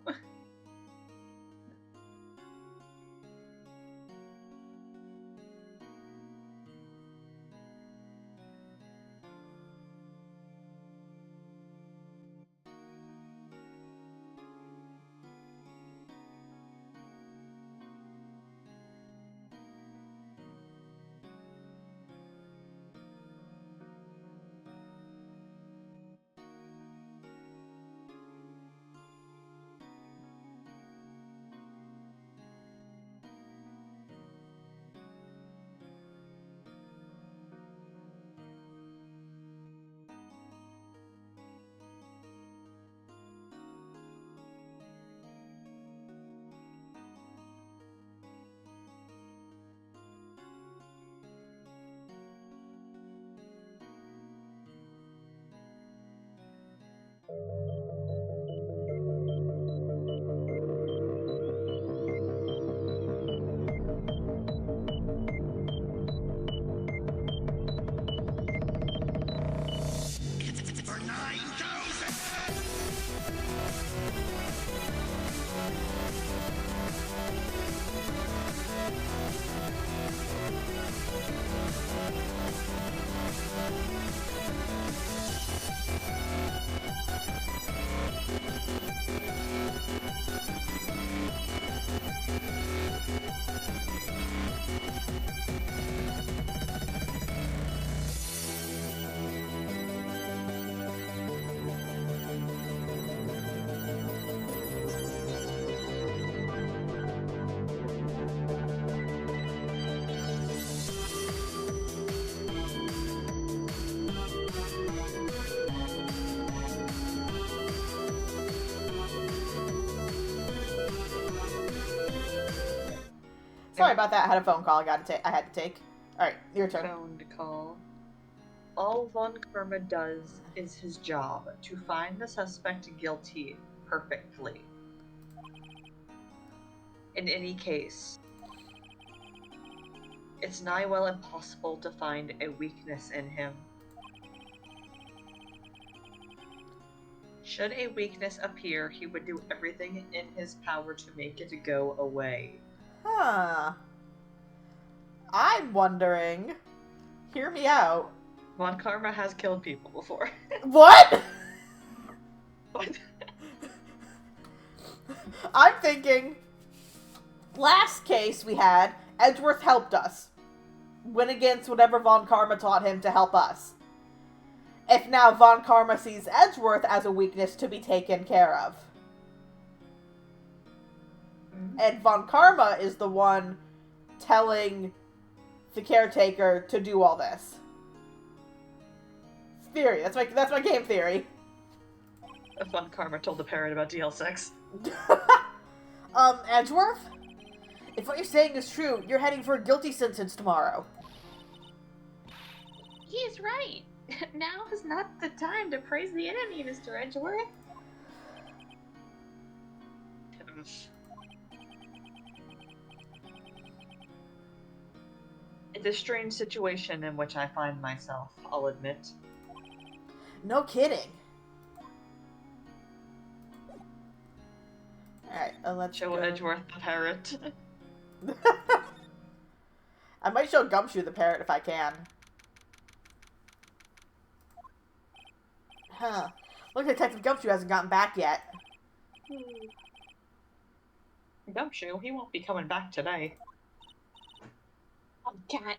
Sorry about that. I had a phone call I had to take. Alright, your turn. Phone call. All Von Karma does is his job, to find the suspect guilty perfectly. In any case, it's nigh well impossible to find a weakness in him. Should a weakness appear, he would do everything in his power to make it go away. Huh. I'm wondering. Hear me out. Von Karma has killed people before. What? What? I'm thinking. Last case we had, Edgeworth helped us. Went against whatever Von Karma taught him to help us. If now Von Karma sees Edgeworth as a weakness to be taken care of. And Von Karma is the one telling the caretaker to do all this. Theory. That's my game theory. Von Karma told the parrot about DL6. Edgeworth? If what you're saying is true, you're heading for a guilty sentence tomorrow. He's right. Now is not the time to praise the enemy, Mr. Edgeworth. It's a strange situation in which I find myself, I'll admit. No kidding. Alright, let's Show go. Edgeworth the parrot. I might show Gumshoe the parrot if I can. Huh. Look, Detective Gumshoe hasn't gotten back yet. Gumshoe, he won't be coming back today. Oh, God.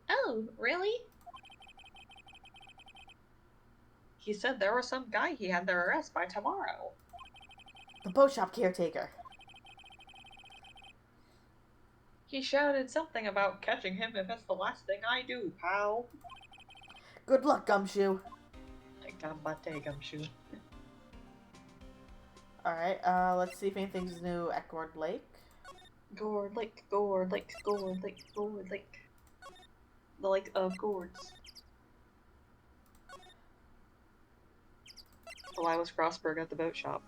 Oh, really? He said there was some guy he had their arrest by tomorrow. The boat shop caretaker. He shouted something about catching him if it's the last thing I do, pal. Good luck, Gumshoe. Gambate, Gumshoe. Alright, let's see if anything's new at Gourd Lake. Gourd Lake, Gourd Lake, Gourd Lake, Gourd Lake. The lake of gourds. Elias Grossberg at the boat shop.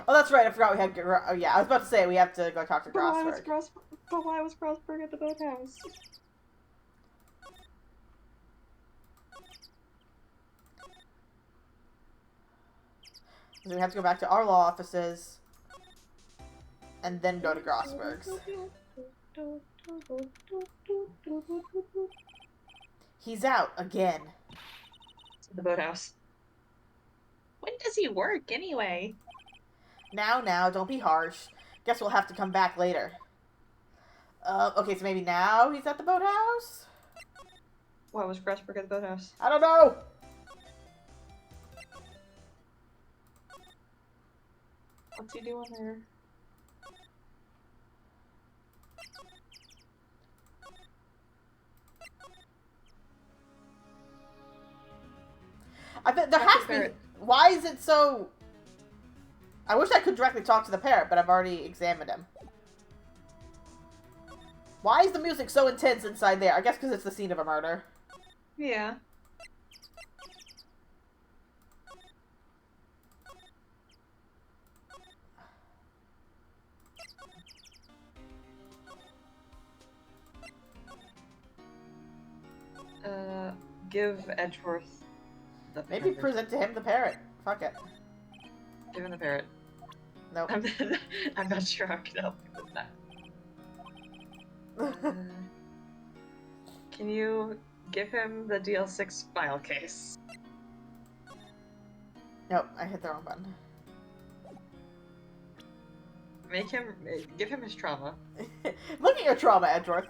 Oh, that's right, I forgot we had... Oh, yeah, I was about to say we have to go talk to Grossberg. Elias Grossberg at the boathouse. So we have to go back to our law offices. And then go to Grossberg's. He's out again. The boathouse. When does he work, anyway? Now, don't be harsh. Guess we'll have to come back later. Okay, so maybe now he's at the boathouse? Why was Grossberg at the boathouse? I don't know! What's he doing there? I bet there has to be... Why is it so... I wish I could directly talk to the parrot, but I've already examined him. Why is the music so intense inside there? I guess because it's the scene of a murder. Yeah. Give Edgeworth The Maybe parrot. present to him the parrot. Fuck it. Give him the parrot. Nope. I'm not sure I can help you with that. Can you give him the DL6 file case? Nope, I hit the wrong button. Give him his trauma. Look at your trauma, Edgeworth.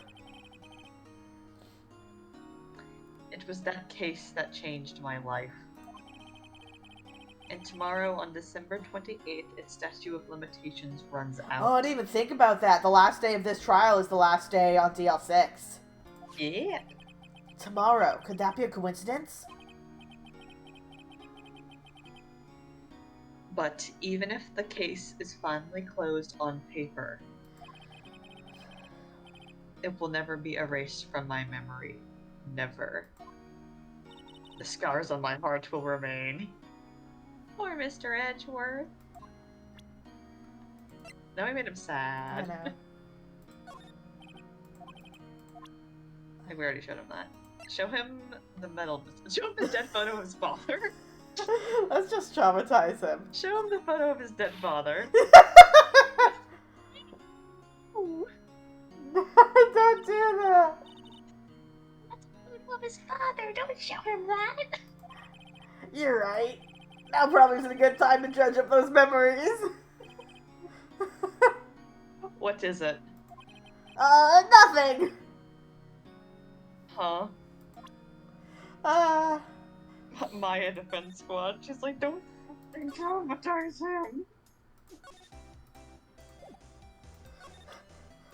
It was that case that changed my life. And tomorrow, on December 28th, its statute of limitations runs out. Oh, I didn't even think about that. The last day of this trial is the last day on DL6. Yeah. Tomorrow. Could that be a coincidence? But even if the case is finally closed on paper, it will never be erased from my memory. Never. The scars on my heart will remain. Poor Mr. Edgeworth. Now I made him I sad. know. I think we already showed him that. Show him the medal. Show him the dead photo of his father. Let's just traumatize him. Show him the photo of his dead father. Oh, Don't do that. that's the photo of his father. Don't show him that. You're right. Now probably isn't a good time to dredge up those memories. What is it? Nothing. Huh? Uh, Maya Defense Squad. She's like, don't fucking traumatize him.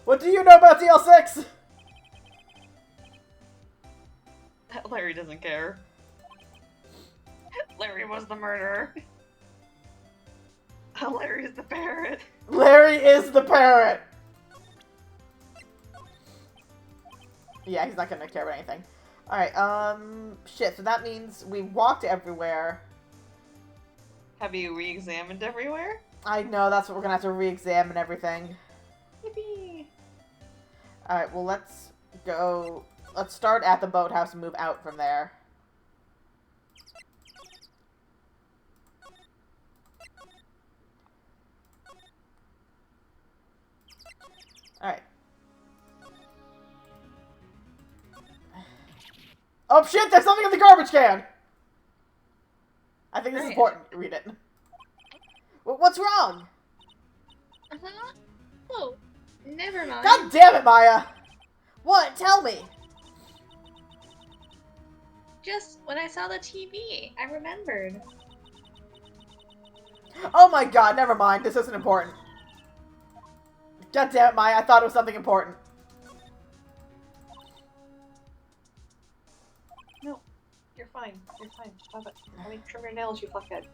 what do you know about DL6? Larry doesn't care. Larry was the murderer. Larry is the parrot. Larry is the parrot. Yeah, he's not gonna care about anything. Alright, shit, so that means we walked everywhere. Have you re-examined everywhere? I know, that's what we're gonna have to re-examine everything. Yippee! Alright, well let's go, let's start at the boathouse and move out from there. Alright. Oh shit, there's something in the garbage can! I think this is Right. important. Read it. What's wrong? Uh-huh. Oh, never mind. God damn it, Maya! What? Tell me! Just when I saw the TV, I remembered. Oh my god, never mind. This isn't important. God damn it, Maya. I thought it was something important. No, you're fine. You're fine. Stop it. Let me trim your nails, you fuckhead.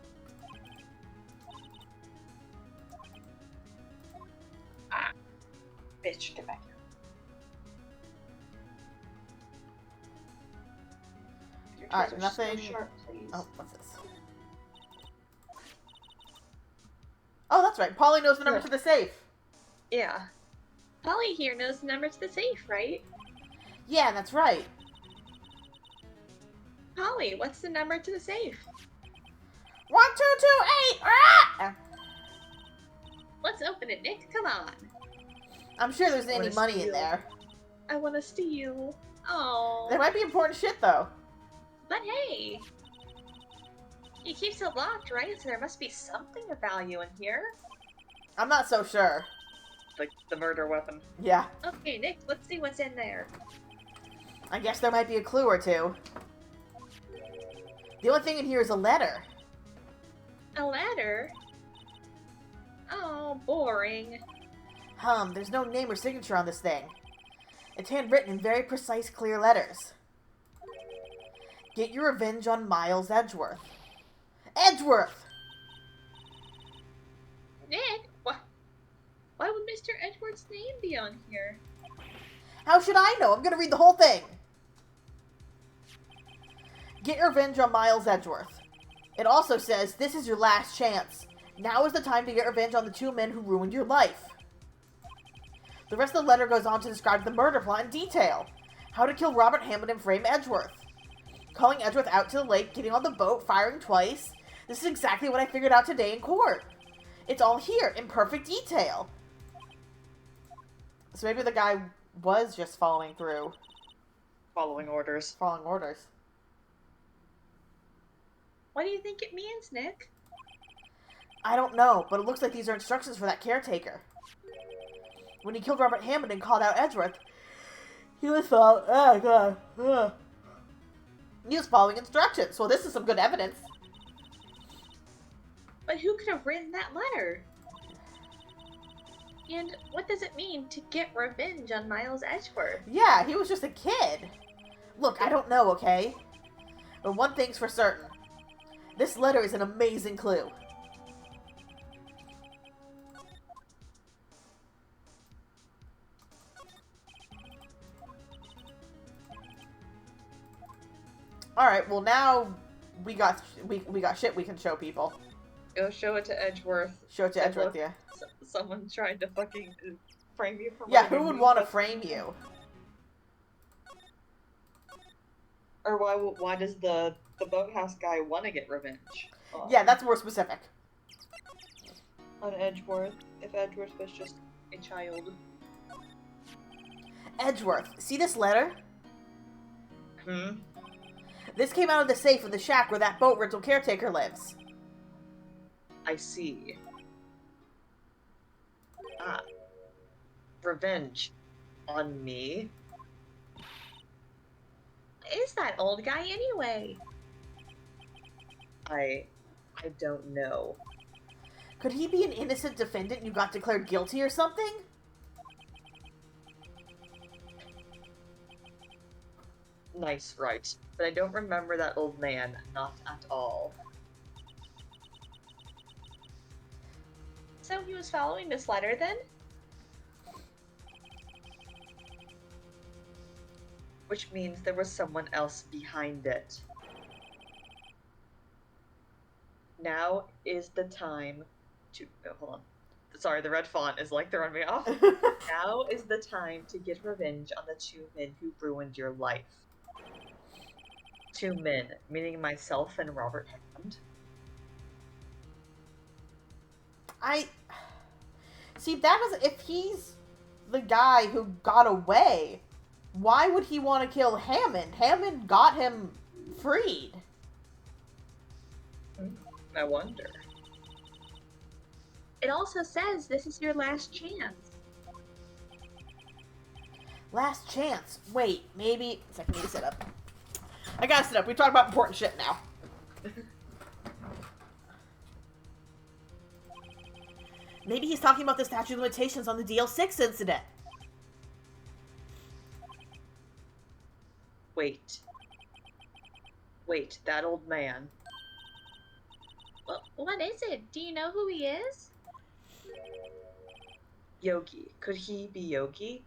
Ah. Bitch, get back here. Your Alright, tools are so nothing- sharp, please. Oh, what's this? Oh, that's right. Polly knows the number to the safe. Yeah. Polly here knows the number to the safe, right? Yeah, that's right. Polly, what's the number to the safe? 1228! Ah! Let's open it, Nick. Come on. I'm sure there's any Wanna money in steal? there. I want to steal. Oh. There might be important shit, though. But hey. He keeps it locked, right? So there must be something of value in here. I'm not so sure. Like the murder weapon. Yeah, Okay, Nick, let's see what's in there. I guess there might be a clue or two. The only thing in here is a letter. A ladder? Oh, boring. There's no name or signature on this thing. It's handwritten in very precise, clear letters. Get your revenge on Miles Edgeworth. Edgeworth! Nick, why would Mr. Edward's name be on here? How should I know? I'm gonna read the whole thing. Get your revenge on Miles Edgeworth. It also says, this is your last chance. Now is the time to get revenge on the two men who ruined your life. The rest of the letter goes on to describe the murder plot in detail. How to kill Robert Hammond and frame Edgeworth. calling Edgeworth out to the lake, getting on the boat, firing twice. This is exactly what I figured out today in court. It's all here, in perfect detail. So maybe the guy was just following through. Following orders. Following orders. What do you think it means, Nick? I don't know, but it looks like these are instructions for that caretaker. When he killed Robert Hammond and called out Edgeworth, he was he was following instructions, so this is some good evidence. But who could have written that letter? And what does it mean to get revenge on Miles Edgeworth? Yeah, he was just a kid. Look, I don't know, okay? But one thing's for certain. This letter is an amazing clue. Alright, well now we got shit we can show people. Go show it to Edgeworth. Show it to Edgeworth, yeah. Someone tried to fucking frame you for Yeah, murder. who would want to frame you? Or why does the boathouse guy want to get revenge? Yeah, that's more specific. On Edgeworth, if Edgeworth was just a child. Edgeworth, see this letter? Hmm? This came out of the safe in the shack where that boat rental caretaker lives. I see. Ah. Revenge. On me? Is that old guy anyway? I don't know. Could he be an innocent defendant you got declared guilty or something? Nice, right. But I don't remember that old man. Not at all. So he was following this letter then? Which means there was someone else behind it. Now is the time to... Oh, hold on. Sorry, the red font is like throwing me off. Now is the time to get revenge on the two men who ruined your life. Two men, meaning myself and Robert Hammond. See, that was... If he's the guy who got away, why would he want to kill Hammond? Hammond got him freed. I wonder. It also says this is your last chance. Last chance. Wait, maybe... A second, I need to sit up. I gotta sit up. We talk about important shit now. Maybe he's talking about the statute of limitations on the DL6 incident. Wait. Wait, that old man. Well, what is it? Do you know who he is? Yogi. Could he be Yogi?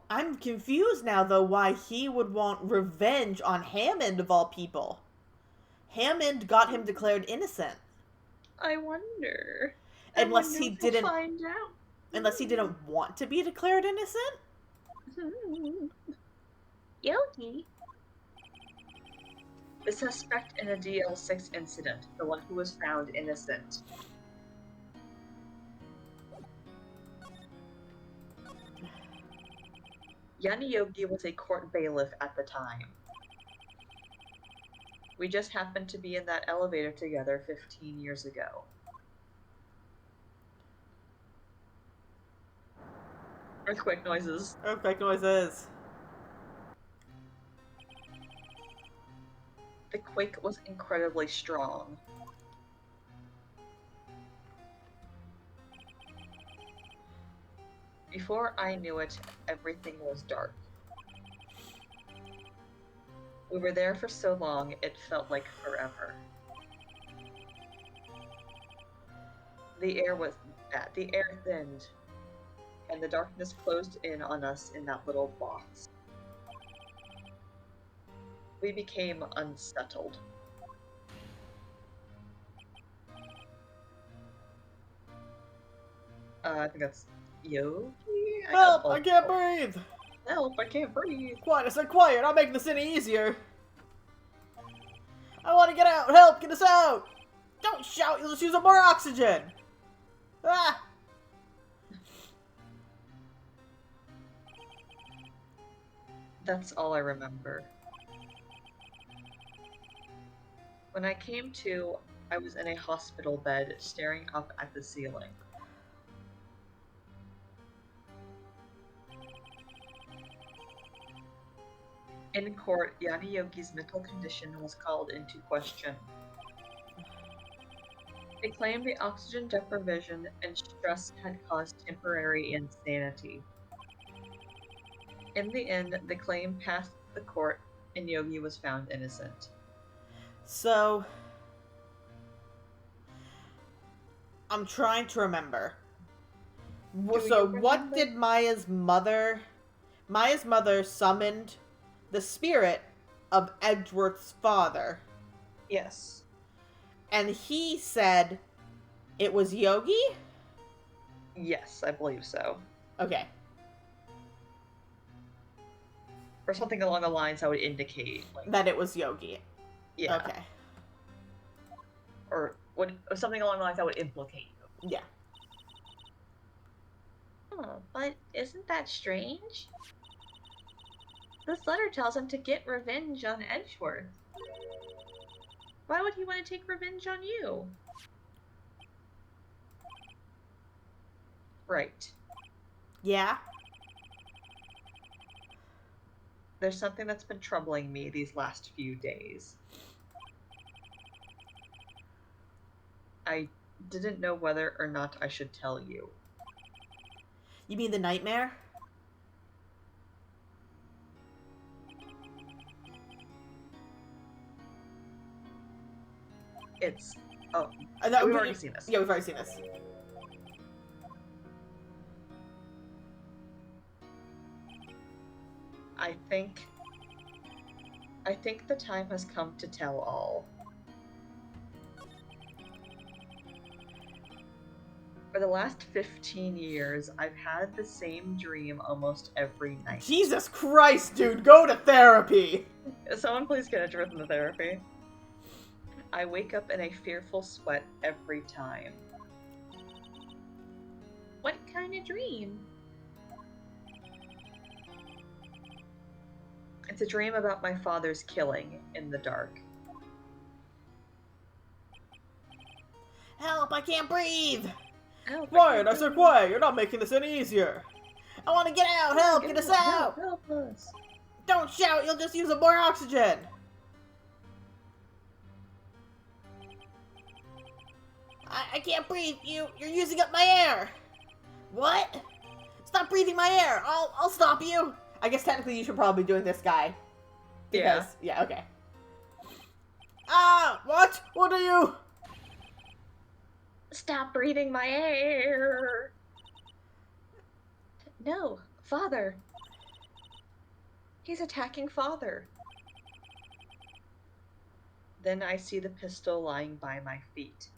I'm confused now, though, why he would want revenge on Hammond, of all people. Hammond got him declared innocent. I wonder. Unless he if we'll didn't... find out. Unless he didn't want to be declared innocent? Yogi? The suspect in the DL6 incident, the one who was found innocent. Yanni Yogi was a court bailiff at the time. We just happened to be in that elevator together 15 years ago. Earthquake noises. Earthquake noises. The quake was incredibly strong. Before I knew it, everything was dark. We were there for so long, it felt like forever. The air thinned, and the darkness closed in on us in that little box. We became unsettled. I think that's Yogi? Help! I can't breathe! Help, I can't breathe. Quiet, I said quiet. Not making this any easier. I want to get out. Help, get us out. Don't shout. You'll just use up more oxygen. Ah. That's all I remember. When I came to, I was in a hospital bed staring up at the ceiling. In court, Yanni Yogi's mental condition was called into question. They claimed the oxygen deprivation and stress had caused temporary insanity. In the end, the claim passed the court and Yogi was found innocent. So, I'm trying to remember. So, what did Maya's mother... Maya's mother summoned the spirit of Edgeworth's father. Yes. And he said it was Yogi? Yes, I believe so. Okay. Or something along the lines that would indicate, like, That it was Yogi. yeah. Okay. Or something along the lines that would implicate you. Yeah. Oh, but isn't that strange? This letter tells him to get revenge on Edgeworth. Why would he want to take revenge on you? Right. Yeah? There's something that's been troubling me these last few days. I didn't know whether or not I should tell you. You mean the nightmare? It's... oh, No, we've already seen this. Yeah, we've already seen this. I think the time has come to tell all. For the last 15 years, I've had the same dream almost every night. Jesus Christ, dude, go to therapy! Someone please get Edgeworth into therapy. I wake up in a fearful sweat every time. What kind of dream? It's a dream about my father's killing in the dark. Help, I can't breathe! Oh, Quiet, I said quiet, you're not making this any easier. I want to get out, help, get us out! Help us! Don't shout, you'll just use up more oxygen! I can't breathe, you're using up my air! What? Stop breathing my air, I'll stop you! I guess technically you should probably be doing this guy. Because, yeah, okay. Ah, what? What are you? Stop breathing my air! No, Father. He's attacking Father. Then I see the pistol lying by my feet.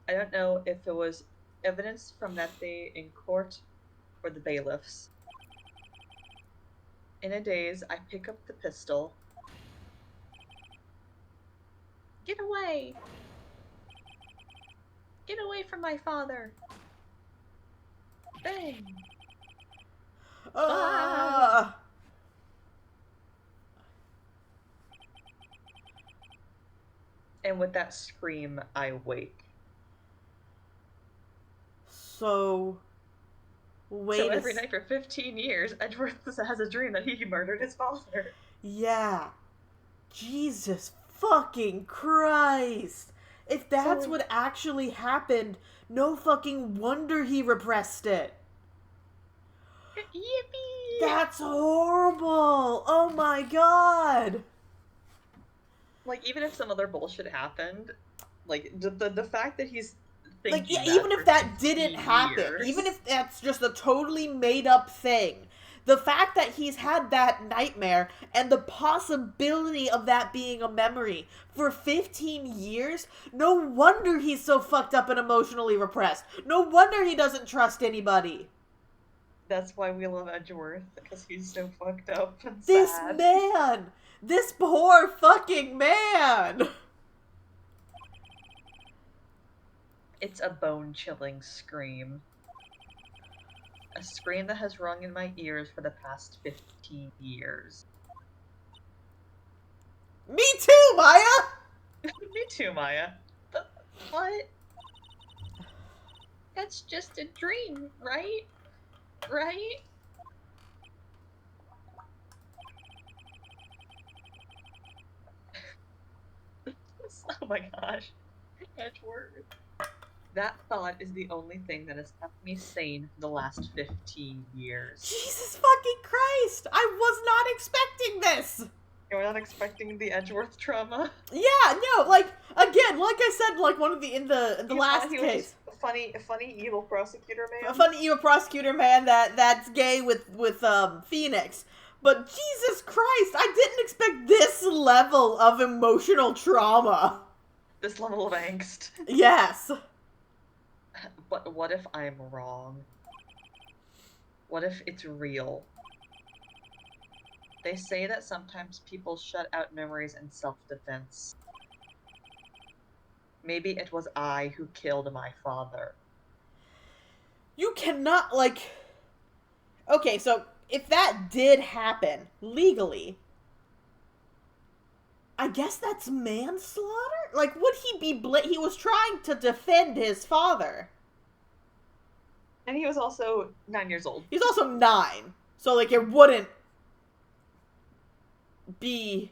I don't know if it was evidence from that day in court or the bailiffs. In a daze, I pick up the pistol. Get away! Get away from my father! Bang! Ah! And with that scream, I wake. So, wait So every night for 15 years, Edgeworth has a dream that he murdered his father. Yeah. Jesus fucking Christ. If that's So- what actually happened, no fucking wonder he repressed it. Yippee! That's horrible. Oh my god. Like, even if some other bullshit happened, like, the fact that he's Like, thinking yeah, that even for if that 15 didn't happen, years- even if that's just a totally made up thing, the fact that he's had that nightmare and the possibility of that being a memory for 15 years, no wonder he's so fucked up and emotionally repressed. No wonder he doesn't trust anybody. That's why we love Edgeworth, because he's so fucked up and This sad. man! This poor fucking man! It's a bone-chilling scream. A scream that has rung in my ears for the past 15 years. Me too, Maya! Me too, Maya. What? That's just a dream, right? Right? Oh my gosh. Edgeworth. That thought is the only thing that has kept me sane for the last 15 years. Jesus fucking Christ! I was not expecting this! You're not expecting the Edgeworth trauma? Yeah, no, like, again, like I said, like one of the, in the You last thought he was case. just a funny evil prosecutor man? A funny evil prosecutor man that's gay with Phoenix. But Jesus Christ, I didn't expect this level of emotional trauma. This level of angst. Yes. But what if I'm wrong? What if it's real? They say that sometimes people shut out memories in self-defense. Maybe it was I who killed my father. You cannot, like... Okay, so if that did happen, legally, I guess that's manslaughter? Like, would he be he was trying to defend his father. And he was also 9 years old. He's also 9. So, like, it wouldn't be...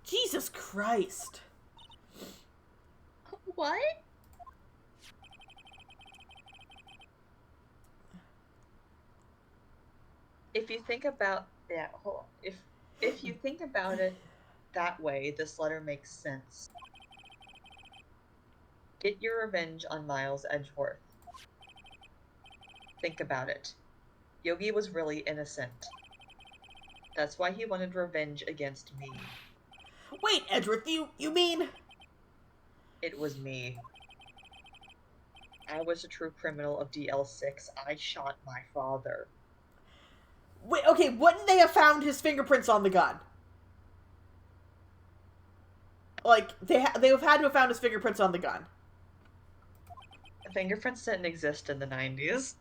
Jesus Christ. What? If you think about if you think about it that way, this letter makes sense. Get your revenge on Miles Edgeworth. Think about it. Yogi was really innocent. That's why he wanted revenge against me. Wait, Edgeworth, you mean... It was me. I was a true criminal of DL6. I shot my father. Wait, okay, wouldn't they have found his fingerprints on the gun? Like, they would have had to have found his fingerprints on the gun. Fingerprints didn't exist in the 90s.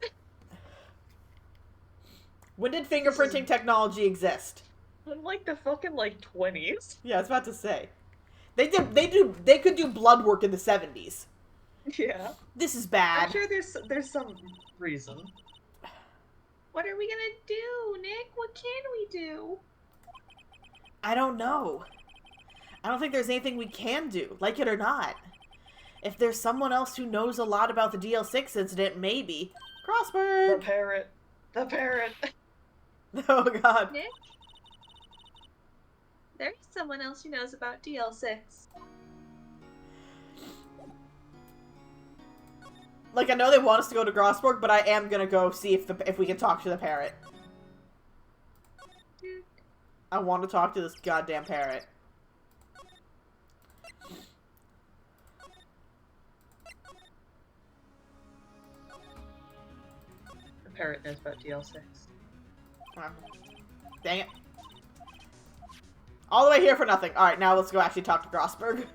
When did fingerprinting technology exist? In like the fucking 20s. Yeah, I was about to say. They could do blood work in the 70s. Yeah. This is bad. I'm sure there's some reason. What are we gonna do, Nick? What can we do? I don't know. I don't think there's anything we can do, like it or not. If there's someone else who knows a lot about the DL6 incident, maybe. Crossberg! The parrot. The parrot. Oh god. Nick? There's someone else who knows about DL6. Like, I know they want us to go to Grossberg, but I am gonna go see if we can talk to the parrot. I want to talk to this goddamn parrot. The parrot knows about DL6. Dang it. All the way here for nothing. Alright, now let's go actually talk to Grossberg.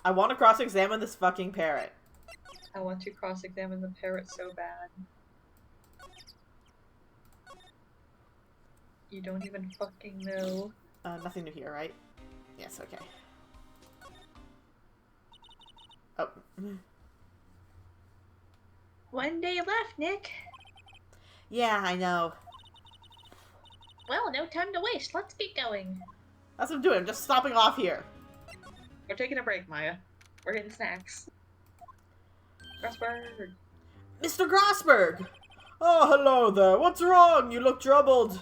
I want to cross-examine this fucking parrot. I want to cross-examine the parrot so bad. You don't even fucking know. Nothing new here, right? Yes, okay. Oh. One day left, Nick. Yeah, I know. Well, no time to waste. Let's get going. That's what I'm doing. I'm just stopping off here. We're taking a break, Maya. We're getting snacks. Grossberg. Mr. Grossberg! Oh, hello there. What's wrong? You look troubled.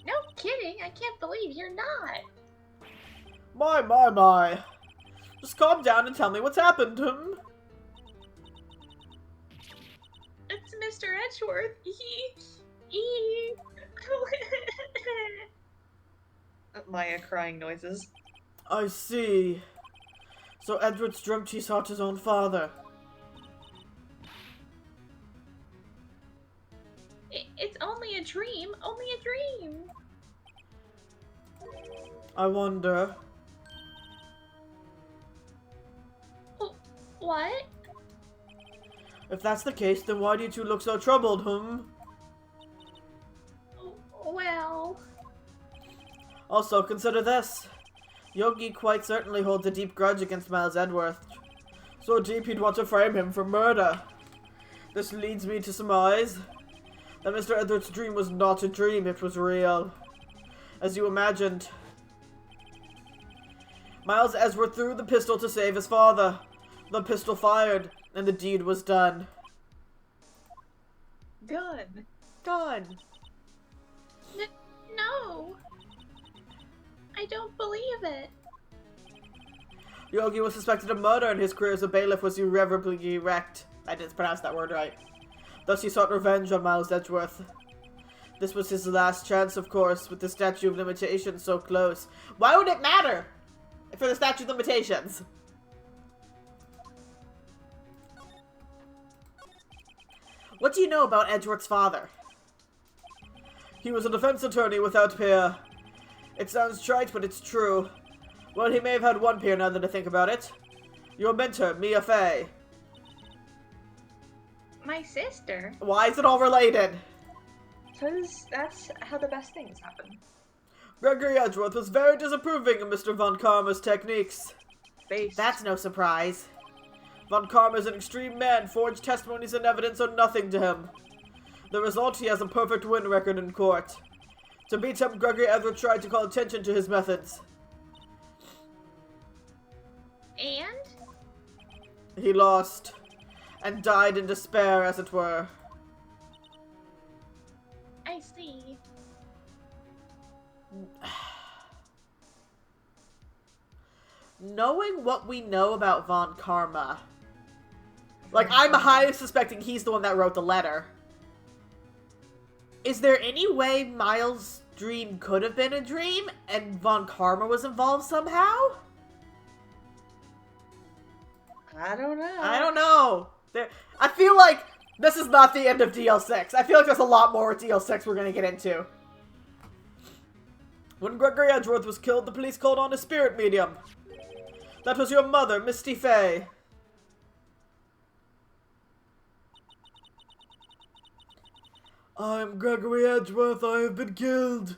No kidding. I can't believe you're not. My. Just calm down and tell me what's happened, It's Mr. Edgeworth. Maya crying noises. I see. So Edward's dreamt he sought his own father. dream? Only a dream. I wonder. What? If that's the case, then why do you two look so troubled, Well... Also, consider this. Yogi quite certainly holds a deep grudge against Miles Edgeworth. So deep he'd want to frame him for murder. This leads me to surmise that Mr. Edgeworth's dream was not a dream, it was real. As you imagined. Miles Edgeworth threw the pistol to save his father. The pistol fired, and the deed was done. Gun. Done. No. I don't believe it. Yogi was suspected of murder, and his career as a bailiff was irreparably wrecked. I didn't pronounce that word right. Thus he sought revenge on Miles Edgeworth. This was his last chance, of course, with the statute of limitations so close. Why would it matter for the statute of limitations? What do you know about Edgeworth's father? He was a defense attorney without peer. It sounds trite, but it's true. Well, he may have had one peer now that I think about it. Your mentor, Mia Fey. My sister? Why is it all related? Because that's how the best things happen. Gregory Edgeworth was very disapproving of Mr. Von Karma's techniques. Based. That's no surprise. Von Karma is an extreme man. Forged testimonies and evidence are nothing to him. The result, he has a perfect win record in court. To beat him, Gregory Edgeworth tried to call attention to his methods. And? He lost. And died in despair, as it were. I see. Knowing what we know about Von Karma, like, I'm highly suspecting he's the one that wrote the letter. Is there any way Miles' dream could have been a dream and Von Karma was involved somehow? I don't know. I don't know. I feel like this is not the end of DL6. I feel like there's a lot more with DL6 we're going to get into. When Gregory Edgeworth was killed, the police called on a spirit medium. That was your mother, Misty Fey. I'm Gregory Edgeworth. I have been killed.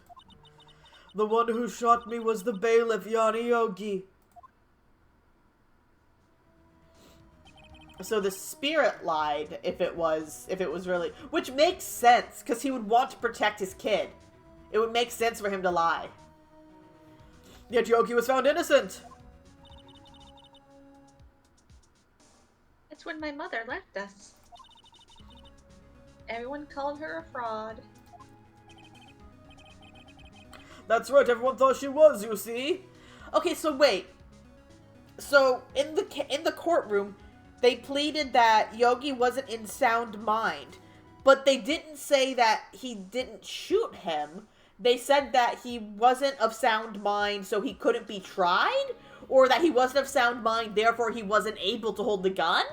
The one who shot me was the bailiff, Yanni Yogi. So the spirit lied if it was really, which makes sense because he would want to protect his kid. It would make sense for him to lie. Yet Yogi was found innocent. That's when my mother left us. Everyone called her a fraud. That's right, everyone thought she was, you see. Okay, so wait. So in the courtroom, they pleaded that Yogi wasn't in sound mind, but they didn't say that he didn't shoot him. They said that he wasn't of sound mind, so he couldn't be tried, or that he wasn't of sound mind, therefore he wasn't able to hold the gun?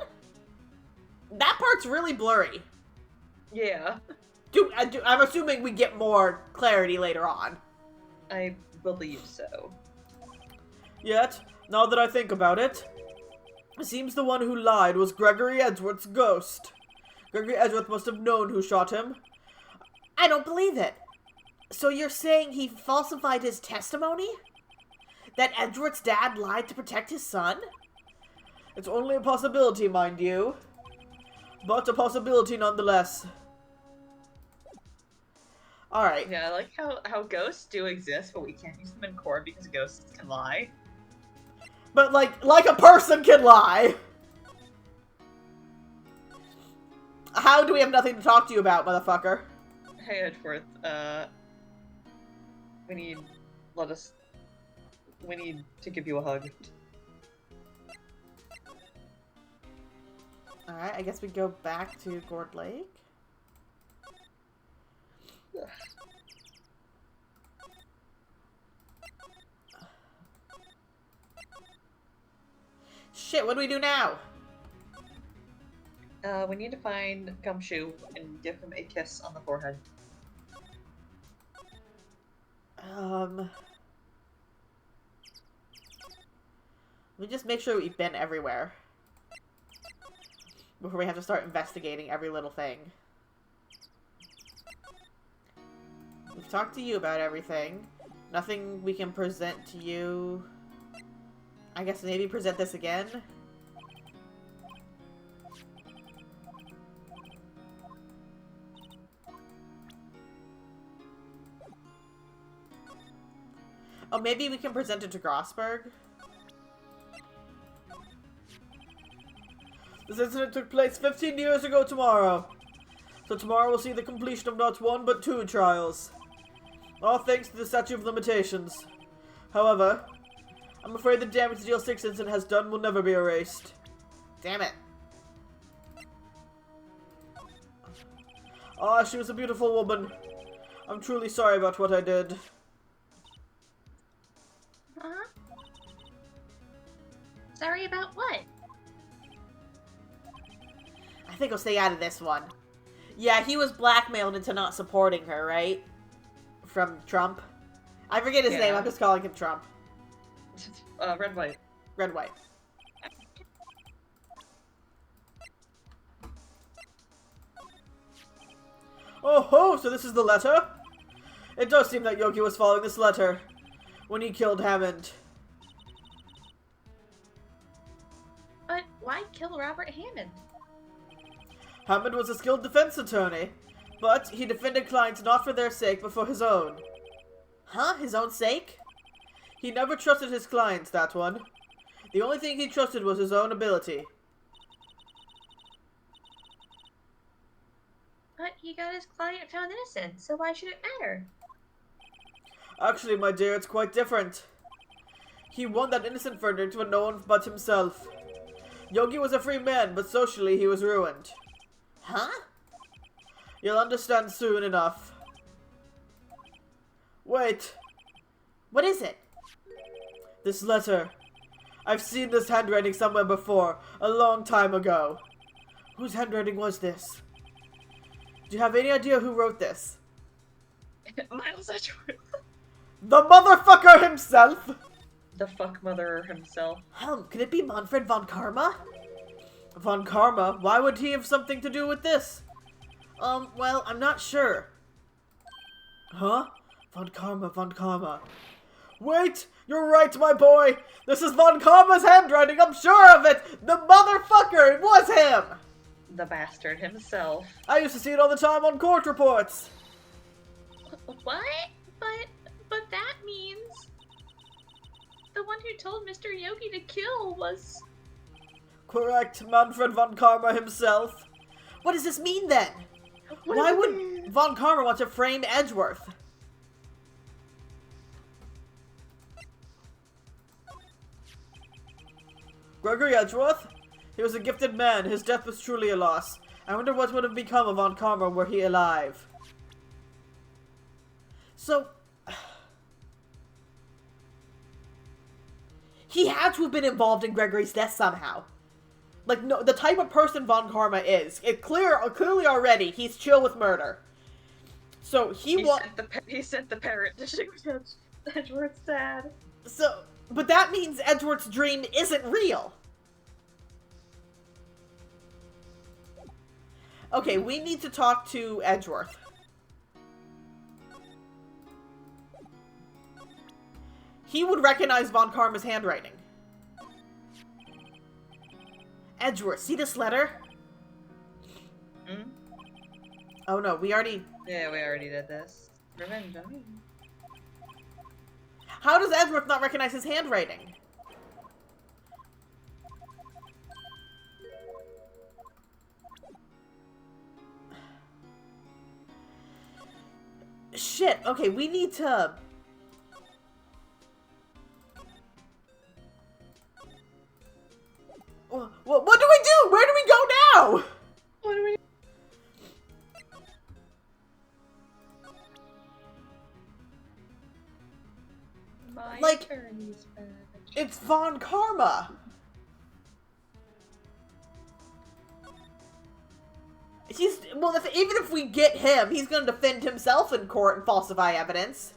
That part's really blurry. Yeah. I'm assuming we get more clarity later on. I believe so. Yet, now that I think about it, it seems the one who lied was Gregory Edgeworth's ghost. Gregory Edgeworth must have known who shot him. I don't believe it. So you're saying he falsified his testimony? That Edgeworth's dad lied to protect his son? It's only a possibility, mind you. But a possibility nonetheless. Alright. Yeah, I like how ghosts do exist, but we can't use them in court because ghosts can lie. But like a person can lie! How do we have nothing to talk to you about, motherfucker? Hey, Edgeworth, we need to give you a hug. Alright, I guess we go back to Gourd Lake. Shit, what do we do now? We need to find Gumshoe and give him a kiss on the forehead. We just make sure we've been everywhere before we have to start investigating every little thing. We've talked to you about everything. Nothing we can present to you. I guess maybe present this again? Oh, maybe we can present it to Grossberg? This incident took place 15 years ago tomorrow. So tomorrow we'll see the completion of not one but 2 trials. All thanks to the statute of limitations. However, I'm afraid the damage the DL6 incident has done will never be erased. Damn it. Ah, she was a beautiful woman. I'm truly sorry about what I did. Huh? Sorry about what? I think I'll stay out of this one. Yeah, he was blackmailed into not supporting her, right? From Trump. I forget his name, I'm just calling him Trump. Red White. Red White. Oh ho, so this is the letter? It does seem that Yogi was following this letter when he killed Hammond. But why kill Robert Hammond? Hammond was a skilled defense attorney, but he defended clients not for their sake, but for his own. Huh? His own sake? He never trusted his clients, that one. The only thing he trusted was his own ability. But he got his client found innocent, so why should it matter? Actually, my dear, it's quite different. He won that innocent verdict with no one but himself. Yogi was a free man, but socially he was ruined. Huh? You'll understand soon enough. Wait. What is it? This letter. I've seen this handwriting somewhere before, a long time ago. Whose handwriting was this? Do you have any idea who wrote this? Miles Edgeworth. The motherfucker himself! The fuck mother himself. Could it be Manfred von Karma? Von Karma? Why would he have something to do with this? Well, I'm not sure. Huh? Von Karma, Von Karma. Wait! You're right, my boy! This is Von Karma's handwriting, I'm sure of it! The motherfucker! It was him! The bastard himself. I used to see it all the time on court reports. What? But that means the one who told Mr. Yogi to kill was... Correct, Manfred von Karma himself. What does this mean then? Why would Von Karma want to frame Edgeworth? Gregory Edgeworth? He was a gifted man. His death was truly a loss. I wonder what would have become of Von Karma were he alive. So... he had to have been involved in Gregory's death somehow. Like, no, the type of person Von Karma is. Clearly already, he's chill with murder. So, he sent the parrot to shoot Edgeworth's dad. So, but that means Edgeworth's dream isn't real. Okay, we need to talk to Edgeworth. He would recognize Von Karma's handwriting. Edgeworth, see this letter? Hmm? Oh no, we already... Yeah, we already did this. Revenge on me. How does Edgeworth not recognize his handwriting? Shit, okay, we need to... What do we do? Where do we go now? What do we... My Like, attorney's badge. it's Von Karma. Well, even if we get him, he's gonna defend himself in court and falsify evidence.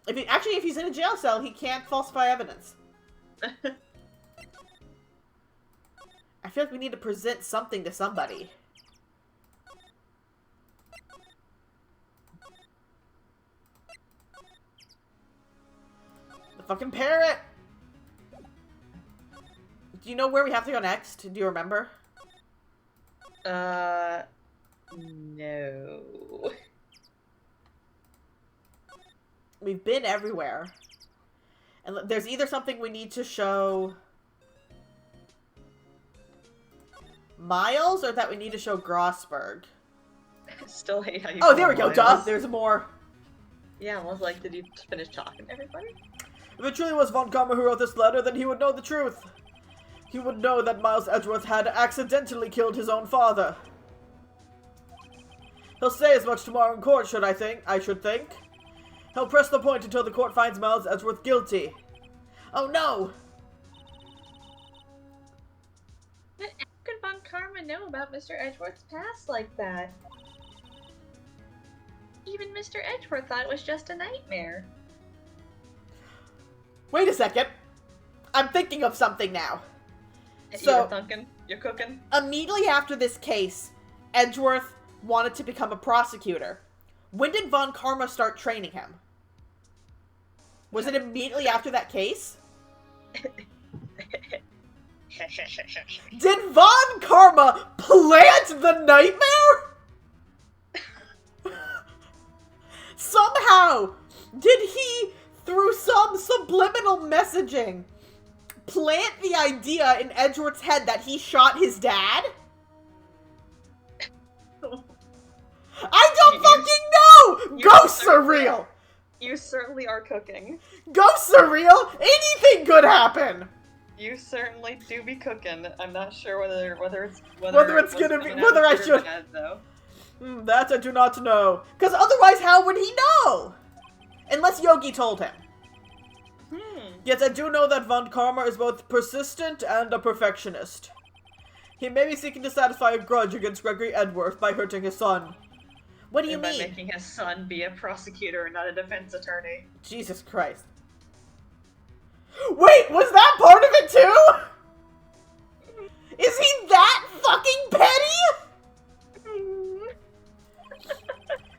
If he's in a jail cell, he can't falsify evidence. I feel like we need to present something to somebody. The fucking parrot! Do you know where we have to go next? Do you remember? No. We've been everywhere. And there's either something we need to show Miles, or that we need to show Grossberg. Still hate how you Oh, there we go, Miles. duh! There's more. Yeah, I was like, did you finish talking to everybody? If it truly was Von Karma who wrote this letter, then he would know the truth. He would know that Miles Edgeworth had accidentally killed his own father. He'll say as much tomorrow in court, I should think. He'll press the point until the court finds Miles Edgeworth guilty. Oh no! But how could Von Karma know about Mr. Edgeworth's past like that? Even Mr. Edgeworth thought it was just a nightmare. Wait a second. I'm thinking of something now. You're thinking? You're cooking? Immediately after this case, Edgeworth wanted to become a prosecutor. When did Von Karma start training him? Was it immediately after that case? Did Von Karma plant the nightmare? Somehow, did he, through some subliminal messaging, plant the idea in Edgeworth's head that he shot his dad? I don't fucking know! Ghosts are real! You certainly are cooking. Ghosts are real! Anything could happen! You certainly do be cooking. I'm not sure whether I should. Though. That I do not know. Because otherwise, how would he know? Unless Yogi told him. Yet I do know that Von Karma is both persistent and a perfectionist. He may be seeking to satisfy a grudge against Gregory Edgeworth by hurting his son. What do you mean? By making his son be a prosecutor and not a defense attorney. Jesus Christ. Wait, was that part of it too? Is he that fucking petty?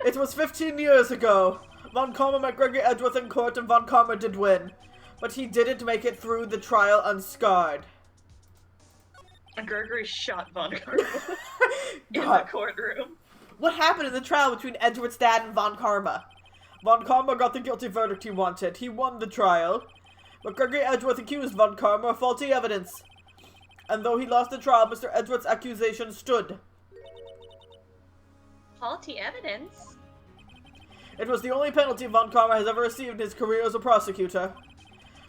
It was 15 years ago. Von Karma met Gregory Edgeworth in court and Von Karma did win. But he didn't make it through the trial unscarred. And Gregory shot Von Karma in the courtroom. What happened in the trial between Edgeworth's dad and Von Karma? Von Karma got the guilty verdict he wanted. He won the trial. But Gregory Edgeworth accused Von Karma of faulty evidence. And though he lost the trial, Mr. Edgeworth's accusation stood. Faulty evidence? It was the only penalty Von Karma has ever received in his career as a prosecutor.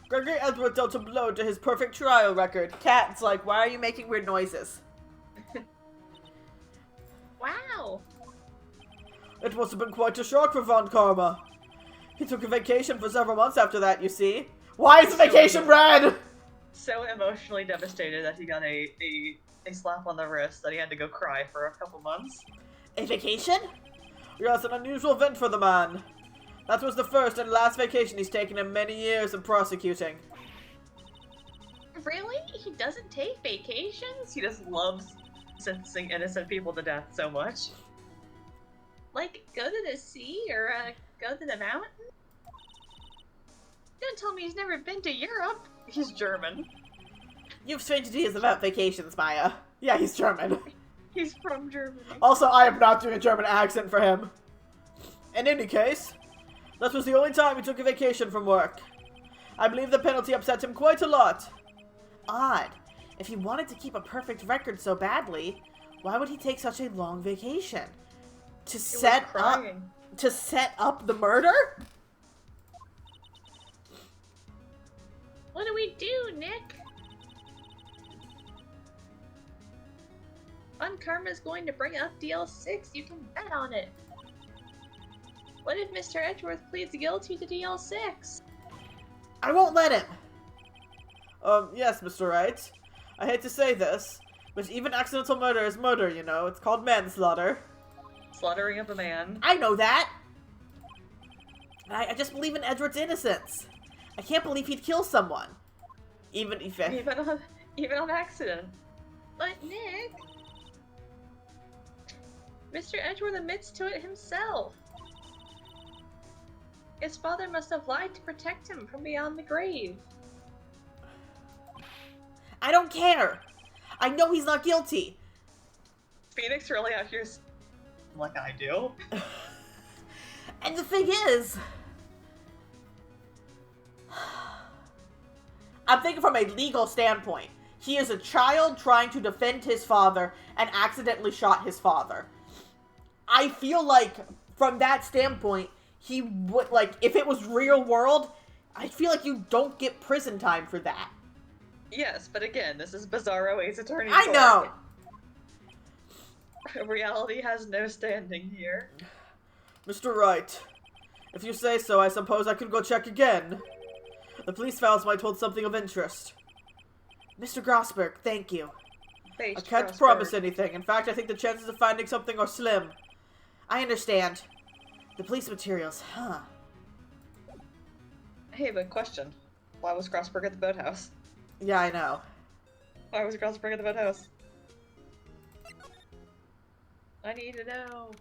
Gregory Edgeworth dealt a blow to his perfect trial record. Cat's like, why are you making weird noises? Wow. It must have been quite a shock for Von Karma. He took a vacation for several months after that, you see. Why is the vacation red? So emotionally devastated that he got a slap on the wrist that he had to go cry for a couple months. A vacation? Yes, an unusual event for the man. That was the first and last vacation he's taken in many years of prosecuting. Really? He doesn't take vacations? He just loves sentencing innocent people to death so much. Like, go to the sea or go to the mountain? Don't tell me he's never been to Europe. He's German. You've strange ideas about vacations, Maya. Yeah, he's German. He's from Germany. Also, I am not doing a German accent for him. In any case, that was the only time he took a vacation from work. I believe the penalty upset him quite a lot. Odd. If he wanted to keep a perfect record so badly, why would he take such a long vacation? To set up the murder? What do we do, Nick? Von Karma's going to bring up DL6. You can bet on it. What if Mr. Edgeworth pleads guilty to DL6? I won't let him. Yes, Mr. Wright. I hate to say this, but even accidental murder is murder, you know. It's called manslaughter. Slaughtering of a man. I know that. And I just believe in Edward's innocence. I can't believe he'd kill someone. Even on accident. But Nick... Mr. Edgeworth admits to it himself. His father must have lied to protect him from beyond the grave. I don't care. I know he's not guilty. Phoenix really out here like I do. And the thing is, I'm thinking from a legal standpoint. He is a child trying to defend his father and accidentally shot his father. I feel like, from that standpoint, he would, like, if it was real world, I feel like you don't get prison time for that. Yes, but again, this is Bizarro Ace Attorney. I know! Reality has no standing here. Mr. Wright, if you say so, I suppose I could go check again. The police files might hold something of interest. Mr. Grossberg, thank you. I can't promise anything. In fact, I think the chances of finding something are slim. I understand. The police materials, huh? Hey, but question. Why was Grossberg at the boathouse? Yeah, I know. Why was Grossberg at the boathouse? I need to know.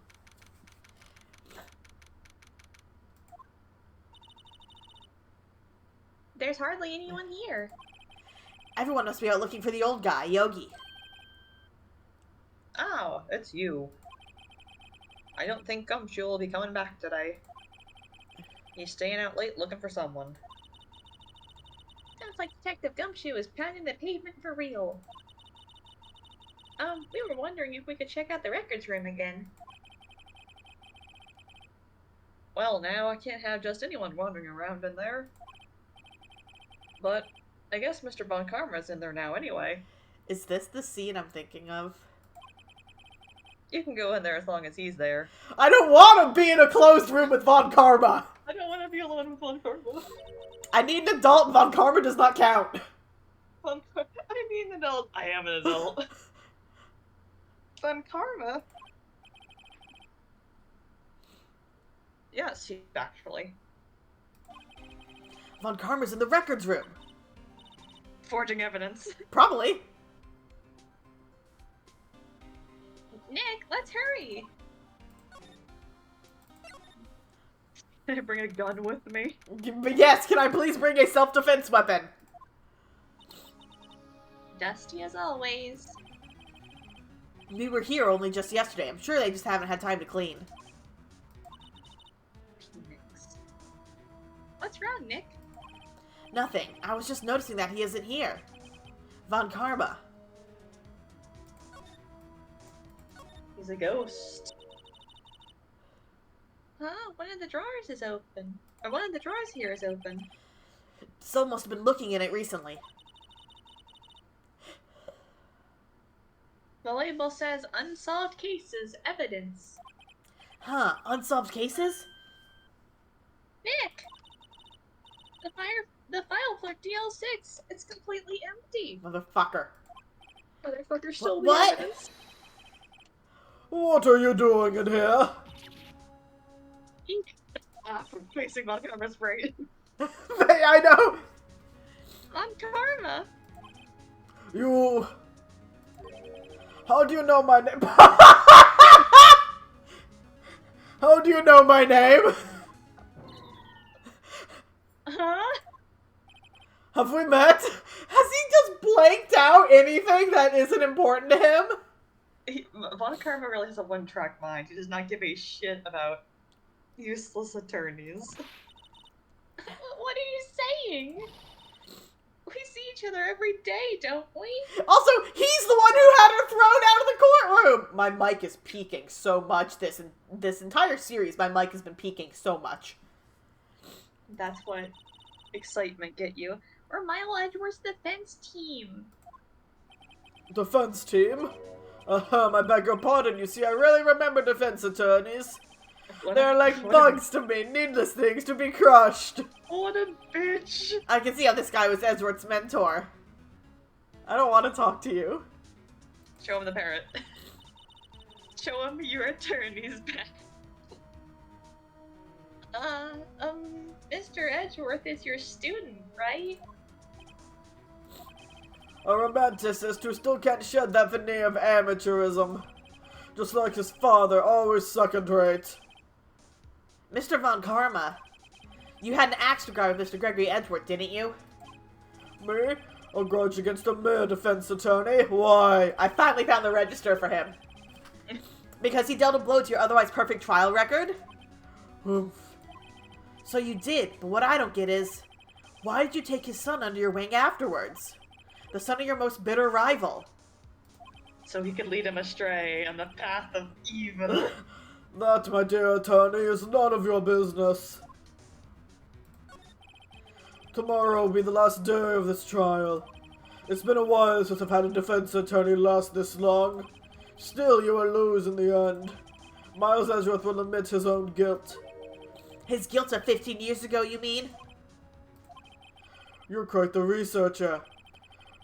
There's hardly anyone here. Everyone must be out looking for the old guy, Yogi. Oh, it's you. I don't think Gumshoe will be coming back today. He's staying out late looking for someone. Sounds like Detective Gumshoe is pounding the pavement for real. We were wondering if we could check out the records room again. Well, now I can't have just anyone wandering around in there. But I guess Mr. Von Karma's in there now anyway. Is this the scene I'm thinking of? You can go in there as long as he's there. I don't want to be in a closed room with Von Karma! I don't want to be alone with Von Karma. I need an adult, Von Karma does not count. I mean an adult. I am an adult. Von Karma? Yes, actually. Von Karma's in the records room. Forging evidence. Probably. Nick, let's hurry! Can I bring a gun with me? Yes, can I please bring a self-defense weapon? Dusty as always. We were here only just yesterday. I'm sure they just haven't had time to clean. Phoenix. What's wrong, Nick? Nothing. I was just noticing that he isn't here. Von Karma. He's a ghost. Huh? One of the drawers is open. Or one of the drawers here is open. Someone must have been looking in it recently. The label says unsolved cases, evidence. Huh, unsolved cases? Nick! The file for DL6, it's completely empty. Motherfucker. Motherfucker stole the What? evidence. What are you doing in here? From facing Von Karma's brain. I know! On Karma! You... How do you know my name? How do you know my name? Huh? Have we met? Has he just blanked out anything that isn't important to him? Von Karma really has a one-track mind. He does not give a shit about useless attorneys. What are you saying? We see each other every day, don't we? Also, he's the one who had her thrown out of the courtroom! My mic is peaking so much this entire series. My mic has been peaking so much. That's what excitement get you. We're Mile Edgeworth's defense team. Defense team? I beg your pardon. You see, I really remember defense attorneys. They're like bugs to me, needless things to be crushed. What a bitch! I can see how this guy was Edward's mentor. I don't want to talk to you. Show him the parrot. Show him your attorney's back. Mr. Edgeworth is your student, right? A romanticist who still can't shed that veneer of amateurism. Just like his father, always second rate. Mr. Von Karma, you had an axe to grind with Mr. Gregory Edgeworth, didn't you? Me? A grudge against a mere defense attorney? Why? I finally found the register for him. Because he dealt a blow to your otherwise perfect trial record? Oomph. So you did, but what I don't get is, why did you take his son under your wing afterwards? The son of your most bitter rival. So he could lead him astray on the path of evil. That, my dear attorney, is none of your business. Tomorrow will be the last day of this trial. It's been a while since I've had a defense attorney last this long. Still, you will lose in the end. Miles Edgeworth will admit his own guilt. His guilt of 15 years ago, you mean? You're quite the researcher.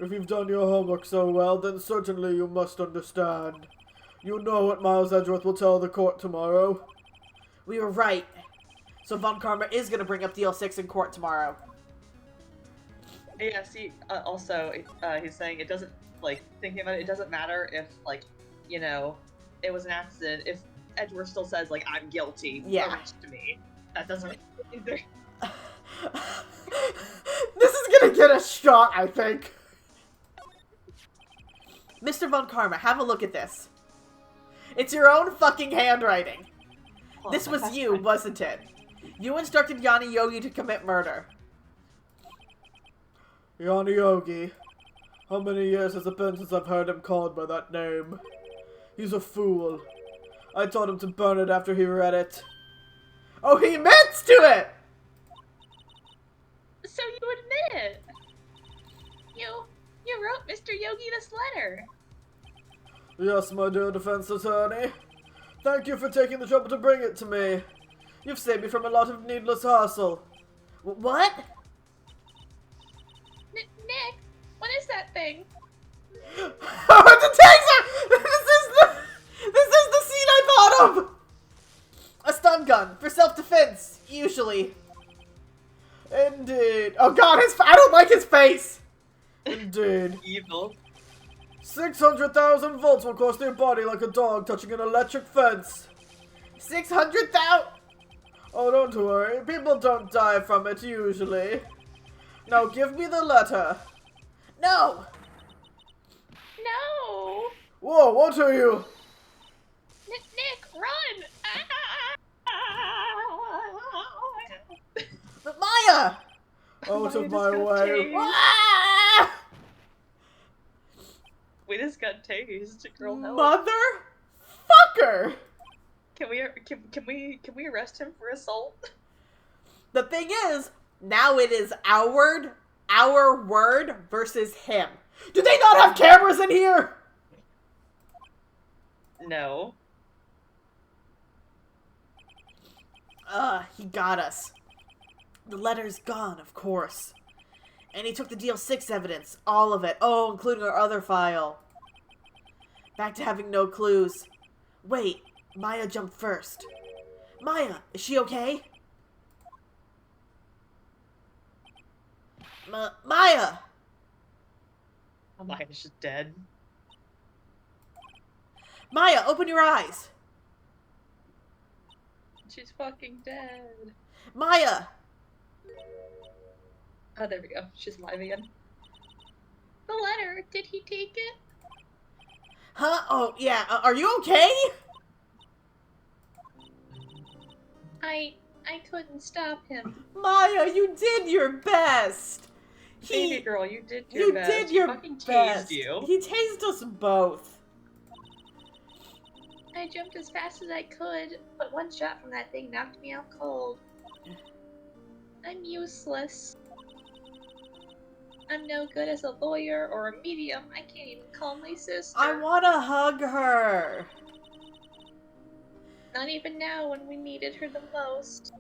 If you've done your homework so well, then certainly you must understand. You know what Miles Edgeworth will tell the court tomorrow. We were right. So Von Karma is going to bring up DL6 in court tomorrow. Yeah, see, also, he's saying it doesn't, like, thinking about it, it doesn't matter if, like, you know, it was an accident. If Edgeworth still says, like, I'm guilty, Yeah. arrest me. That doesn't either. This is gonna get a shot, I think. Mr. Von Karma, have a look at this. It's your own fucking handwriting. This was you, wasn't it? You instructed Yanni Yogi to commit murder. Yanni Yogi. How many years has it been since I've heard him called by that name? He's a fool. I told him to burn it after he read it. Oh, he admits to it! So you admit? You wrote Mr. Yogi this letter. Yes, my dear defense attorney. Thank you for taking the trouble to bring it to me. You've saved me from a lot of needless hassle. What? Nick, what is that thing? Oh, it's a taser! This is the scene I thought of! A stun gun for self-defense, usually. Indeed. Oh god, I don't like his face! Indeed. Evil. 600,000 volts will cross their body like a dog touching an electric fence. 600,000? Oh, don't worry. People don't die from it, usually. Now give me the letter. No! No! Whoa, what are you? Nick, run! But Maya! Out of just my got way. tased. Ah! We just got tased. Girl, help. Motherfucker! Can we arrest him for assault? The thing is, now it is our word versus him. Do they not have cameras in here? No. He got us. The letter's gone, of course. And he took the DL6 evidence, all of it. Oh, including our other file. Back to having no clues. Wait, Maya jumped first. Maya, is she okay? Maya! Oh my, she's dead. Maya, open your eyes! She's fucking dead. Maya! Oh, there we go. She's alive again. The letter, did he take it? Huh? Oh, yeah. Are you okay? I couldn't stop him. Maya, you did your best! Baby girl, you did your best. did your He fucking best. tased you. He tased us both. I jumped as fast as I could, but one shot from that thing knocked me out cold. I'm useless. I'm no good as a lawyer or a medium. I can't even call my sister. I want to hug her. Not even now when we needed her the most.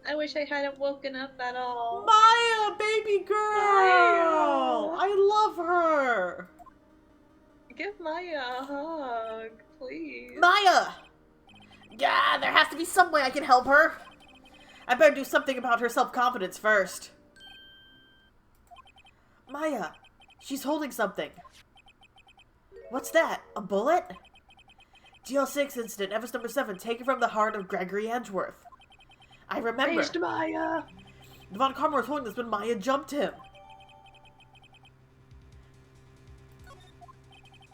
I wish I hadn't woken up at all. Maya, baby girl. Maya. I love her. Give Maya a hug, please. Maya. Yeah, there has to be some way I can help her. I better do something about her self-confidence first. Maya, she's holding something. What's that? A bullet? DL6 incident, evidence number 7, taken from the heart of Gregory Edgeworth. I remember. Based Maya! Von Karma was holding this when Maya jumped him.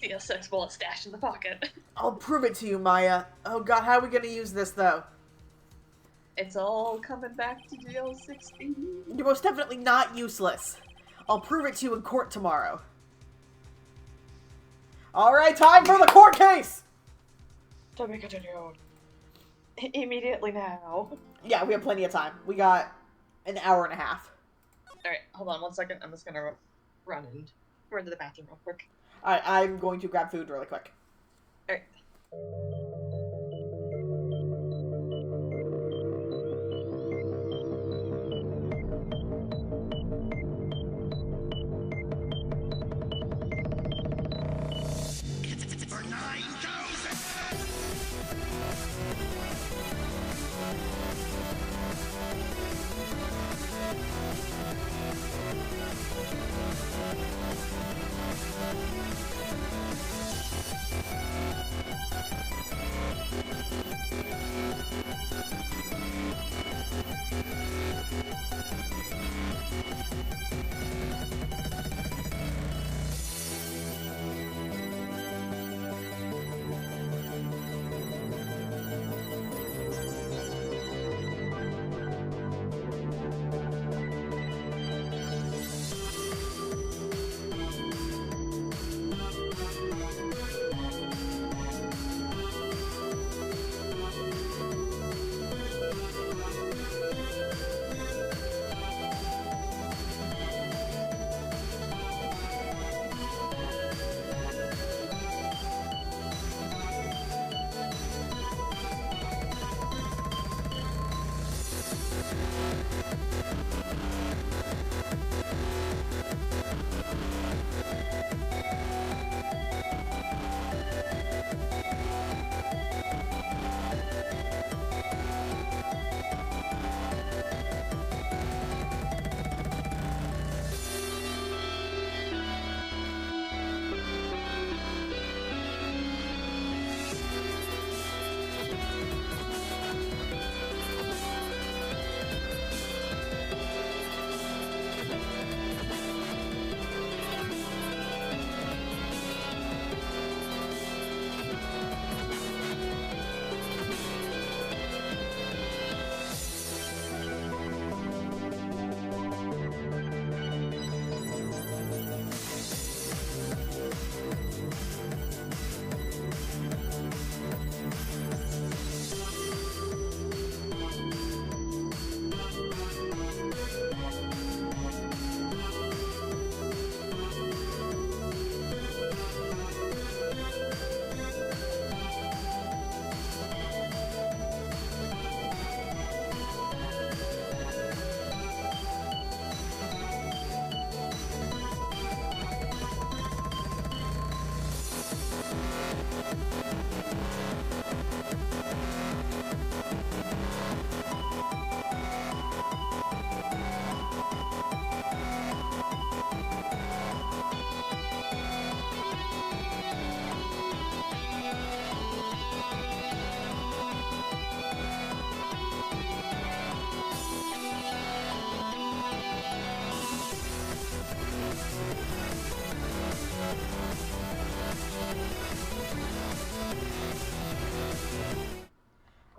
DL6 bullet stashed in the pocket. I'll prove it to you, Maya. Oh god, how are we gonna use this, though? It's all coming back to DL16. You're most definitely not useless. I'll prove it to you in court tomorrow. Alright, time for the court case! Don't make it on your own. Immediately now. Yeah, we have plenty of time. We got an hour and a half. Alright, hold on 1 second. I'm just gonna run to the bathroom real quick. Alright, I'm going to grab food really quick. Alright.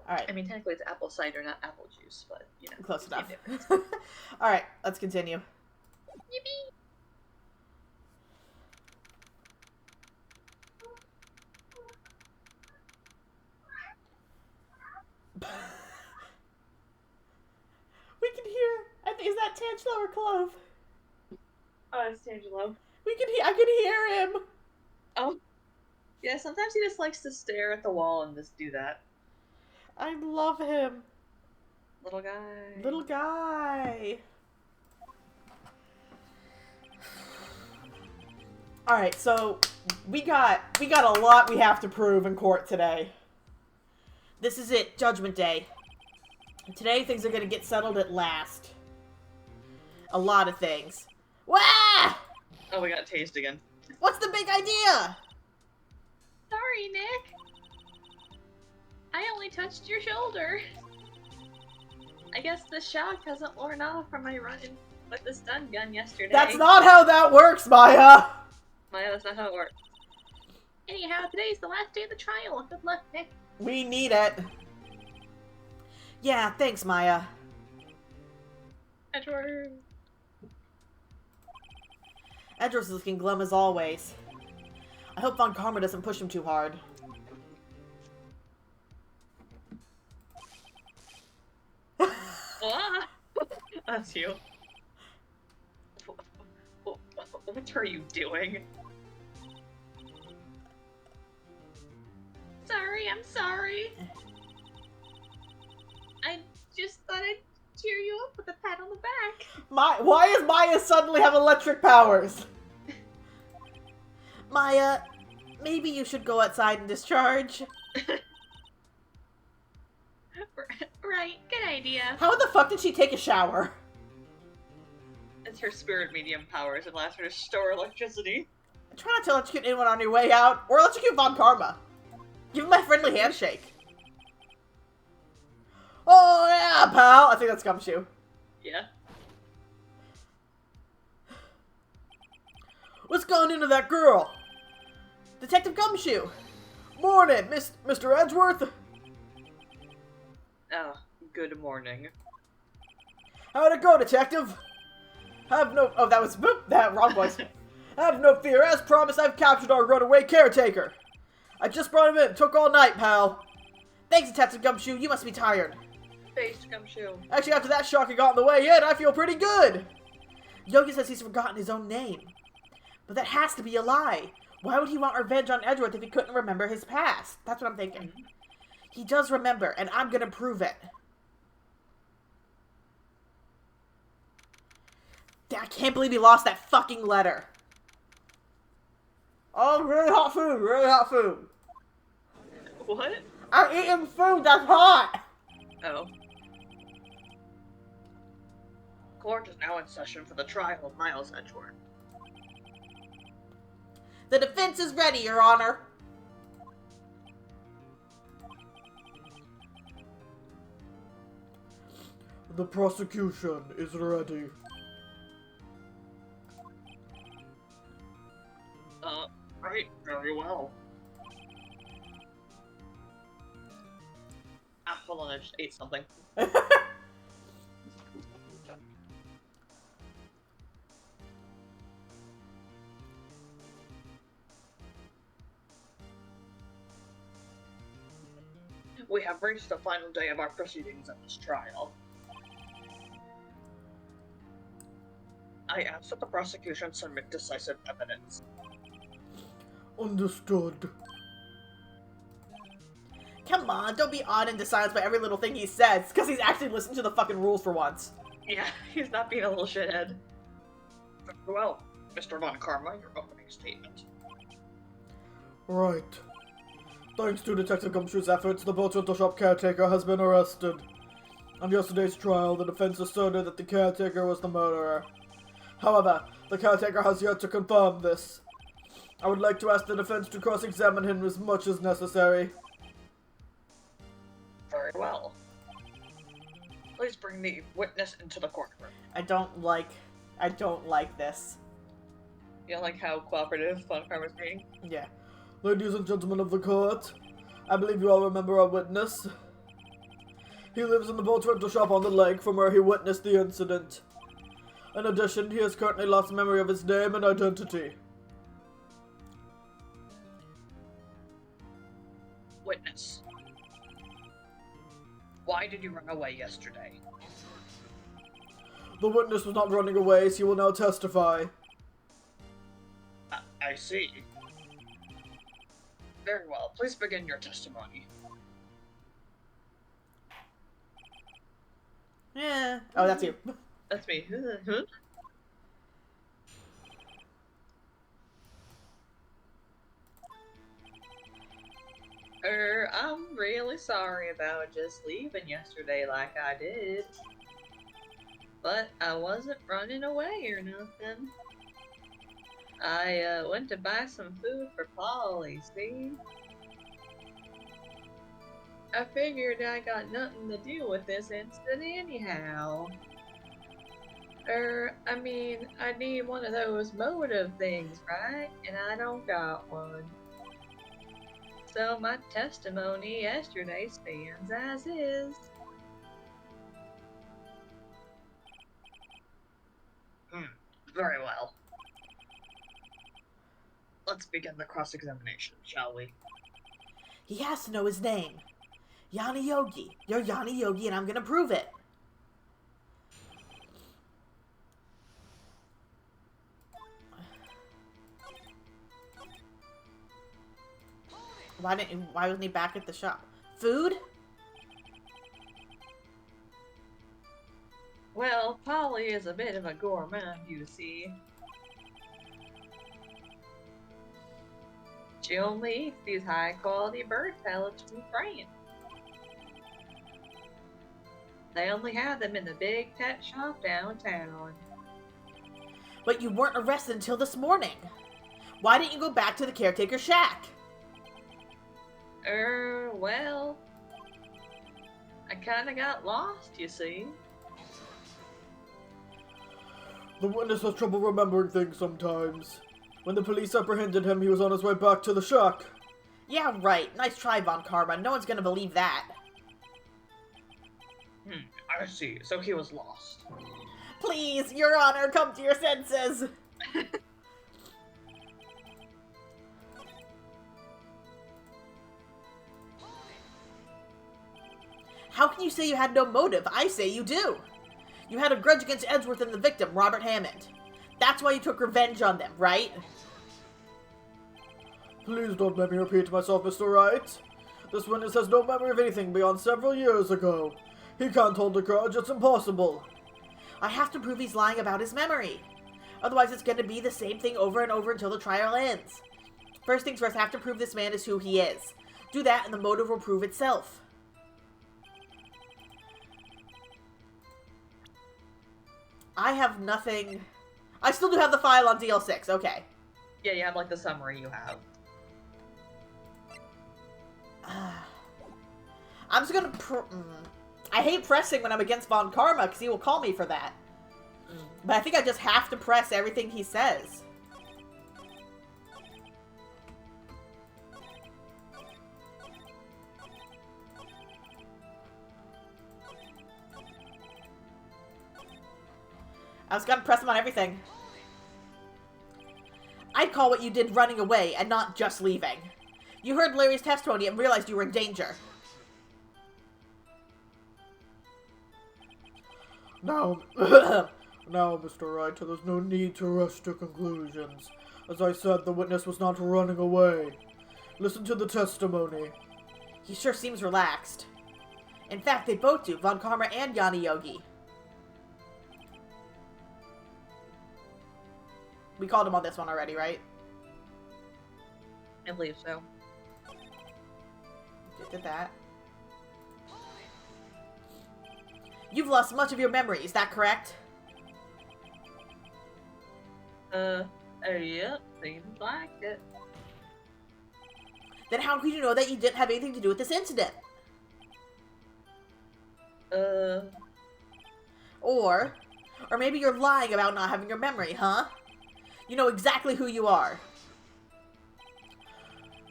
Alright. I mean, technically it's apple cider, not apple juice, but, you know. Close enough. same difference. Alright, let's continue. Yippee! We can hear. Is that Tangelo or Clove? Oh, it's Tangelo. We can hear. I can hear him. Oh. Yeah, sometimes he just likes to stare at the wall and just do that. I love him. Little guy. Little guy. All right, so we got a lot we have to prove in court today. This is it, Judgment Day. Today things are gonna get settled at last. A lot of things. Wah! Oh, we got tased again. What's the big idea? Sorry, Nick. I only touched your shoulder. I guess the shock hasn't worn off from my run with the stun gun yesterday. That's not how that works, Maya! Maya, that's not how it works. Anyhow, today's the last day of the trial. Good luck, Nick. We need it. Yeah, thanks, Maya. Edward. Edward's looking glum as always. I hope Von Karma doesn't push him too hard. Ah! That's you. What are you doing? Sorry, I'm sorry. I just thought I'd cheer you up with a pat on the back. Why does Maya suddenly have electric powers? Maya, maybe you should go outside and discharge. Right, good idea. How the fuck did she take a shower? It's her spirit medium powers and allows her to store electricity. Try not to electrocute anyone on your way out, or electrocute Von Karma. Give him my friendly handshake. Oh yeah, pal! I think that's Gumshoe. Yeah. What's going into that girl? Detective Gumshoe! Morning, Mr. Edgeworth! Oh, good morning. How'd it go, Detective? Oh, that was, that wrong voice. Have no fear, as promised, I've captured our runaway caretaker. I just brought him in, took all night, pal. Thanks, Detective Gumshoe, you must be tired. Face Gumshoe. Actually, after that shock I got on the way in, I feel pretty good. Yogi says he's forgotten his own name. But that has to be a lie. Why would he want revenge on Edgeworth if he couldn't remember his past? That's what I'm thinking. He does remember, and I'm gonna prove it. I can't believe he lost that fucking letter. Oh, really hot food, really hot food. What? I'm eating food that's hot. Oh. Court is now in session for the trial of Miles Edgeworth. The defense is ready, Your Honor. The prosecution is ready. Right, very well. Ah, hold on, I just ate something. We have reached the final day of our proceedings at this trial. I ask that the prosecution submit decisive evidence. Understood. Come on, don't be awed into silence by every little thing he says, because he's actually listened to the fucking rules for once. Yeah, he's not being a little shithead. Well, Mr. Von Karma, your opening statement. Right. Thanks to Detective Gumshoe's efforts, the boat rental shop caretaker has been arrested. On yesterday's trial, the defense asserted that the caretaker was the murderer. However, the caretaker has yet to confirm this. I would like to ask the defense to cross-examine him as much as necessary. Very well. Please bring the witness into the courtroom. I don't like this. You don't like how cooperative Von Karma's being? Yeah. Ladies and gentlemen of the court, I believe you all remember our witness. He lives in the boat rental shop on the lake from where he witnessed the incident. In addition, he has currently lost memory of his name and identity. Witness. Why did you run away yesterday? The witness was not running away, so he will now testify. I see. Very well. Please begin your testimony. Yeah. Oh, that's you. That's me. I'm really sorry about just leaving yesterday like I did. But I wasn't running away or nothing. I went to buy some food for Polly, see? I figured I got nothing to do with this incident anyhow. I mean, I need one of those motive things, right? And I don't got one. So my testimony yesterday stands as is. Very well. Let's begin the cross-examination, shall we? He has to know his name. Yanni Yogi. You're Yanni Yogi, and I'm gonna prove it. Why wasn't he back at the shop? Food? Well, Polly is a bit of a gourmand, you see. She only eats these high-quality bird pellets from France. They only have them in the big pet shop downtown. But you weren't arrested until this morning. Why didn't you go back to the caretaker shack? Well, I kinda got lost, you see. The witness has trouble remembering things sometimes. When the police apprehended him, he was on his way back to the shack. Yeah, right. Nice try, Von Karma. No one's gonna believe that. I see. So he was lost. Please, Your Honor, come to your senses. How can you say you had no motive? I say you do. You had a grudge against Edgeworth and the victim, Robert Hammond. That's why you took revenge on them, right? Please don't let me repeat myself, Mr. Wright. This witness has no memory of anything beyond several years ago. He can't hold a grudge, it's impossible. I have to prove he's lying about his memory. Otherwise, it's going to be the same thing over and over until the trial ends. First things first, I have to prove this man is who he is. Do that, and the motive will prove itself. I have nothing... I still do have the file on DL6, okay. Yeah, you have like the summary you have. I'm just gonna... I hate pressing when I'm against Von Karma, because he will call me for that. But I think I just have to press everything he says. I was gonna press him on everything. I'd call what you did running away and not just leaving. You heard Larry's testimony and realized you were in danger. Now, now, Mr. Wright, there's no need to rush to conclusions. As I said, the witness was not running away. Listen to the testimony. He sure seems relaxed. In fact, they both do, Von Karma and Yanni Yogi. We called him on this one already, right? I believe so. Did that. You've lost much of your memory, is that correct? Yep, seems like it. Then how could you know that you didn't have anything to do with this incident? Or maybe you're lying about not having your memory, huh? You know exactly who you are.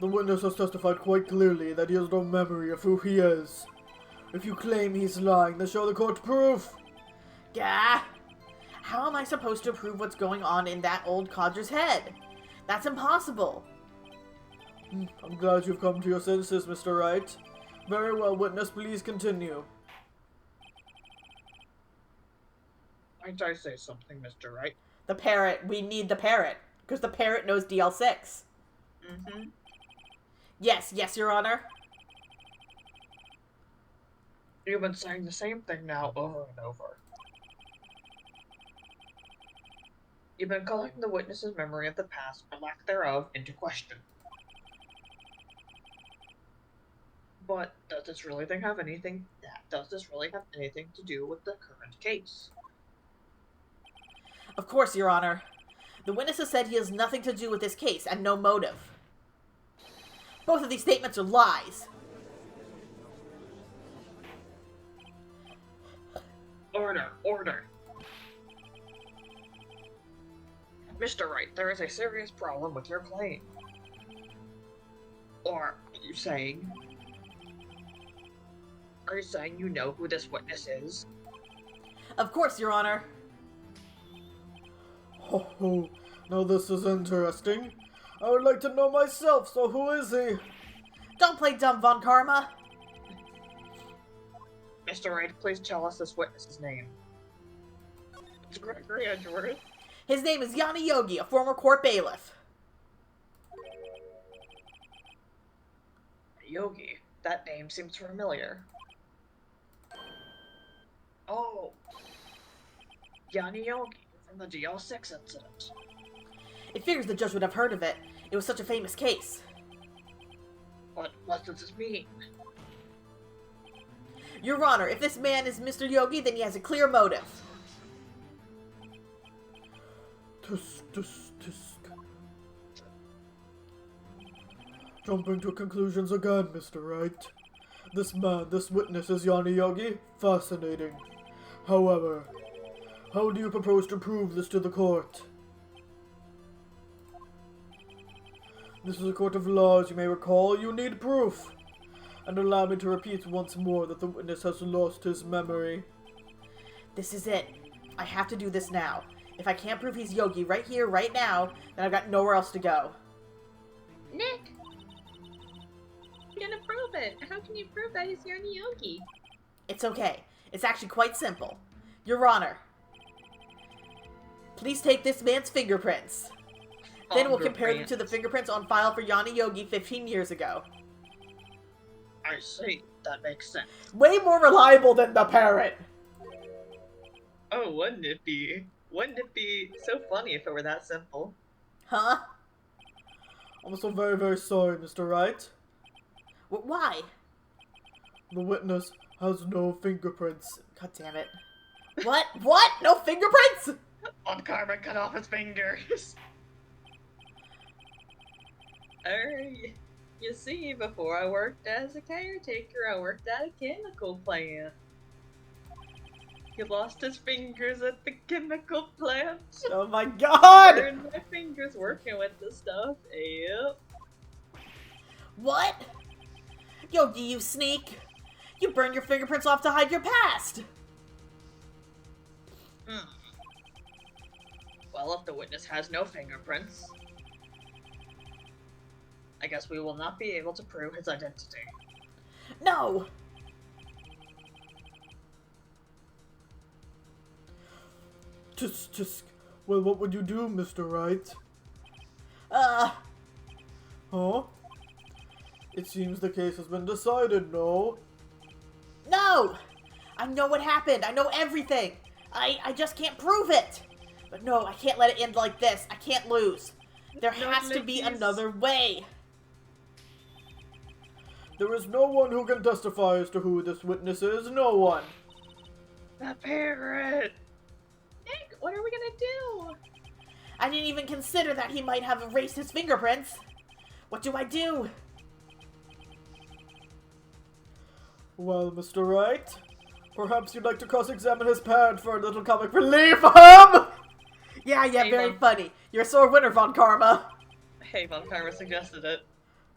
The witness has testified quite clearly that he has no memory of who he is. If you claim he's lying, then show the court proof. Gah! How am I supposed to prove what's going on in that old codger's head? That's impossible. I'm glad you've come to your senses, Mr. Wright. Very well, witness, please continue. Might I say something, Mr. Wright? The parrot. We need the parrot. Because the parrot knows DL6. Mm-hmm. Yes, Your Honor. You've been saying the same thing now over and over. You've been calling the witness's memory of the past, or lack thereof, into question. But does this really have anything to do with the current case? Of course, Your Honor. The witness has said he has nothing to do with this case and no motive. Both of these statements are lies. Order, order. Mr. Wright, there is a serious problem with your claim. Or, are you saying you know who this witness is? Of course, Your Honor. Oh, now this is interesting. I would like to know myself, so who is he? Don't play dumb, Von Karma. Mr. Wright, please tell us this witness's name. It's Gregory Edgeworth. His name is Yanni Yogi, a former court bailiff. Yogi. That name seems familiar. Oh. Yanni Yogi from the DL6 incident. It figures the judge would have heard of it. It was such a famous case. But what does this mean? Your Honor, if this man is Mr. Yogi, then he has a clear motive. Tisk. Jumping to conclusions again, Mr. Wright. This witness is Yanni Yogi. Fascinating. However, how do you propose to prove this to the court? This is a court of law, as you may recall. You need proof. And allow me to repeat once more that the witness has lost his memory. This is it. I have to do this now. If I can't prove he's Yogi right here, right now, then I've got nowhere else to go. Nick! You're gonna prove it. How can you prove that he's Yanni Yogi? It's okay. It's actually quite simple. Your Honor, please take this man's fingerprints. Then we'll compare them to the fingerprints on file for Yanni Yogi 15 years ago. I see. That makes sense. Way more reliable than the Parrot! Oh, wouldn't it be? Wouldn't it be so funny if it were that simple? Huh? I'm so very, very sorry, Mr. Wright. Why? The witness has no fingerprints. God damn it. What? What? No fingerprints? On Karma cut off his fingers. You see, before I worked as a caretaker, I worked at a chemical plant. He lost his fingers at the chemical plant. Oh my god! Burned my fingers working with the stuff. Yep. What? Yogi, you sneak! You burned your fingerprints off to hide your past! Well, if the witness has no fingerprints, I guess we will not be able to prove his identity. No! Tisk. Well, what would you do, Mr. Wright? Huh? It seems the case has been decided, no? No! I know what happened. I know everything. I just can't prove it. But no, I can't let it end like this. I can't lose. There has to be another way. There is no one who can testify as to who this witness is. No one. The Parrot! Nick, what are we gonna do? I didn't even consider that he might have erased his fingerprints. What do I do? Well, Mr. Wright, perhaps you'd like to cross-examine his parent for a little comic relief, Yeah, Hey, very Von. funny. You're a sore winner, Von Karma. Hey, Von Karma suggested it.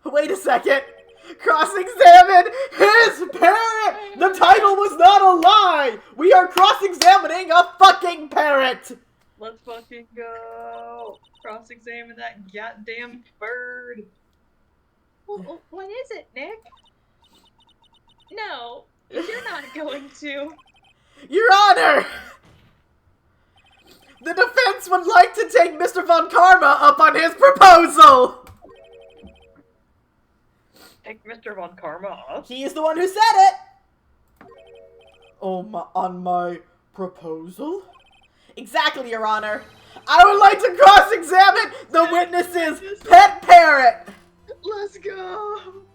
Wait a second. Cross-examine his parent! The title was not a lie! We are cross-examining a fucking parrot! Let's fucking go! Cross-examine that goddamn bird! Well, what is it, Nick? No, you're not going to. Your Honor! The defense would like to take Mr. Von Karma up on his proposal! Take Mr. Von Karma up? He is the one who said it! On my proposal? Exactly, Your Honor. I would like to cross-examine the witness's pet parrot! Let's go!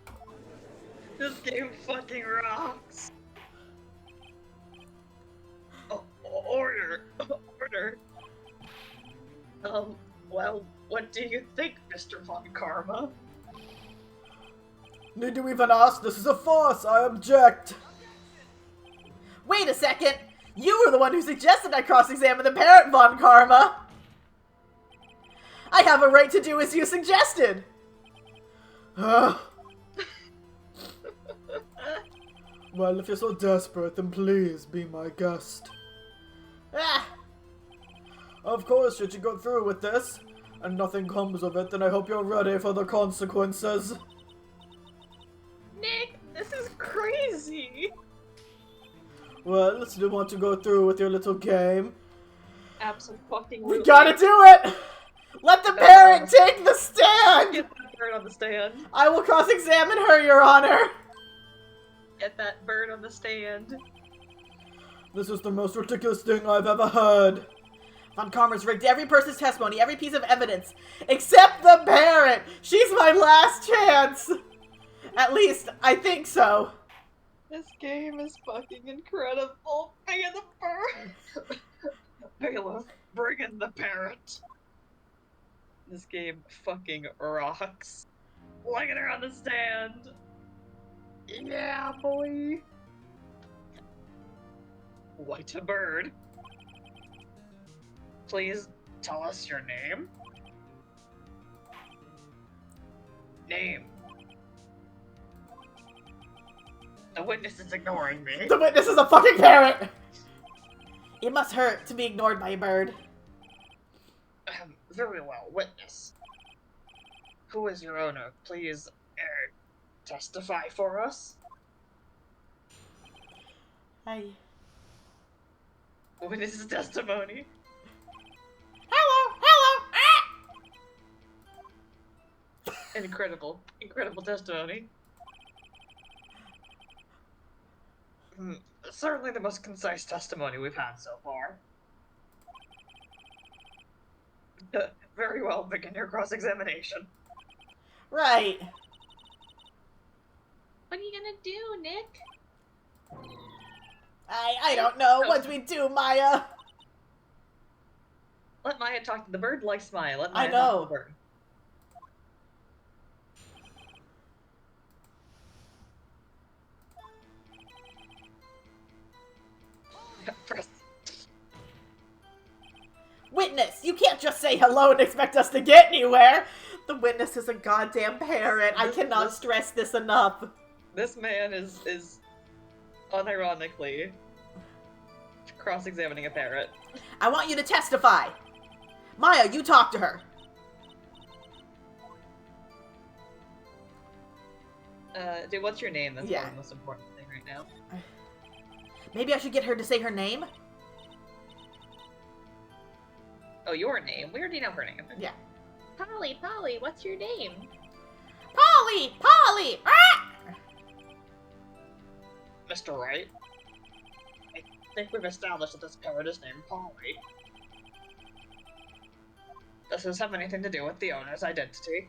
This game fucking rocks. Oh, order. Order. Well, what do you think, Mr. Von Karma? Need you even ask? This is a farce. I object. Wait a second! You were the one who suggested I cross-examine the Parrot, Von Karma! I have a right to do as you suggested! Well, if you're so desperate, then please be my guest. Ah! Of course, should you go through with this, and nothing comes of it, then I hope you're ready for the consequences. Nick, this is crazy! Well, do you want to go through with your little game? Absolutely. We gotta do it! Let the parrot take the stand! Get that bird on the stand. I will cross-examine her, Your Honor! Get that bird on the stand. This is the most ridiculous thing I've ever heard. Von Karma's rigged every person's testimony, every piece of evidence, except the parrot! She's my last chance! At least, I think so. This game is fucking incredible. Bring in the bird. Bailiff, bring in the parrot. This game fucking rocks. Look at her on the stand. Yeah, boy. White a bird. Please tell us your name. Name. The witness is ignoring me. The witness is a fucking parrot! It must hurt to be ignored by a bird. Very well, witness. Who is your owner? Please, testify for us. Hi. Witness's testimony. Hello! Hello! Ah! Incredible. Incredible testimony. Certainly the most concise testimony we've had so far. Very well, begin your cross-examination. Right. What are you gonna do, Nick? I don't know. What do we do, Maya? Let Maya talk to the bird like Smile. Let I Maya know. talk to the bird. Press. Witness, you can't just say hello and expect us to get anywhere. The witness is a goddamn parrot. I cannot stress this enough. This man is unironically cross-examining a parrot. I want you to testify. Maya, you talk to her. Dude, what's your name? That's Yeah. the most important thing right now. Maybe I should get her to say her name? Oh, your name? We already know her name. Yeah. Polly, what's your name? Polly! Polly! Ah! Mr. Wright? I think we've established that this parrot is named Polly. Does this have anything to do with the owner's identity?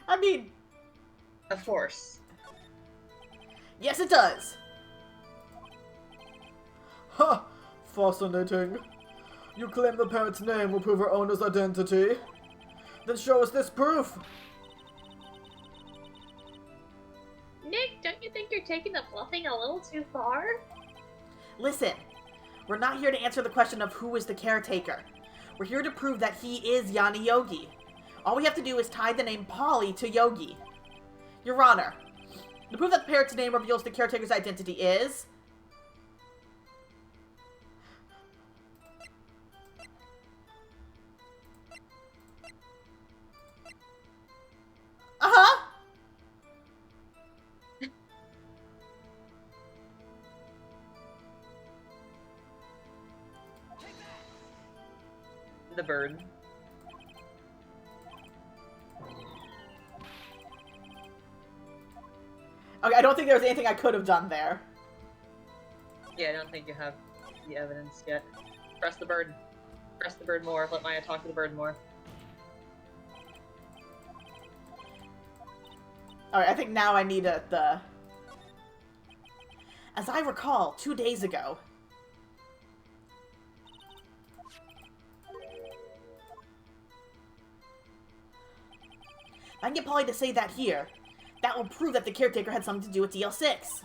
I mean, Of course. yes it does. Ha! Fascinating. You claim the parrot's name will prove her owner's identity? Then show us this proof! Nick, don't you think you're taking the bluffing a little too far? Listen, we're not here to answer the question of who is the caretaker. We're here to prove that he is Yanni Yogi. All we have to do is tie the name Polly to Yogi. Your Honor, the proof that the parrot's name reveals the caretaker's identity is... Uh-huh! The bird. Okay, I don't think there was anything I could have done there. Yeah, I don't think you have the evidence yet. Press the bird. Press the bird more. Let Maya talk to the bird more. Alright, I think now I need the... As I recall, 2 days ago... If I can get Polly to say that here, that will prove that the caretaker had something to do with DL6.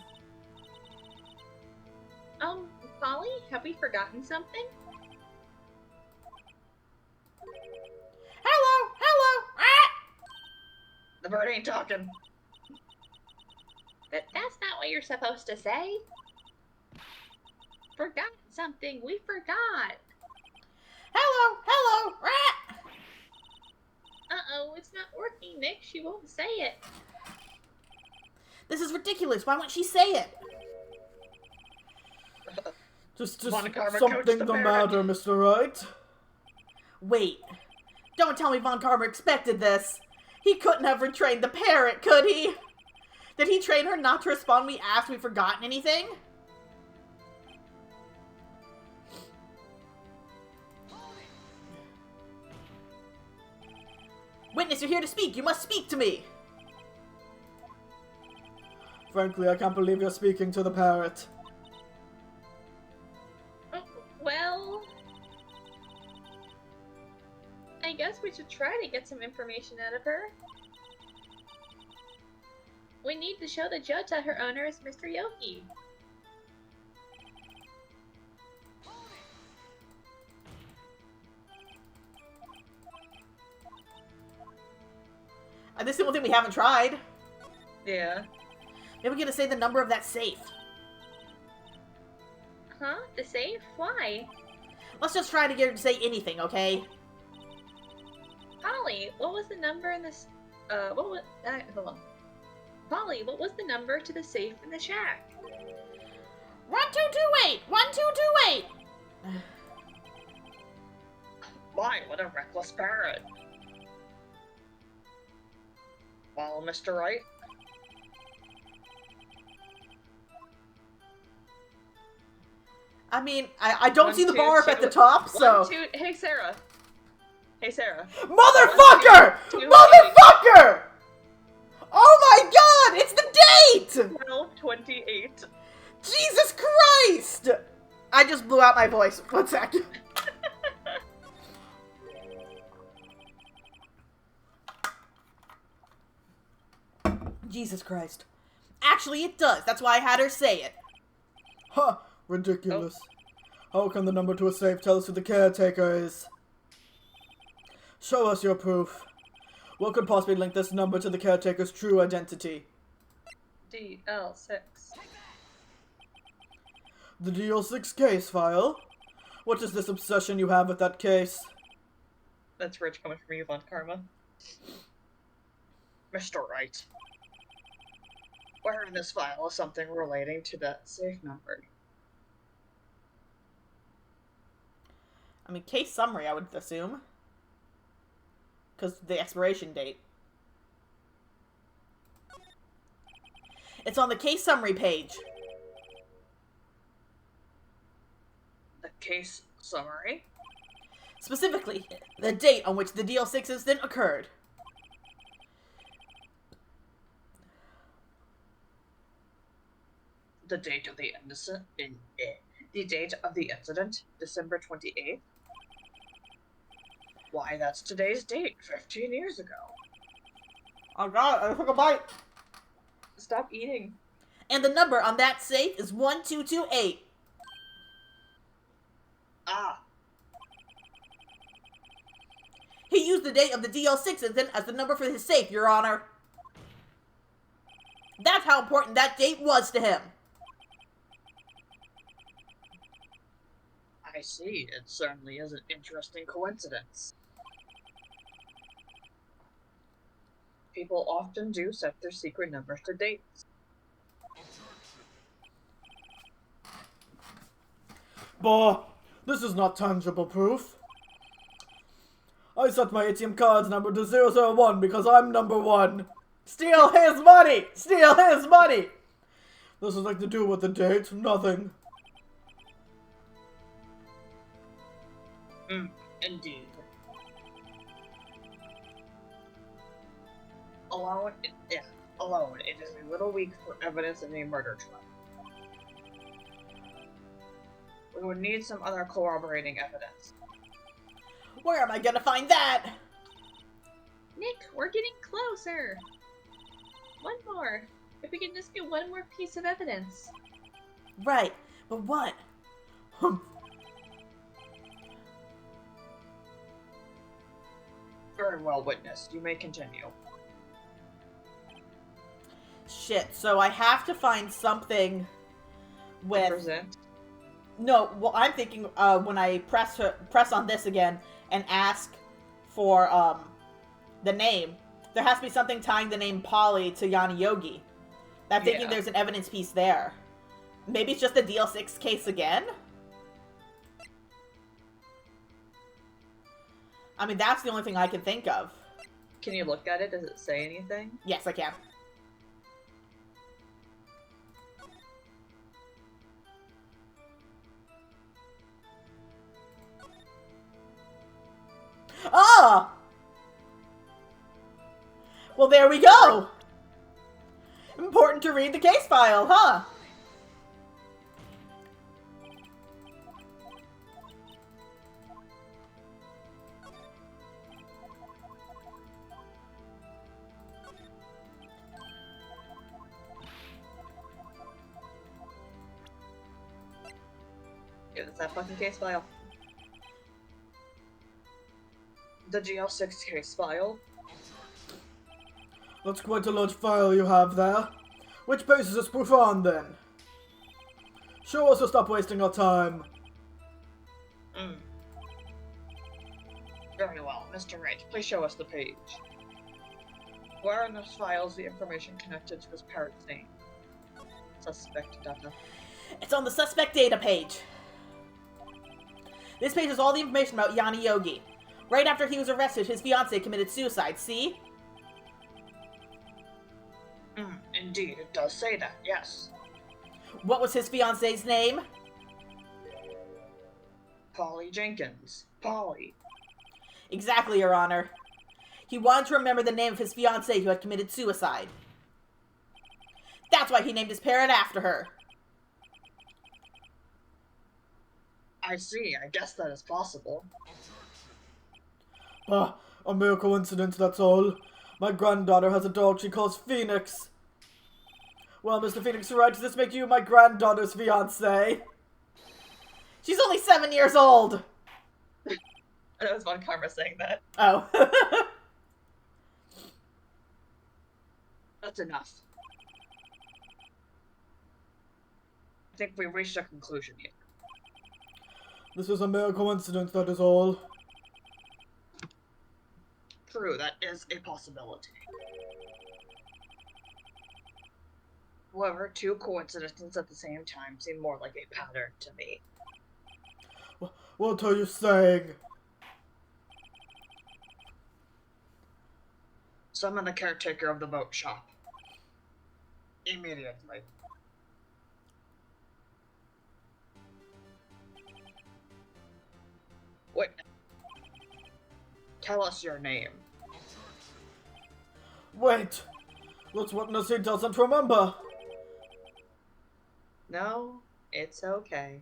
Polly, have we forgotten something? Hello! Hello! Ah! The bird ain't talking. But that's not what you're supposed to say. Forgotten something. We forgot. Hello! Hello! Ah! Uh-oh, it's not working, Nick. She won't say it. This is ridiculous. Why won't she say it? Just Von Karma coached something the the parrot. matter, Mr. Wright. Wait. Don't tell me Von Karma expected this. He couldn't have retrained the parrot, could he? Did he train her not to respond when we asked if we'd forgotten anything? Witness, you're here to speak. You must speak to me. Frankly, I can't believe you're speaking to the parrot. Well... I guess we should try to get some information out of her. We need to show the judge that her owner is Mr. Yoki. And this is the only thing we haven't tried. Yeah. Maybe we get to say the number of that safe. Huh? The safe? Why? Let's just try to get her to say anything, okay? Polly, what was the number in this? What was? Hold on. Polly, what was the number to the safe in the shack? 1228! 1228! My, what a reckless parrot. Well, Mr. Wright? I mean, I don't 1, see the 2, bar up at 2. the top, so... 1, 2. Hey, Sarah. Hey, Sarah. Motherfucker! 1, 2, 2, Motherfucker! Oh my god! It's the date! 12/28. Jesus Christ! I just blew out my voice. One sec. Jesus Christ. Actually, it does. That's why I had her say it. Ha! Ridiculous. How can the number to a safe tell us who the caretaker is? Show us your proof. What could possibly link this number to the caretaker's true identity? DL6. The DL6 case file? What is this obsession you have with that case? That's rich coming from you, Von Karma. Mr. Wright. Where in this file is something relating to that safe number? I mean, case summary, I would assume. Because the expiration date. It's on the case summary page. The case summary? Specifically, the date on which the DL6 incident occurred. The date of the the date of the incident, December 28th. Why, that's today's date, 15 years ago. Oh god, I took a bite. Stop eating. And the number on that safe is 1228. Ah, He used the date of the DL6 incident as the number for his safe, Your Honor. That's how important that date was to him. I see. It certainly is an interesting coincidence. People often do set their secret numbers to dates. Bah! This is not tangible proof. I set my ATM card's number to 001 because I'm number 1. Steal his money! Steal his money! This has nothing to do with the date. Nothing. Indeed. alone. It is a little weak for evidence in a murder trial. We would need some other corroborating evidence. Where am I gonna find that? Nick, we're getting closer. One more. If we can just get one more piece of evidence. Right, but what? Very well, witness. You may continue. Shit, so I have to find something with... Present. No, well, I'm thinking when I press on this again and ask for the name, there has to be something tying the name Polly to Yanni Yogi. I'm thinking there's an evidence piece there. Maybe it's just the DL6 case again? I mean, that's the only thing I can think of. Can you look at it? Does it say anything? Yes, I can. Oh! Well, there we go! Important to read the case file, huh? Yeah, it's that fucking case file. The GL6 case file. That's quite a large file you have there. Which page is this proof on, then? Show us or stop wasting our time. Very well, Mr. Wright, please show us the page. Where in this file is the information connected to this parrot's name? Suspect data. It's on the suspect data page. This page has all the information about Yanni Yogi. Right after he was arrested, his fiancée committed suicide, see? Indeed, it does say that, yes. What was his fiancée's name? Polly Jenkins. Polly. Exactly, Your Honor. He wanted to remember the name of his fiancée who had committed suicide. That's why he named his parrot after her. I see, I guess that is possible. Ah, a mere coincidence, that's all. My granddaughter has a dog she calls Phoenix. Well, Mr. Phoenix Wright, does this make you my granddaughter's fiancé? She's only 7 years old! That was Von Karma saying that. Oh. That's enough. I think we've reached a conclusion here. This is a mere coincidence, that is all. True, that is a possibility. However, two coincidences at the same time seem more like a pattern to me. What are you saying? Summon the caretaker of the boat shop. Immediately. Wait. Tell us your name. Wait! Let's witness he doesn't remember! No, it's okay.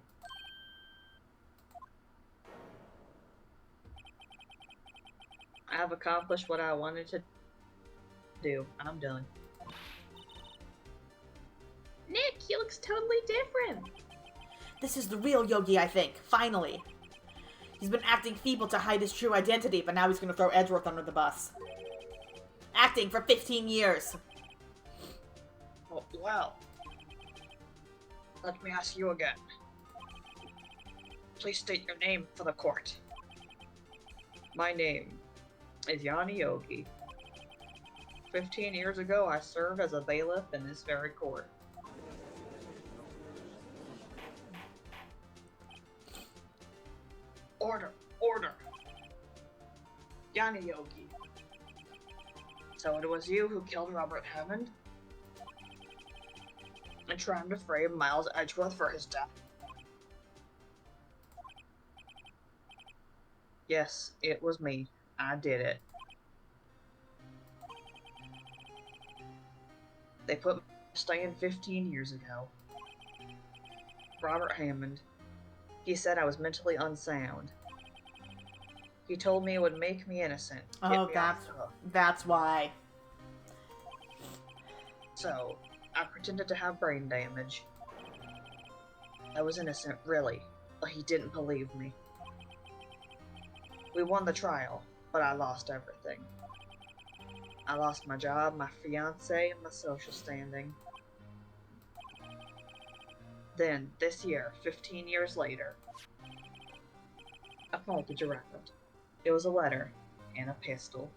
I have accomplished what I wanted to do. I'm done. Nick, he looks totally different. This is the real Yogi, I think. Finally. He's been acting feeble to hide his true identity, but now he's gonna throw Edgeworth under the bus. Acting for 15 years. Oh, well. Let me ask you again. Please state your name for the court. My name is Yanni Yogi. 15 years ago, I served as a bailiff in this very court. Order! Order! Yanni Yogi. So it was you who killed Robert Hammond? And trying to frame Miles Edgeworth for his death? Yes, it was me. I did it. They put me on the stand 15 years ago. Robert Hammond. He said I was mentally unsound. He told me it would make me innocent. Get Oh, me off the hook. that's why. So, I pretended to have brain damage. I was innocent, really, but he didn't believe me. We won the trial, but I lost everything. I lost my job, my fiancé, and my social standing. Then, this year, 15 years later, a package arrived. It was a letter and a pistol.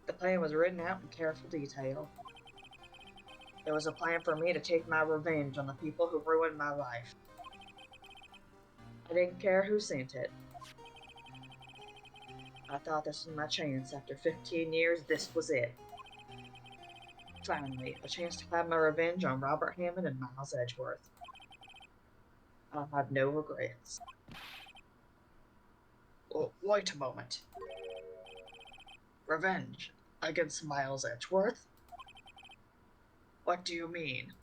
The plan was written out in careful detail. It was a plan for me to take my revenge on the people who ruined my life. I didn't care who sent it. I thought this was my chance. After 15 years, this was it. Finally, a chance to have my revenge on Robert Hammond and Miles Edgeworth. I'll have no regrets. Oh, wait a moment. Revenge against Miles Edgeworth? What do you mean?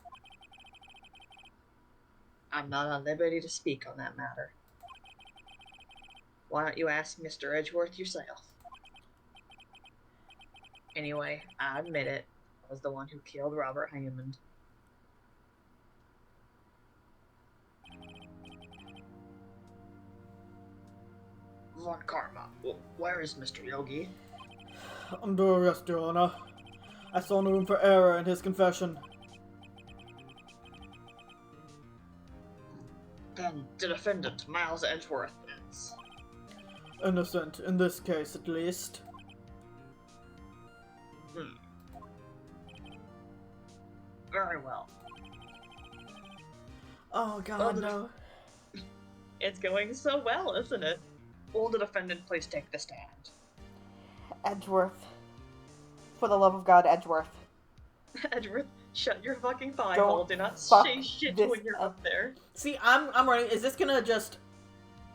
I'm not at liberty to speak on that matter. Why don't you ask Mr. Edgeworth yourself? Anyway, I admit it. I was the one who killed Robert Hammond. Von Karma, where is Mr. Yogi? Under arrest, Your Honor. I saw no room for error in his confession. Then the defendant, Miles Edgeworth, is... Innocent, in this case at least. Very well. Oh god, Well, no. It's going so well, isn't it? Will the defendant please take the stand? Edgeworth. For the love of God, Edgeworth. Edgeworth, shut your fucking thigh Don't hole. Do not fuck say shit this when you're up. up there. See, I'm running. Is this gonna just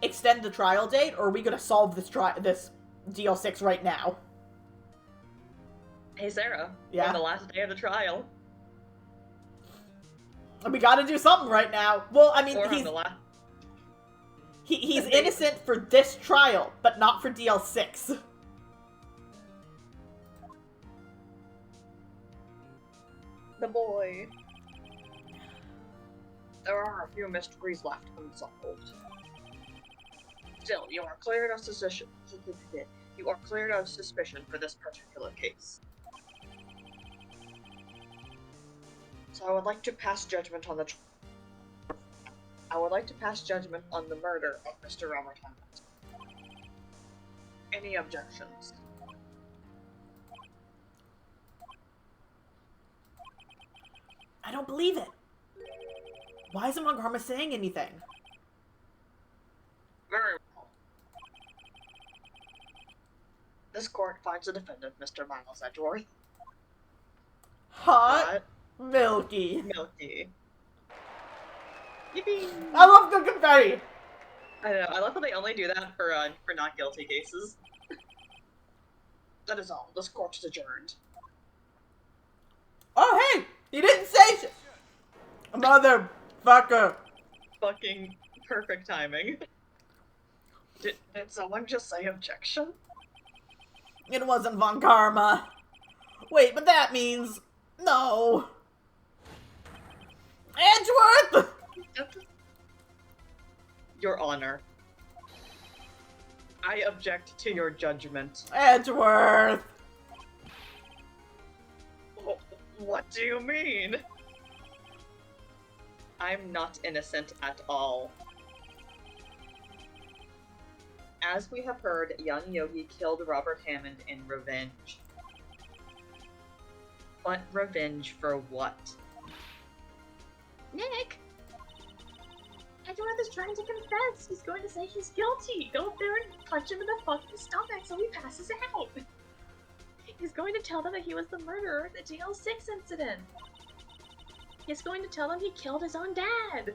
extend the trial date, or are we gonna solve this this DL6 right now? Hey, Sarah. Yeah? On the last day of the trial. We gotta do something right now. Well, I mean, Or on he's the last... he's innocent for this trial, but not for DL6. The boy. There are a few mysteries left unsolved. Still, you are cleared of suspicion. You are cleared of suspicion for this particular case. So I would like to pass judgment on the murder of Mr. Robert Hammond. Any objections? I don't believe it. Why isn't Montgomery saying anything? Very well. This court finds the defendant, Mr. Miles Edgeworth, Hot, milky. milky. Yippee! I love the confetti. I know. I love how they only do that for not guilty cases. That is all. This court is adjourned. Oh hey, you didn't say shit. Motherfucker. Fucking perfect timing. Did someone just say objection? It wasn't Von Karma. Wait, but that means no. Edgeworth. Your Honor. I object to your judgment. Edgeworth. What do you mean? I'm not innocent at all. As we have heard, young Yogi killed Robert Hammond in revenge. But revenge for what? Nick! Edgeworth is trying to confess. He's going to say he's guilty. Go up there and punch him in the fucking stomach so he passes out. He's going to tell them that he was the murderer in the DL6 incident. He's going to tell them he killed his own dad.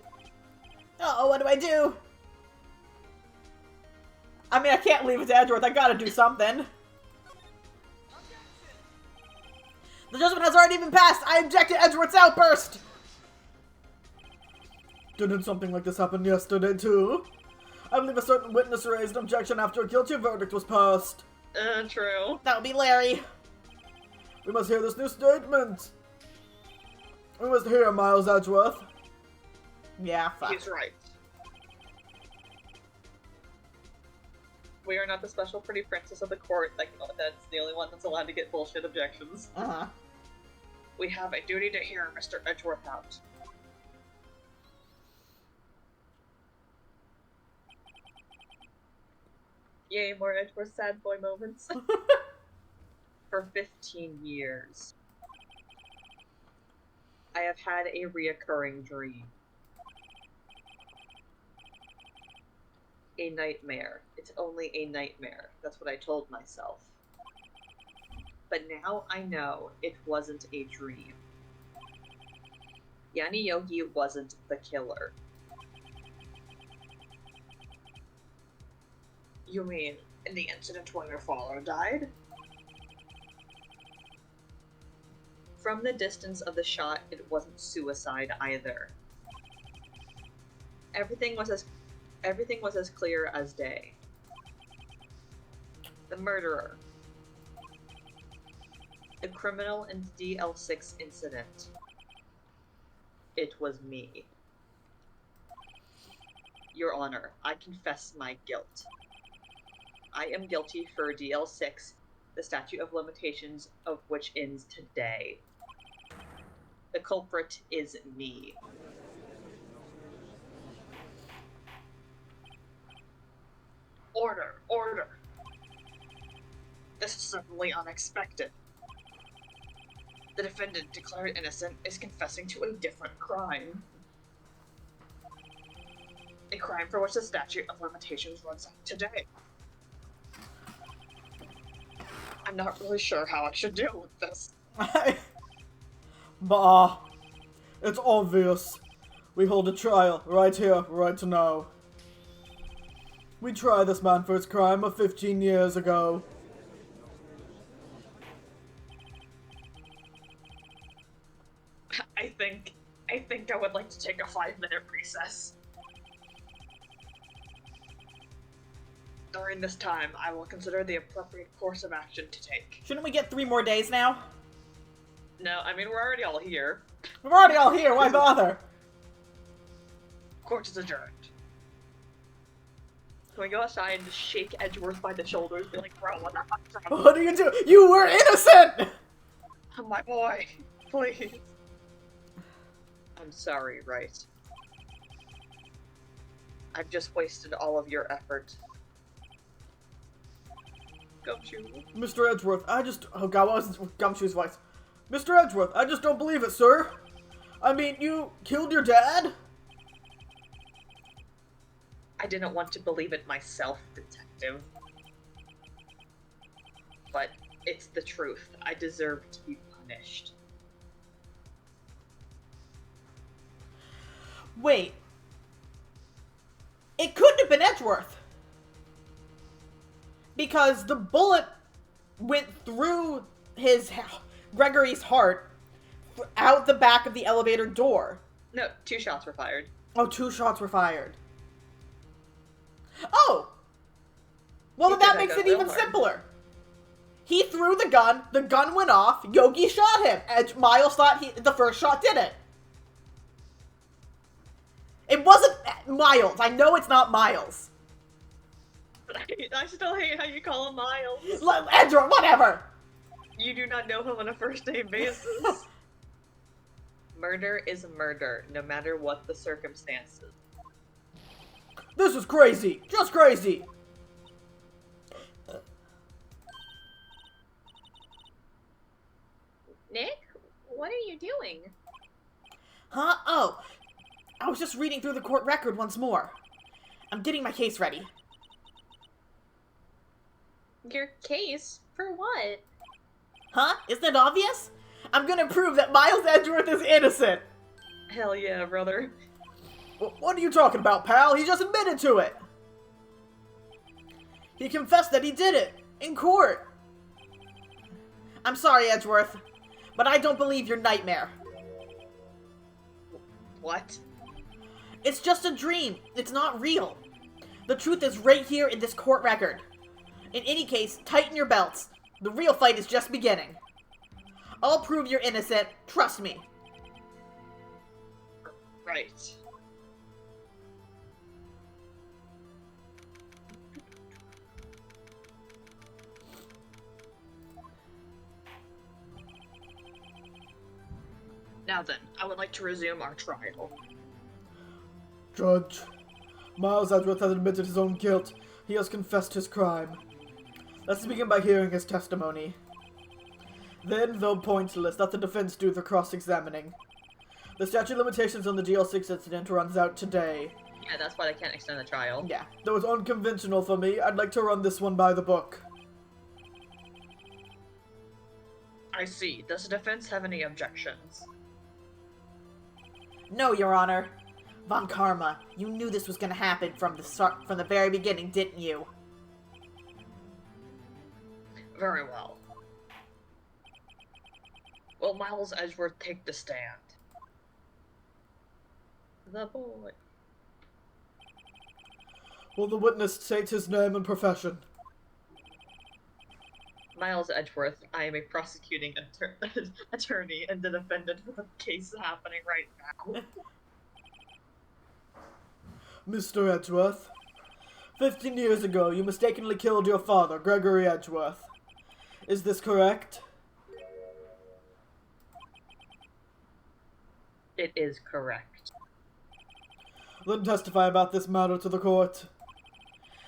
Uh-oh, what do I do? I mean, I can't leave it to Edgeworth. I gotta do something. The judgment has already been passed! I object to Edgeworth's outburst! Didn't something like this happen yesterday, too? I believe a certain witness raised an objection after a guilty verdict was passed. True. That would be Larry. We must hear this new statement. We must hear Miles Edgeworth. Yeah, fuck. He's right. We are not the special pretty princess of the court that's the only one that's allowed to get bullshit objections. Uh-huh. We have a duty to hear Mr. Edgeworth out. Yay, more Edgeworth sad boy moments. For 15 years, I have had a reoccurring dream. A nightmare. It's only a nightmare. That's what I told myself. But now I know it wasn't a dream. Yanni Yogi wasn't the killer. You mean in the incident when your father died? From the distance of the shot, it wasn't suicide either. Everything was as clear as day. The murderer. The criminal in the DL6 incident. It was me. Your Honor, I confess my guilt. I am guilty for DL6, the statute of limitations of which ends today. The culprit is me. Order, order. This is certainly unexpected. The defendant, declared innocent, is confessing to a different crime. A crime for which the statute of limitations runs out today. I'm not really sure how I should deal with this. Bah. It's obvious. We hold a trial right here, right now. We tried this man for his crime of 15 years ago. I think I would like to take a 5-minute recess. During this time, I will consider the appropriate course of action to take. Shouldn't we get 3 more days now? No, I mean, we're already all here. We're already all here, why bother? Court is adjourned. Can we go outside and just shake Edgeworth by the shoulders, be like, bro, what the fuck's wrong? What are you doing? You were innocent! My boy, please. I'm sorry, right? I've just wasted all of your effort. Gumshoe. Mr. Edgeworth, oh god, what was Gumshoe's voice? Mr. Edgeworth, I just don't believe it, sir. I mean, you killed your dad? I didn't want to believe it myself, detective. But it's the truth. I deserve to be punished. Wait. It couldn't have been Edgeworth. Because the bullet went through Gregory's heart out the back of the elevator door. No, 2 shots were fired. Oh, 2 shots were fired. Oh! Well, then that makes it even simpler. He threw the gun went off, Yogi shot him. Miles thought the first shot did it. It wasn't Miles. I know it's not Miles. I still hate how you call him Miles. Edgeworth, whatever. You do not know him on a first-name basis. Murder is murder, no matter what the circumstances. This is crazy. Just crazy. Nick, what are you doing? Huh? Oh. I was just reading through the court record once more. I'm getting my case ready. Your case? For what? Huh? Isn't it obvious? I'm gonna prove that Miles Edgeworth is innocent! Hell yeah, brother. What are you talking about, pal? He just admitted to it. He confessed that he did it. In court. I'm sorry, Edgeworth. But I don't believe your nightmare. What? It's just a dream. It's not real. The truth is right here in this court record. In any case, tighten your belts. The real fight is just beginning. I'll prove you're innocent. Trust me. Right. Now then, I would like to resume our trial. Judge, Miles Edgeworth has admitted his own guilt. He has confessed his crime. Let's begin by hearing his testimony. Then, though pointless, let the defense do the cross-examining. The statute of limitations on the GL6 incident runs out today. Yeah, that's why they can't extend the trial. Yeah. Though it's unconventional for me, I'd like to run this one by the book. I see. Does the defense have any objections? No, Your Honor. Von Karma, you knew this was gonna happen from the very beginning, didn't you? Very well. Will Miles Edgeworth take the stand? The boy. Will the witness state his name and profession? Miles Edgeworth, I am a prosecuting attorney and the defendant for the case happening right now. Mr. Edgeworth, 15 years ago, you mistakenly killed your father, Gregory Edgeworth. Is this correct? It is correct. Then testify about this matter to the court.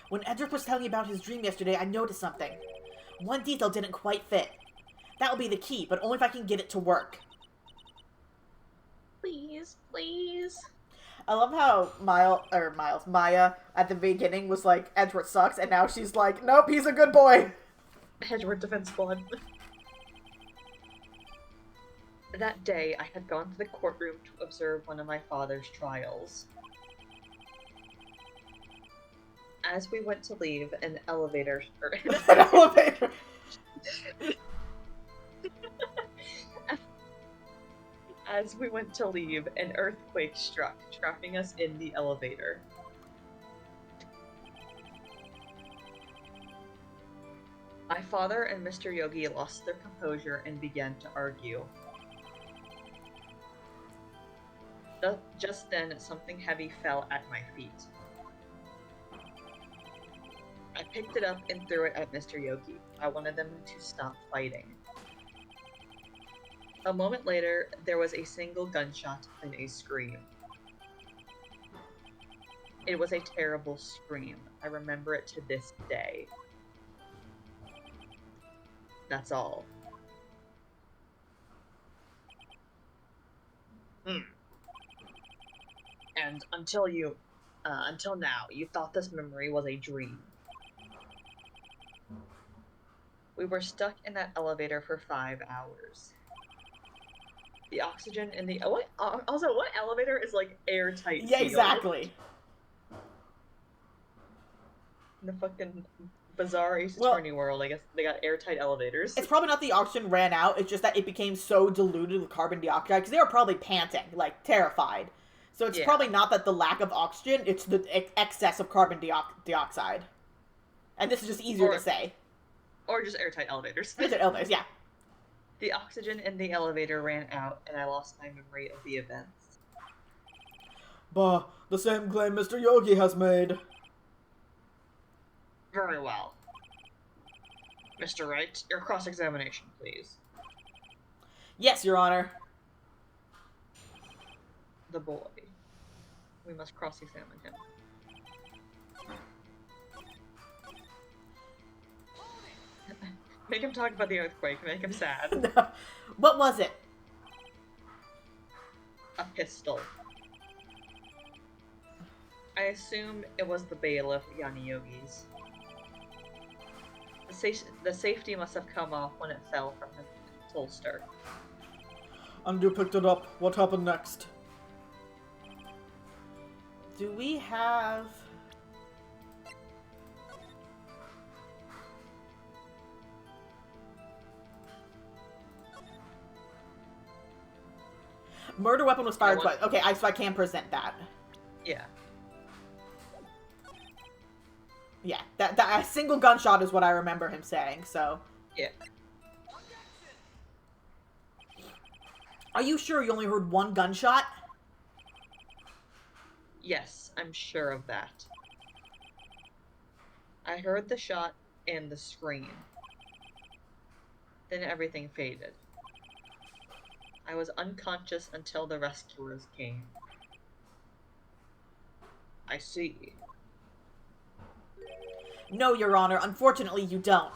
When Edric was telling me about his dream yesterday, I noticed something. One detail didn't quite fit. That will be the key, but only if I can get it to work. Please, please. I love how Maya at the beginning was like, Edward sucks, and now she's like, nope, he's a good boy. Edgeworth Defense Squad. That day, I had gone to the courtroom to observe one of my father's trials. As we went to leave, an elevator... An elevator. As we went to leave, an earthquake struck, trapping us in the elevator. My father and Mr. Yogi lost their composure and began to argue. Just then, something heavy fell at my feet. I picked it up and threw it at Mr. Yogi. I wanted them to stop fighting. A moment later, there was a single gunshot and a scream. It was a terrible scream. I remember it to this day. That's all. And until now, you thought this memory was a dream. We were stuck in that elevator for 5 hours. The oxygen in the what elevator is like airtight? Yeah, sealed? exactly. In the fucking bizarre Ace Attorney world, I guess they got airtight elevators. It's probably not the oxygen ran out, it's just that it became so diluted with carbon dioxide, because they were probably panting, like, terrified. So it's probably not that the lack of oxygen, it's the excess of carbon dioxide. And this is just easier to say. Or just airtight elevators. Airtight elevators, yeah. The oxygen in the elevator ran out, and I lost my memory of the events. Bah, the same claim Mr. Yogi has made. Very well. Mr. Wright, your cross-examination, please. Yes, Your Honor. The boy. We must cross-examine him. Make him talk about the earthquake. Make him sad. What was it? A pistol. I assume it was the bailiff Yanni Yogi's. The safety must have come off when it fell from the holster. And you picked it up. What happened next? Do we have... Murder weapon was fired Yeah, twice. Okay, so I can present that. Yeah. Yeah, that a single gunshot is what I remember him saying, so... Yeah. Are you sure you only heard one gunshot? Yes, I'm sure of that. I heard the shot and the scream. Then everything faded. I was unconscious until the rescuers came. I see. No, Your Honor, unfortunately you don't.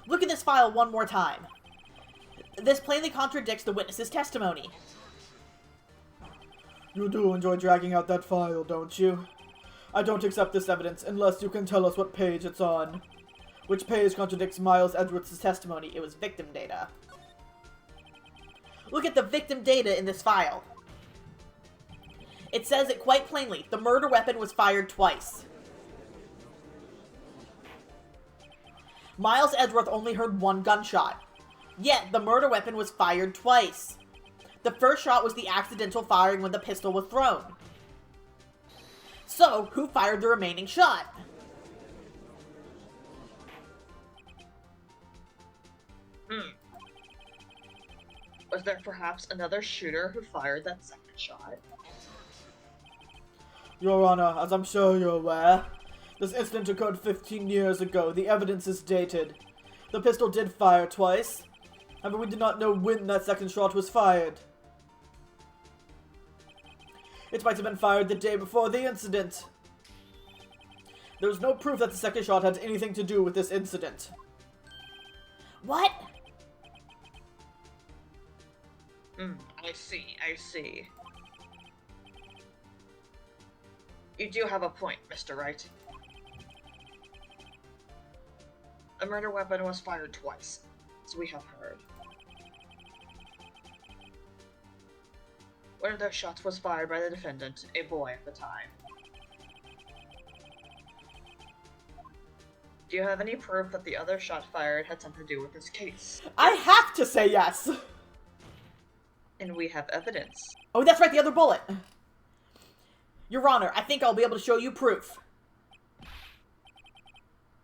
Look at this file one more time. This plainly contradicts the witness's testimony. You do enjoy dragging out that file, don't you? I don't accept this evidence unless you can tell us what page it's on. Which page contradicts Miles Edwards' testimony? It was victim data. Look at the victim data in this file. It says it quite plainly. The murder weapon was fired twice. Miles Edgeworth only heard one gunshot. Yet, the murder weapon was fired twice. The first shot was the accidental firing when the pistol was thrown. So, who fired the remaining shot? Was there perhaps another shooter who fired that second shot? Your Honor, as I'm sure you're aware, this incident occurred 15 years ago. The evidence is dated. The pistol did fire twice. However, we do not know when that second shot was fired. It might have been fired the day before the incident. There is no proof that the second shot had anything to do with this incident. What? I see. You do have a point, Mr. Wright. A murder weapon was fired twice, as we have heard. One of those shots was fired by the defendant, a boy at the time. Do you have any proof that the other shot fired had something to do with this case? I have to say yes! And we have evidence. Oh, that's right, the other bullet! Your Honor, I think I'll be able to show you proof.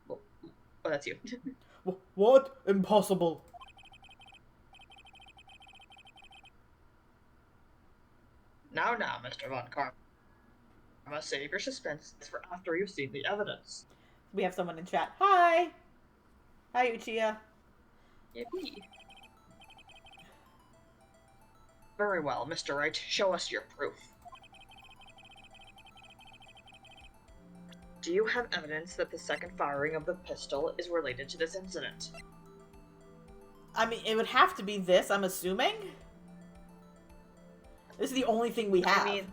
Oh, that's you. What? Impossible. Now, Mr. Von Karma, save your suspense for after you've seen the evidence. We have someone in chat. Hi! Hi, Uchiha. Yippee. Very well, Mr. Wright. Show us your proof. Do you have evidence that the second firing of the pistol is related to this incident? I mean, it would have to be this, I'm assuming? This is the only thing we have. I mean,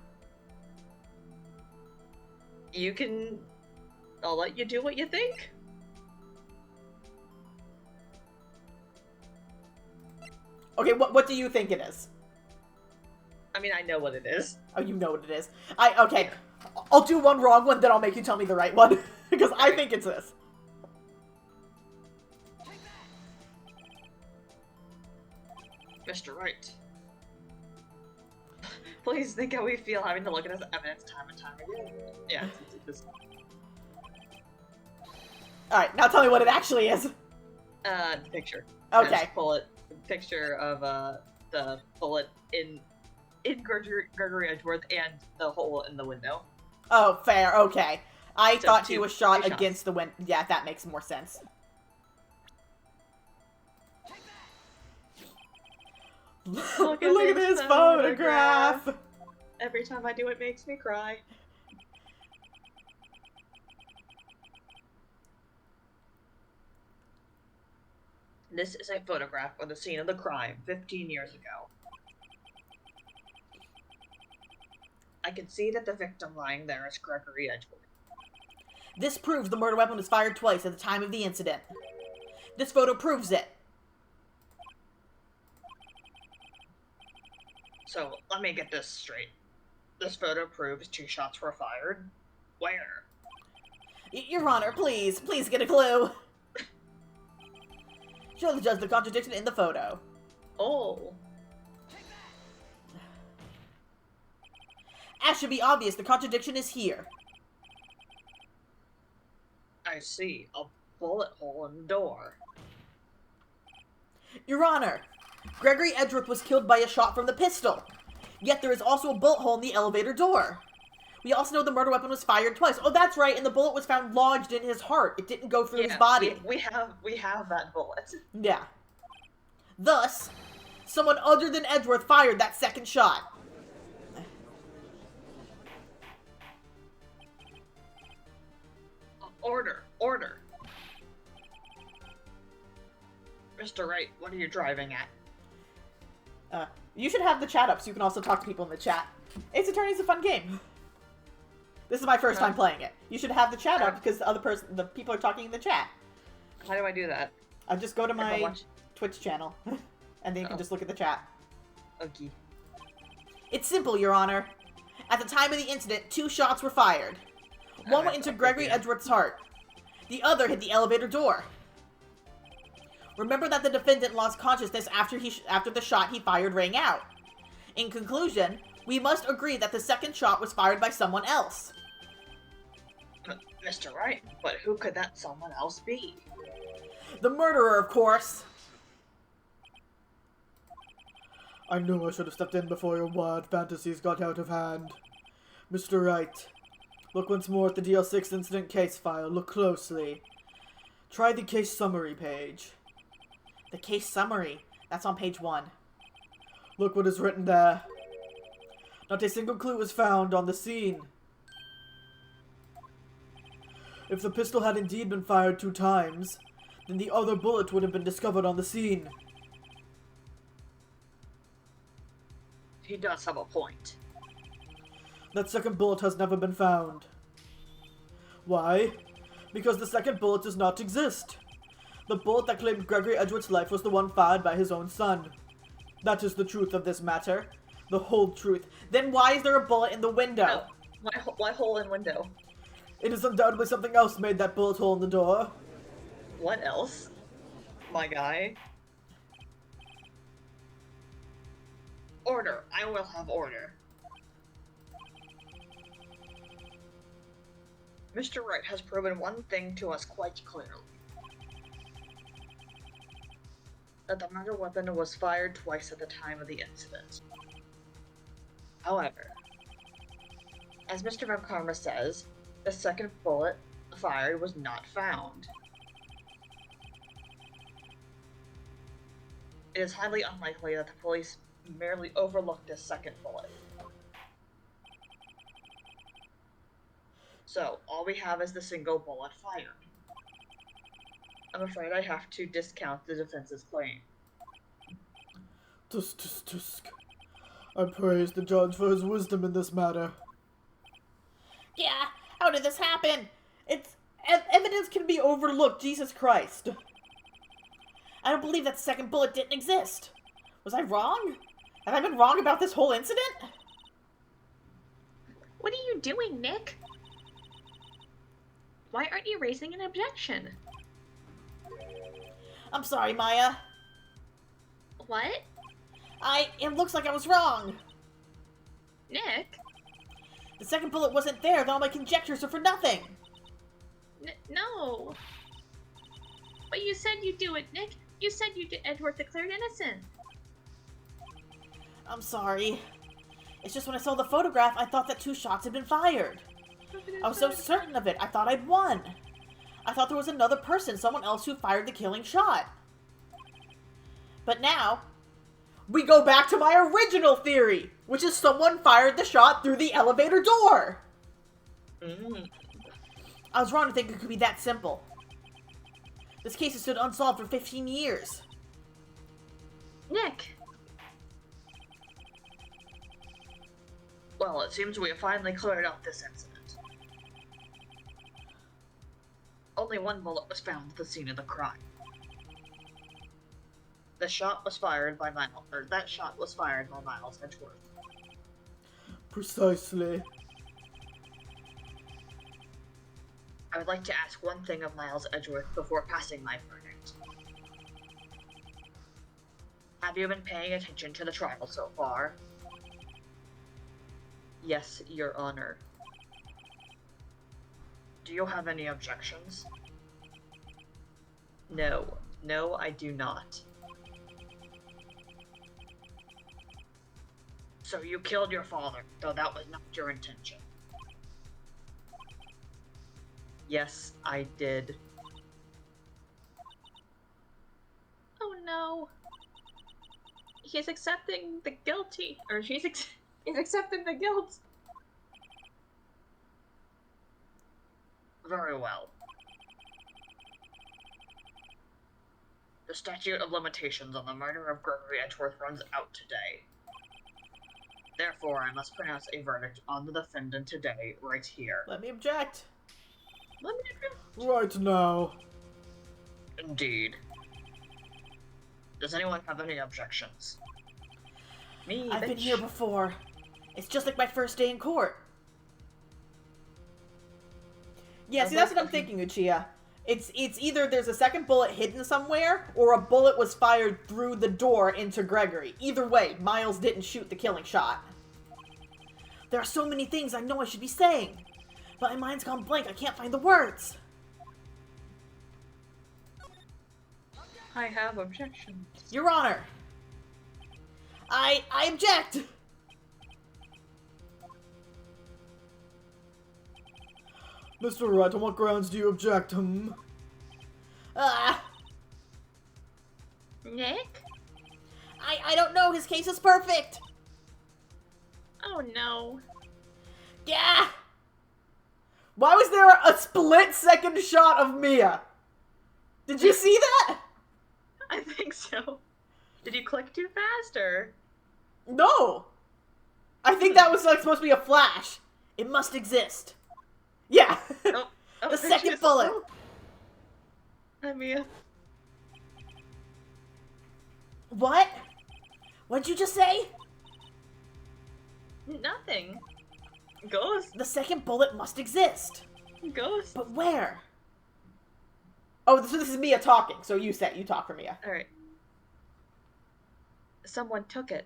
you can... I'll let you do what you think. Okay, what do you think it is? I mean, I know what it is. Oh, you know what it is. Okay. I'll do one wrong one, then I'll make you tell me the right one. Because I think it's this. Mr. Wright. Please think how we feel having to look at this evidence time and time again. Yeah, it's Alright, now tell me what it actually is. the picture. Okay. Bullet. Picture of, the bullet in Gregory Edgeworth and the hole in the window. Oh, fair, okay. I So thought he was shot two shots. against the window. Yeah, that makes more sense. Look at this photograph! Every time I do it makes me cry. This is a photograph of the scene of the crime 15 years ago. I can see that the victim lying there is Gregory Edgeworth. This proves the murder weapon was fired twice at the time of the incident. This photo proves it. So, let me get this straight. This photo proves 2 shots were fired? Where? Your Honor, please get a clue. Show the judge the contradiction in the photo. Oh. As should be obvious, the contradiction is here. I see. A bullet hole in the door. Your Honor, Gregory Edgeworth was killed by a shot from the pistol. Yet there is also a bullet hole in the elevator door. We also know the murder weapon was fired twice. Oh, that's right, and the bullet was found lodged in his heart. It didn't go through his body. We have that bullet. Yeah. Thus, someone other than Edgeworth fired that second shot. Order. Order. Mr. Wright, what are you driving at? You should have the chat up so you can also talk to people in the chat. Ace Attorney is a fun game. This is my first time playing it. You should have the chat up because the people are talking in the chat. How do I do that? I just go to my Twitch channel, and then you can just look at the chat. Okay. It's simple, Your Honor. At the time of the incident, 2 shots were fired. One went into Gregory Edgeworth's heart. The other hit the elevator door. Remember that the defendant lost consciousness after the shot he fired rang out. In conclusion, we must agree that the second shot was fired by someone else. Mr. Wright, but who could that someone else be? The murderer, of course. I knew I should have stepped in before your wild fantasies got out of hand. Mr. Wright, look once more at the DL6 incident case file. Look closely. Try the case summary page. The case summary. That's on page 1. Look what is written there. Not a single clue was found on the scene. If the pistol had indeed been fired 2 times, then the other bullet would have been discovered on the scene. He does have a point. That second bullet has never been found. Why? Because the second bullet does not exist. The bullet that claimed Gregory Edgeworth's life was the one fired by his own son. That is the truth of this matter. The whole truth. Then why is there a bullet in the window? No. Why hole in window? It is undoubtedly something else made that bullet hole in the door. What else? My guy. Order. I will have order. Mr. Wright has proven one thing to us quite clearly. That the murder weapon was fired twice at the time of the incident. However, as Mr. Karma says, the second bullet fired was not found. It is highly unlikely that the police merely overlooked this second bullet. So, all we have is the single bullet fired. I'm afraid I have to discount the defense's claim. Tusk. I praise the judge for his wisdom in this matter. Yeah, how did this happen? Evidence can be overlooked, Jesus Christ. I don't believe that second bullet didn't exist. Was I wrong? Have I been wrong about this whole incident? What are you doing, Nick? Why aren't you raising an objection? I'm sorry, Maya. What? It looks like I was wrong. Nick? The second bullet wasn't there, then all my conjectures are for nothing. No. But you said you'd do it, Nick. You said you did Edgeworth declared innocent. I'm sorry. It's just when I saw the photograph, I thought that 2 shots had been fired. I was so certain of it, I thought I'd won. I thought there was another person, someone else who fired the killing shot. But now, we go back to my original theory, which is someone fired the shot through the elevator door. I was wrong to think it could be that simple. This case has stood unsolved for 15 years. Nick! Well, it seems we have finally cleared up this incident. Only 1 bullet was found at the scene of the crime. That shot was fired by Miles Edgeworth. Precisely. I would like to ask one thing of Miles Edgeworth before passing my verdict. Have you been paying attention to the trial so far? Yes, Your Honor. Do you have any objections? No. No, I do not. So you killed your father, though that was not your intention. Yes, I did. Oh no. He's accepting the guilty, or he's accepting the guilt. Very well. The statute of limitations on the murder of Gregory Edgeworth runs out today. Therefore, I must pronounce a verdict on the defendant today, right here. Let me object. Let me Right now. Indeed. Does anyone have any objections? me, I've been bitch. here before. It's just like my first day in court. Yeah, see, that's what I'm thinking, Uchiha. It's either there's a second bullet hidden somewhere, or a bullet was fired through the door into Gregory. Either way, Miles didn't shoot the killing shot. There are so many things I know I should be saying, but my mind's gone blank. I can't find the words. I have objections. Your Honor, I object. Mr. Wright, on what grounds do you object? Nick? I don't know. His case is perfect. Oh no. Yeah. Why was there a split-second shot of Mia? Did you see that? I think so. Did you click too fast, or? No. I think that was like supposed to be a flash. It must exist. Yeah. Oh, The there second she is. bullet. Oh. Hi, Mia. What? What'd you just say? Nothing. Ghost. The second bullet must exist. Ghost. But where? Oh, so this is Mia talking. So you talk for Mia. Alright. Someone took it.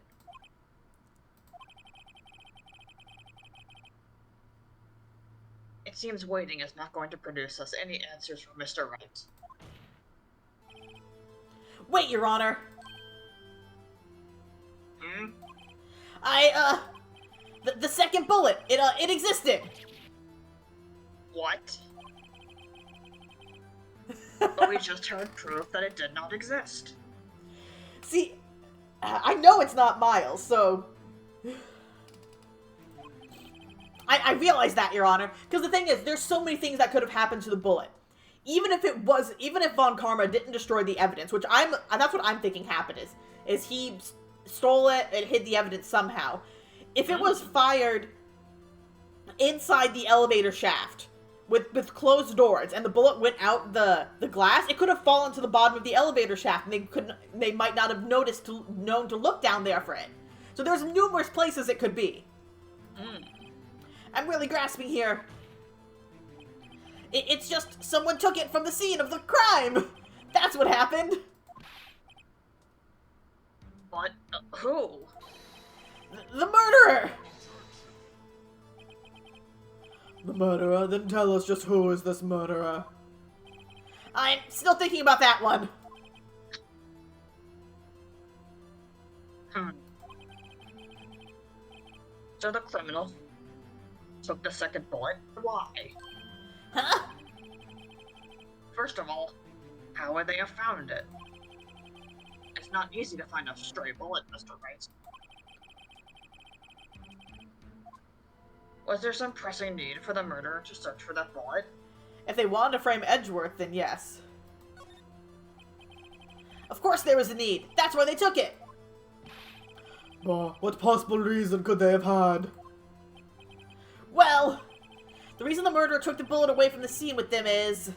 It seems waiting is not going to produce us any answers from Mr. Wright. Wait, Your Honor. Hmm? The second bullet, it existed. What? But we just heard proof that it did not exist. See, I know it's not Miles, so... I realize that, Your Honor. Because the thing is, there's so many things that could have happened to the bullet. Even if Von Karma didn't destroy the evidence, which that's what I'm thinking happened is he stole it and hid the evidence somehow. If it was fired inside the elevator shaft with closed doors and the bullet went out the glass, it could have fallen to the bottom of the elevator shaft and they might not have known to look down there for it. So there's numerous places it could be. I'm really grasping here. It's just someone took it from the scene of the crime. That's what happened. What? Who? The murderer. The murderer? Then tell us just who is this murderer? I'm still thinking about that one. So the criminal took the second bullet? Why? Huh? First of all, how would they have found it? It's not easy to find a stray bullet, Mr. Wright. Was there some pressing need for the murderer to search for that bullet? If they wanted to frame Edgeworth, then yes. Of course there was a need. That's why they took it. What possible reason could they have had? Well, the reason the murderer took the bullet away from the scene with them is...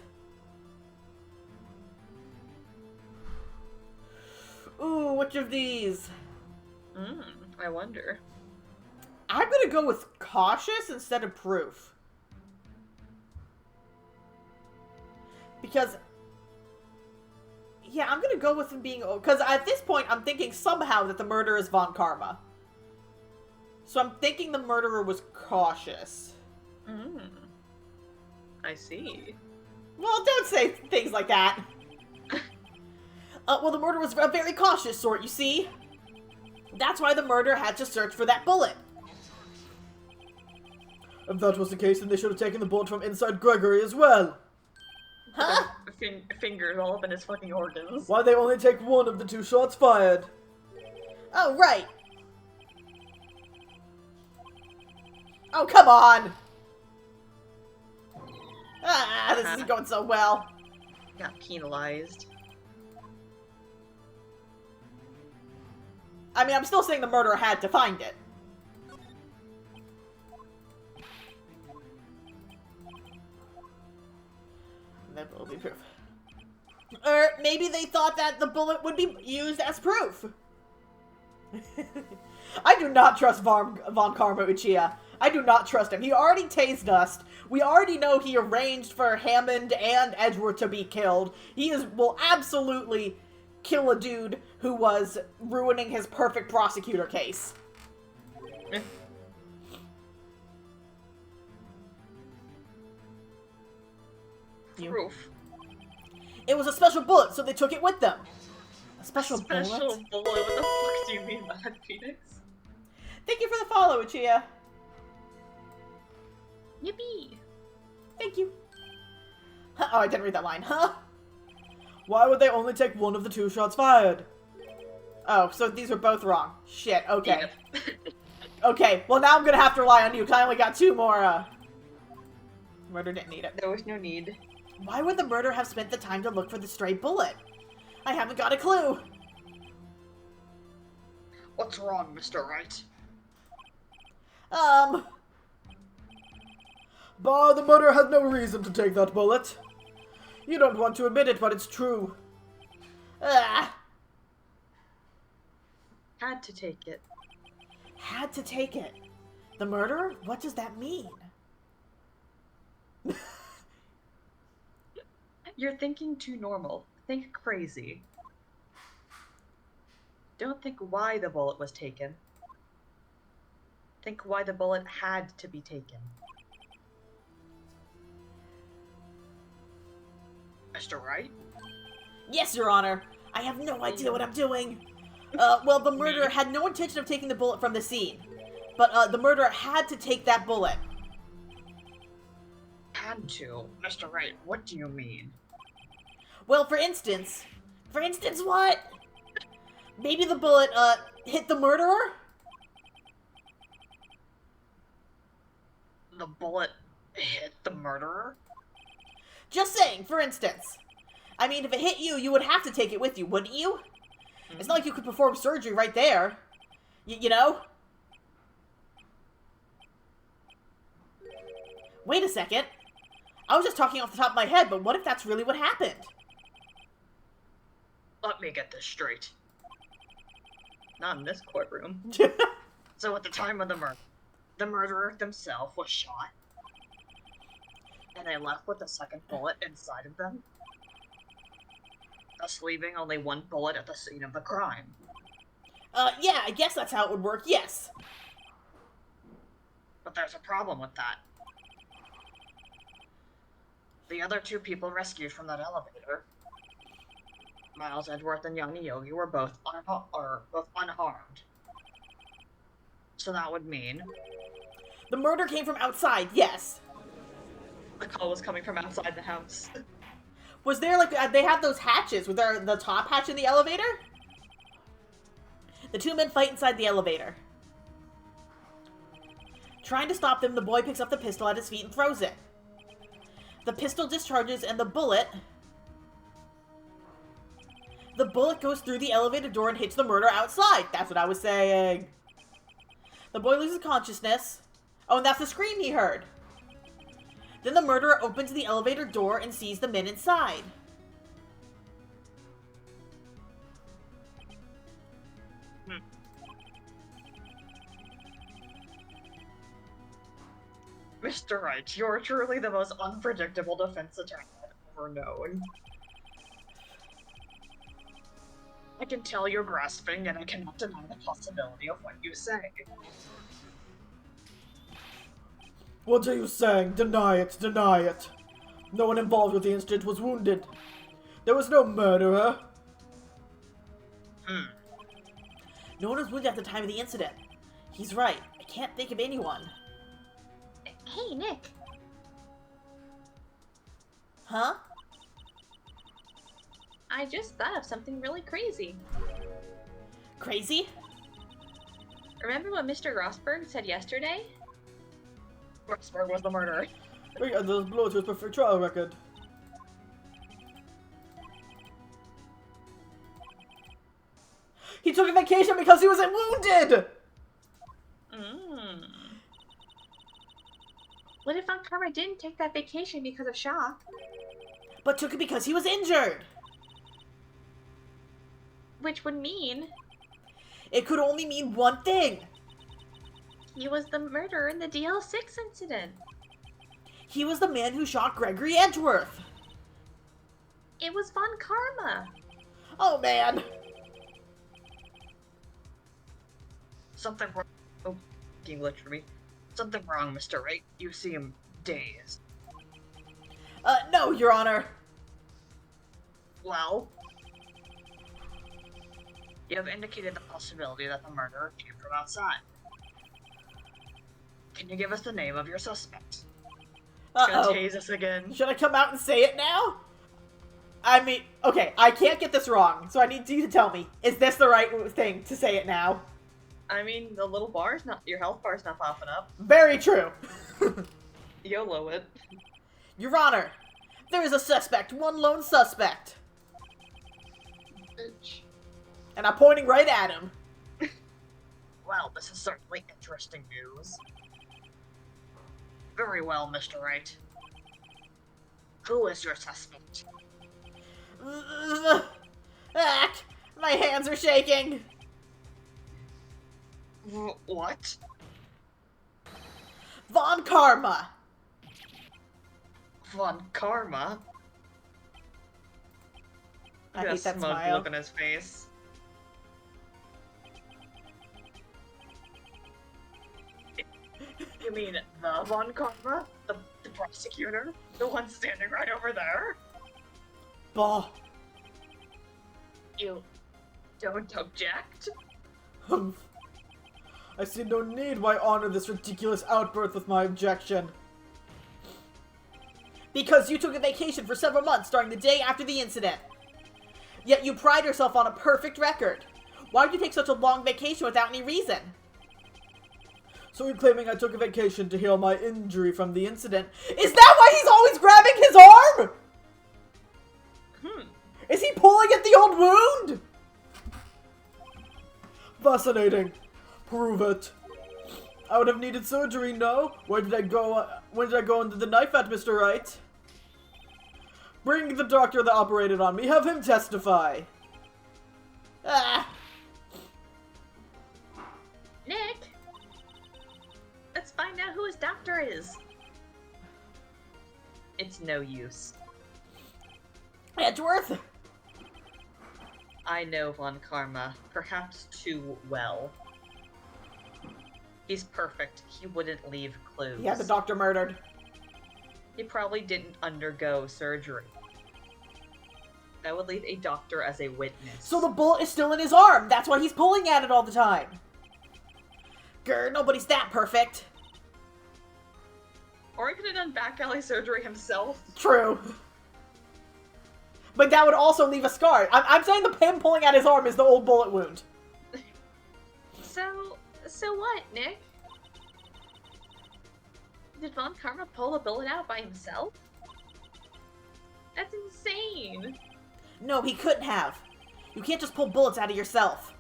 Ooh, which of these? I wonder. I'm gonna go with cautious instead of proof. Because... Yeah, I'm gonna go with him being... Because at this point, I'm thinking somehow that the murderer is Von Karma. So I'm thinking the murderer was cautious. I see. Well, don't say things like that. Well, the murderer was a very cautious sort, you see? That's why the murderer had to search for that bullet. If that was the case, then they should have taken the bullet from inside Gregory as well. Huh? Fingers all up in his fucking organs. Why they only take one of the 2 shots fired? Oh, right. Oh, come on! Ah, this isn't going so well. Got penalized. I mean, I'm still saying the murderer had to find it. That will be proof. Or maybe they thought that the bullet would be used as proof. I do not trust Von Karma Uchiha. I do not trust him. He already tased us. We already know he arranged for Hammond and Edgeworth to be killed. He will absolutely kill a dude who was ruining his perfect prosecutor case. Proof. It was a special bullet, so they took it with them. A special bullet? What the fuck do you mean by that, Phoenix? Thank you for the follow, Uchiha. Yippee! Thank you. Oh, I didn't read that line. Huh? Why would they only take one of the 2 shots fired? Oh, so these are both wrong. Shit, okay. Yep. Okay, well now I'm gonna have to rely on you, because I only got 2 more, Murder didn't need it. There was no need. Why would the murderer have spent the time to look for the stray bullet? I haven't got a clue. What's wrong, Mr. Wright? Bah, the murderer had no reason to take that bullet. You don't want to admit it, but it's true. Ah. Had to take it. Had to take it. The murderer? What does that mean? You're thinking too normal. Think crazy. Don't think why the bullet was taken. Think why the bullet had to be taken. Mr. Wright? Yes, Your Honor. I have no idea what I'm doing. Well, the murderer had no intention of taking the bullet from the scene. But, the murderer had to take that bullet. Had to. Mr. Wright, what do you mean? Well, for instance what? Maybe the bullet, hit the murderer? The bullet hit the murderer? Just saying, for instance. I mean, if it hit you, you would have to take it with you, wouldn't you? It's not like you could perform surgery right there. You know? Wait a second. I was just talking off the top of my head, but what if that's really what happened? Let me get this straight. Not in this courtroom. So at the time of the murder, the murderer himself was shot, and they left with a second bullet inside of them, thus leaving only one bullet at the scene of the crime. Yeah, I guess that's how it would work, yes. But there's a problem with that. The other 2 people rescued from that elevator, Miles Edgeworth and Yanni Yogi, were both unharmed. So that would mean The murder came from outside, yes. The call was coming from outside the house. Was there, like, they have those hatches. Was there the top hatch in the elevator? The 2 men fight inside the elevator. Trying to stop them, the boy picks up the pistol at his feet and throws it. The pistol discharges and the bullet goes through the elevator door and hits the murderer outside. That's what I was saying. The boy loses consciousness. Oh, and that's the scream he heard. Then the murderer opens the elevator door and sees the men inside. Mr. Wright, you're truly the most unpredictable defense attorney I've ever known. I can tell you're grasping, and I cannot deny the possibility of what you say. What are you saying? Deny it, deny it. No one involved with the incident was wounded. There was no murderer. No one was wounded at the time of the incident. He's right. I can't think of anyone. Hey, Nick. Huh? I just thought of something really crazy. Crazy? Remember what Mr. Rosberg said yesterday? Rosberg was the murderer. We add those blow to his perfect trial record. He took a vacation because he was wounded! What if Von Karma didn't take that vacation because of shock? But took it because he was injured! Which would mean It could only mean one thing. he was the murderer in the DL6 incident. He was the man who shot Gregory Edgeworth. It was Von Karma. Oh, man. Something wrong. Oh, glitch for me. Something wrong, Mr. Wright. You seem dazed. No, Your Honor. Well, you have indicated the possibility that the murderer came from outside. Can you give us the name of your suspect? Gonna Uh-oh. tase us again. Should I come out and say it now? I mean, okay, I can't get this wrong, so I need you to tell me. Is this the right thing to say it now? I mean, the little bar's not, your health bar's not popping up. Very true. YOLO it. Your Honor, there is a suspect, one lone suspect. Bitch. And I'm pointing right at him. Well, this is certainly interesting news. Very well, Mr. Wright. Who is your suspect? My hands are shaking. What? Von Karma. Von Karma? I Got a hate that smug smile. look on his face. You mean the Von Karma? The prosecutor? The one standing right over there? Bah. You don't object? Humph. I see no need why honor this ridiculous outburst with my objection. Because you took a vacation for several months starting the day after the incident. Yet you pride yourself on a perfect record. Why did you take such a long vacation without any reason? So you're claiming I took a vacation to heal my injury from the incident? Is that why he's always grabbing his arm? Is he pulling at the old wound? Fascinating. Prove it. I would have needed surgery, no? Where did I go under the knife at, Mr. Wright? Bring the doctor that operated on me. Have him testify. Ah. Nick! Let's find out who his doctor is. It's no use. Edgeworth? I know Von Karma, perhaps too well. He's perfect. He wouldn't leave clues. He had the doctor murdered. He probably didn't undergo surgery. That would leave a doctor as a witness. So the bullet is still in his arm. That's why he's pulling at it all the time. Grr, nobody's that perfect. Or he could have done back alley surgery himself. True. But that would also leave a scar. I'm saying the him pulling at his arm is the old bullet wound. So what, Nick? Did Von Karma pull the bullet out by himself? That's insane! No, he couldn't have. You can't just pull bullets out of yourself.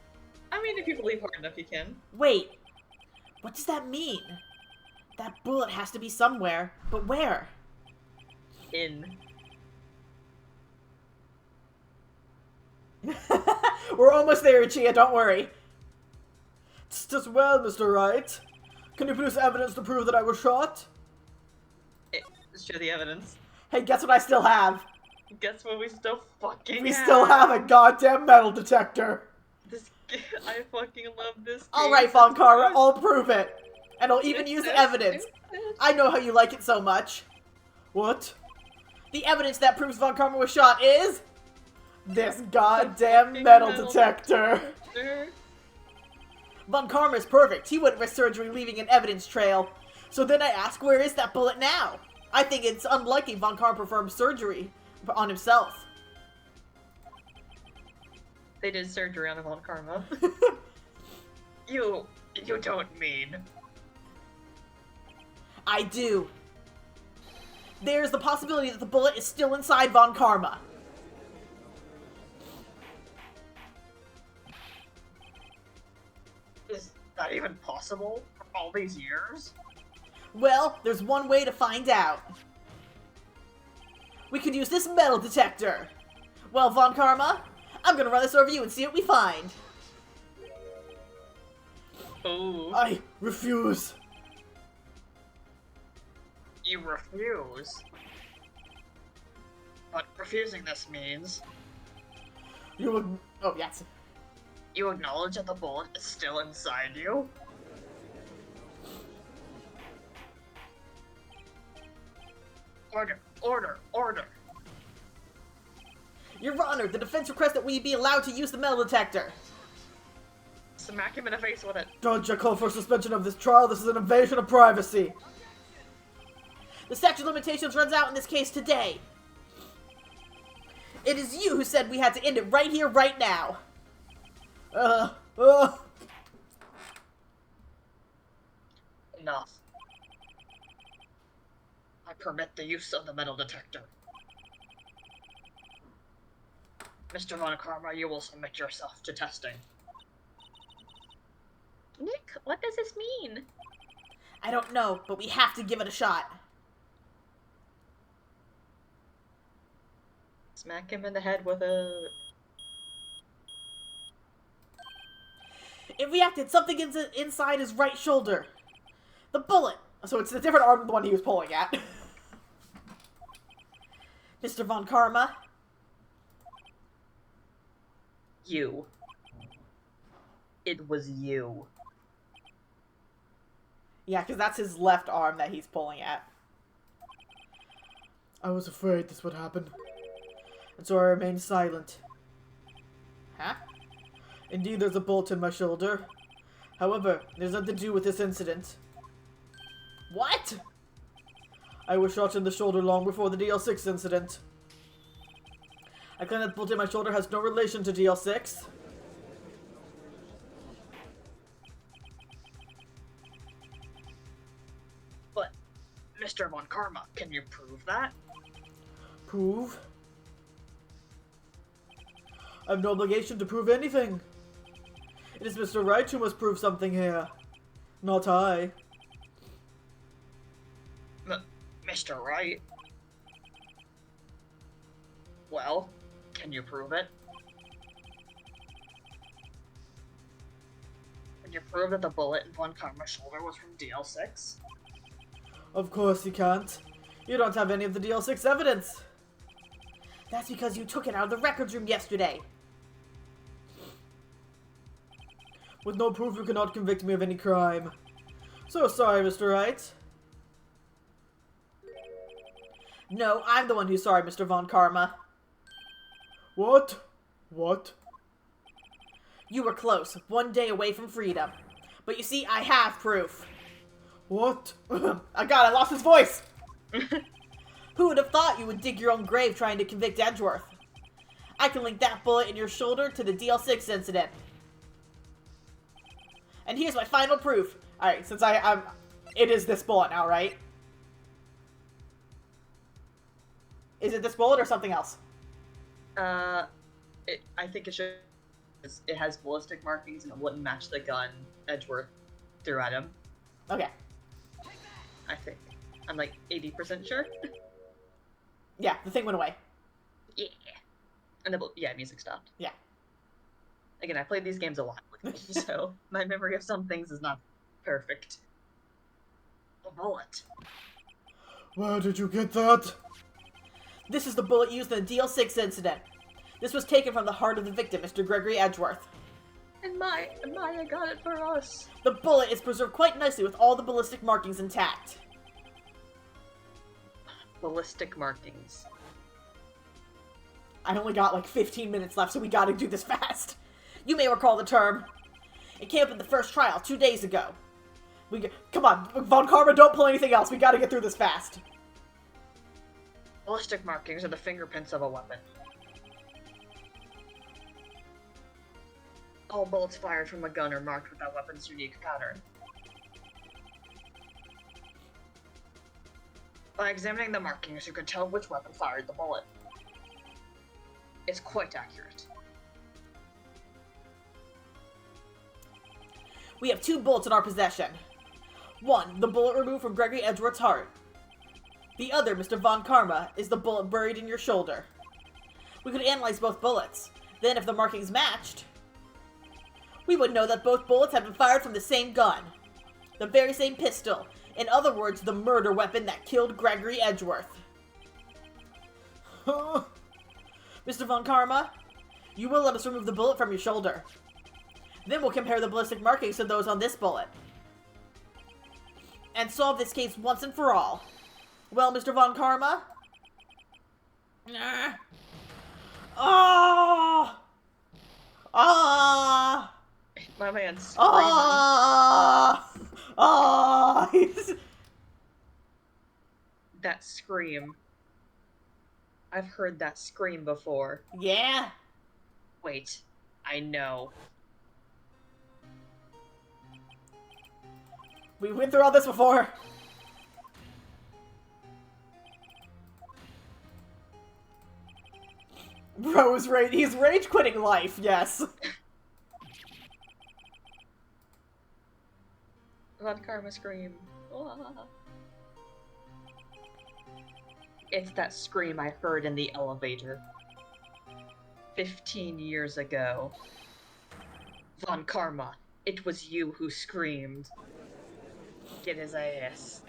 I mean, if you believe hard enough, you can. Wait. What does that mean? That bullet has to be somewhere. But where? We're almost there, Chia, don't worry. Just well, Mr. Wright. Can you produce evidence to prove that I was shot? Show the evidence. Hey, guess what I still have? Guess what we still fucking We have? still have a goddamn metal detector. This I fucking love this game. Alright, Von Karma, I'll prove it. And I'll even use evidence. I know how you like it so much. What? The evidence that proves Von Karma was shot is... this goddamn metal detector. Von Karma is perfect. He wouldn't risk surgery leaving an evidence trail. So then I ask, where is that bullet now? I think it's unlikely Von Karma performed surgery on himself. They did surgery on Von Karma. You don't mean. I do. There's the possibility that the bullet is still inside Von Karma. Is that even possible? For all these years? Well, there's one way to find out. We could use this metal detector. Well, Von Karma, I'm gonna run this over you and see what we find. Ooh. I refuse. You refuse? But refusing this means You would. Oh, yes. you acknowledge that the bullet is still inside you? Order, order, order. Your Honor, the defense requests that we be allowed to use the metal detector. Smack him in the face with it. Judge, I call for suspension of this trial. This is an invasion of privacy. The statute of limitations runs out in this case today. It is you who said we had to end it right here, right now. Enough. I permit the use of the metal detector. Mr. Von Karma, you will submit yourself to testing. Nick, what does this mean? I don't know, but we have to give it a shot. Smack him in the head with a... It reacted something inside his right shoulder. The bullet. So it's a different arm than the one he was pulling at. Mr. Von Karma. You. It was you. Yeah, because that's his left arm that he's pulling at. I was afraid this would happen, and so I remained silent. Huh? Indeed, there's a bolt in my shoulder. However, it has nothing to do with this incident. What? I was shot in the shoulder long before the DL6 incident. I claim that the bolt in my shoulder has no relation to DL6. But, Mr. Von Karma, can you prove that? Prove? I have no obligation to prove anything. It is Mr. Wright who must prove something here, not I. Mr. Wright? Well, can you prove it? Can you prove that the bullet in Von Karma's shoulder was from DL6? Of course you can't. You don't have any of the DL6 evidence. That's because you took it out of the records room yesterday. With no proof, you cannot convict me of any crime. So sorry, Mr. Wright. No, I'm the one who's sorry, Mr. Von Karma. What? What? You were close, one day away from freedom. But you see, I have proof. What? Oh god, I lost his voice! Who would have thought you would dig your own grave trying to convict Edgeworth? I can link that bullet in your shoulder to the DL6 incident. And here's my final proof. Alright, since it is this bullet now, right? Is it this bullet or something else? I think it should. It has ballistic markings and it wouldn't match the gun Edgeworth threw at him. Okay. I think. I'm like 80% sure. Yeah, the thing went away. Yeah. And the music stopped. Yeah. Again, I played these games a lot with me, so my memory of some things is not perfect. A bullet. Where did you get that? This is the bullet used in the DL6 incident. This was taken from the heart of the victim, Mr. Gregory Edgeworth. And Maya got it for us. The bullet is preserved quite nicely with all the ballistic markings intact. Ballistic markings. I only got like 15 minutes left, so we gotta do this fast. You may recall the term. It came up in the first trial 2 days ago. Come on, Von Karma, don't pull anything else. We gotta get through this fast. Ballistic markings are the fingerprints of a weapon. All bullets fired from a gun are marked with that weapon's unique pattern. By examining the markings, you can tell which weapon fired the bullet. It's quite accurate. We have 2 bullets in our possession. One, the bullet removed from Gregory Edgeworth's heart. The other, Mr. Von Karma, is the bullet buried in your shoulder. We could analyze both bullets. Then, if the markings matched, we would know that both bullets had been fired from the same gun. The very same pistol. In other words, the murder weapon that killed Gregory Edgeworth. Mr. Von Karma, you will let us remove the bullet from your shoulder. Then we'll compare the ballistic markings to those on this bullet. And solve this case once and for all. Well, Mr. Von Karma? Ah! Ah! My man's screaming. Ah! Ah! That scream. I've heard that scream before. Yeah? Wait, I know. We went through all this before. Bro is he's rage quitting life, yes. Von Karma scream. Ah. It's that scream I heard in the elevator. 15 years ago. Von Karma, it was you who screamed. Get his ass.